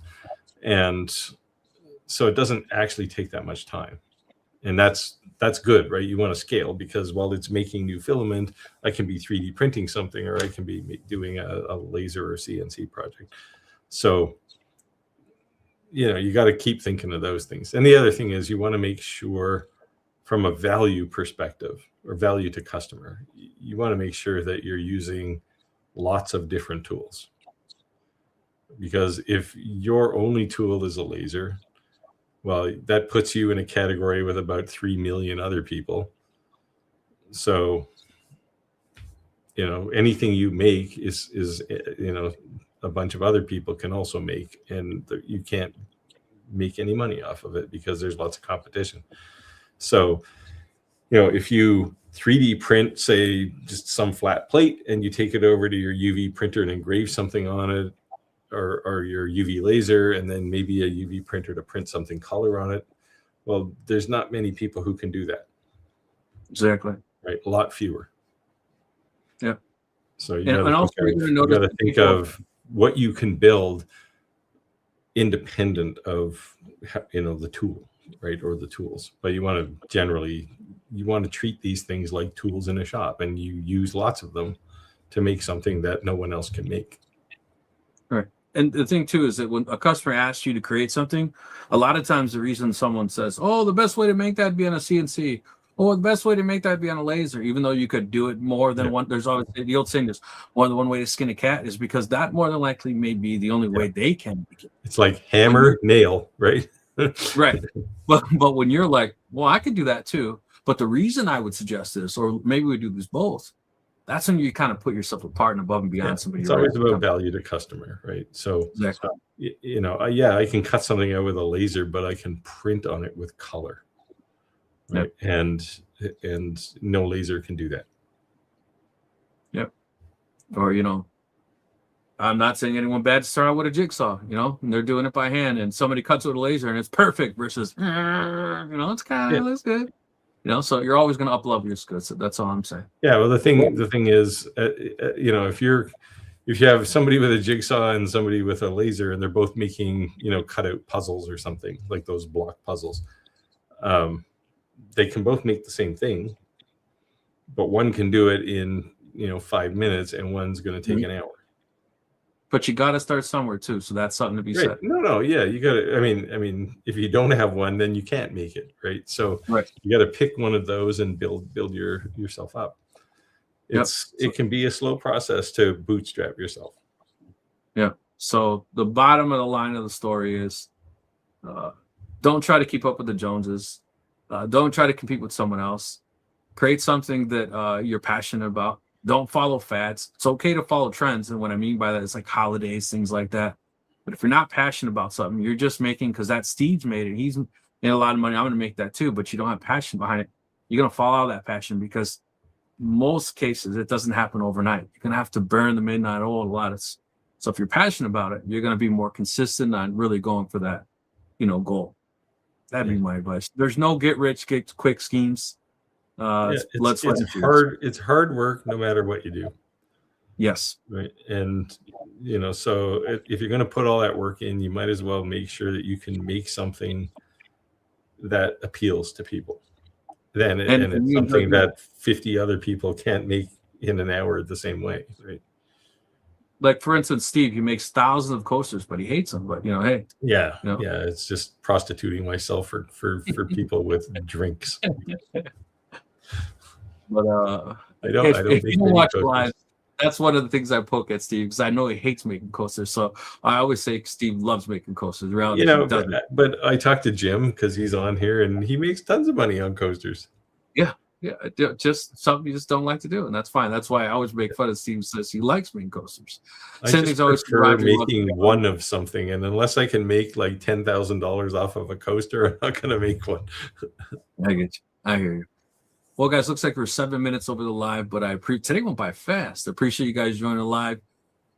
And so it doesn't actually take that much time. And that's good, right? You want to scale, because while it's making new filament, I can be 3D printing something, or I can be doing a laser or CNC project. So, you know, you got to keep thinking of those things. And the other thing is you want to make sure, from a value perspective or value to customer, you want to make sure that you're using lots of different tools. Because if your only tool is a laser, well, that puts you in a category with about 3 million other people. So, you know, anything you make is, you know, a bunch of other people can also make, and you can't make any money off of it because there's lots of competition. So, if you 3D print, say, just some flat plate, and you take it over to your UV printer and engrave something on it, or your UV laser, and then maybe a UV printer to print something color on it. Well, there's not many people who can do that. Exactly. Right. A lot fewer. Yeah. So you got to think of what you can build independent of, the tool, right? Or the tools. But you want to treat these things like tools in a shop, and you use lots of them to make something that no one else can make. Right. And the thing too is that when a customer asks you to create something, a lot of times the reason someone says, "Oh, the best way to make that be on a CNC," or the best way to make that be on a laser, even though you could do it more than one. There's always the old saying: "There's one way to skin a cat," is because that more than likely may be the only way they can make it. It's like hammer, nail, right? Right. But when you're like, "Well, I could do that too," but the reason I would suggest this, or maybe we do this both. That's when you kind of put yourself apart and above and beyond somebody. It's always about value to customer, right? So, exactly. I can cut something out with a laser, but I can print on it with color, right? Yep. And no laser can do that. Yep. Or I'm not saying anyone bad to start out with a jigsaw, and they're doing it by hand, and somebody cuts with a laser and it's perfect versus, it's kind of looks good. So you're always going to up-level your skills. That's all I'm saying. Yeah. Well, the thing is, if you have somebody with a jigsaw and somebody with a laser, and they're both making, cutout puzzles or something like those block puzzles, they can both make the same thing, but one can do it in, 5 minutes, and one's going to take an hour. But you got to start somewhere too, so that's something to be said. No, yeah, you got to. I mean, if you don't have one, then you can't make it, right? So you got to pick one of those and build yourself up. It can be a slow process to bootstrap yourself. Yeah. So the bottom of the line of the story is, don't try to keep up with the Joneses. Don't try to compete with someone else. Create something that you're passionate about. Don't follow fads. It's okay to follow trends. And what I mean by that is like holidays, things like that. But if you're not passionate about something, you're just making because that Steve's made it. He's made a lot of money. I'm going to make that too. But you don't have passion behind it. You're going to fall out of that passion because most cases it doesn't happen overnight. You're going to have to burn the midnight oil a lot. So if you're passionate about it, you're going to be more consistent on really going for that, goal. That'd be my advice. There's no get rich, get quick schemes. It's hard work no matter what you do. Yes. Right. And so if you're going to put all that work in, you might as well make sure that you can make something that appeals to people. And it's something that 50 other people can't make in an hour the same way, right? Like, for instance, Steve, he makes thousands of coasters, but he hates them. But hey, yeah, it's just prostituting myself for people with drinks. But I don't. If you don't watch live, that's one of the things I poke at Steve because I know he hates making coasters. So I always say Steve loves making coasters. Reality, but I talked to Jim because he's on here and he makes tons of money on coasters. Yeah, just something you just don't like to do, and that's fine. That's why I always make fun of Steve says he likes making coasters. I just prefer making one of something, and unless I can make like $10,000 off of a coaster, I'm not going to make one. I get you. I hear you. Well, guys, looks like we're 7 minutes over the live, but today went by fast. I appreciate you guys joining the live.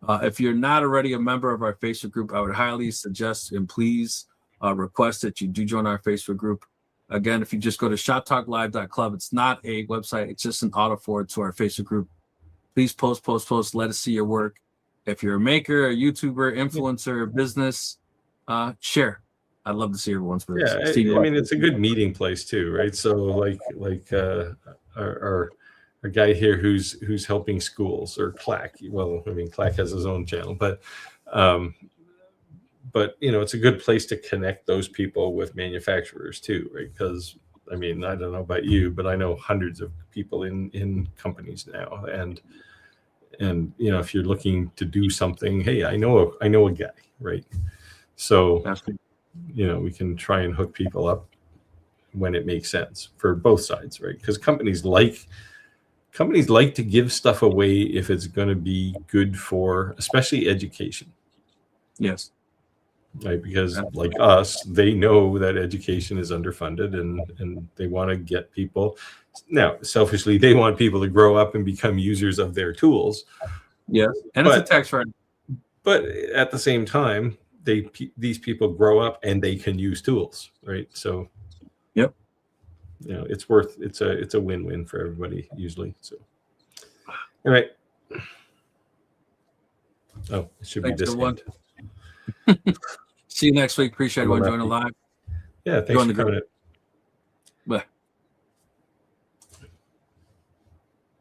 If you're not already a member of our Facebook group, I would highly suggest and please request that you do join our Facebook group. Again, if you just go to ShopTalkLive.club, it's not a website. It's just an auto forward to our Facebook group. Please post. Let us see your work. If you're a maker, a YouTuber, influencer, business, share. I'd love to see everyone's business. Yeah, I mean, it's a good meeting place too, right? So like our guy here who's helping schools, or Clack. Well, I mean, Clack has his own channel, but it's a good place to connect those people with manufacturers too, right? Because I mean, I don't know about you, but I know hundreds of people in companies now, and if you're looking to do something, hey, I know a guy, right? So we can try and hook people up when it makes sense for both sides, right? Because companies like companies like to give stuff away if it's going to be good for, especially education. Yes. Right, because like us, they know that education is underfunded, and they want to get people. Now, selfishly, they want people to grow up and become users of their tools. Yes, and it's a tax write. But at the same time, these people grow up and they can use tools, right? So, yep, it's a win-win for everybody usually. So, all right. Oh, it should be this one. See you next week. Appreciate everyone joining live. Yeah, thanks for coming in. Bye.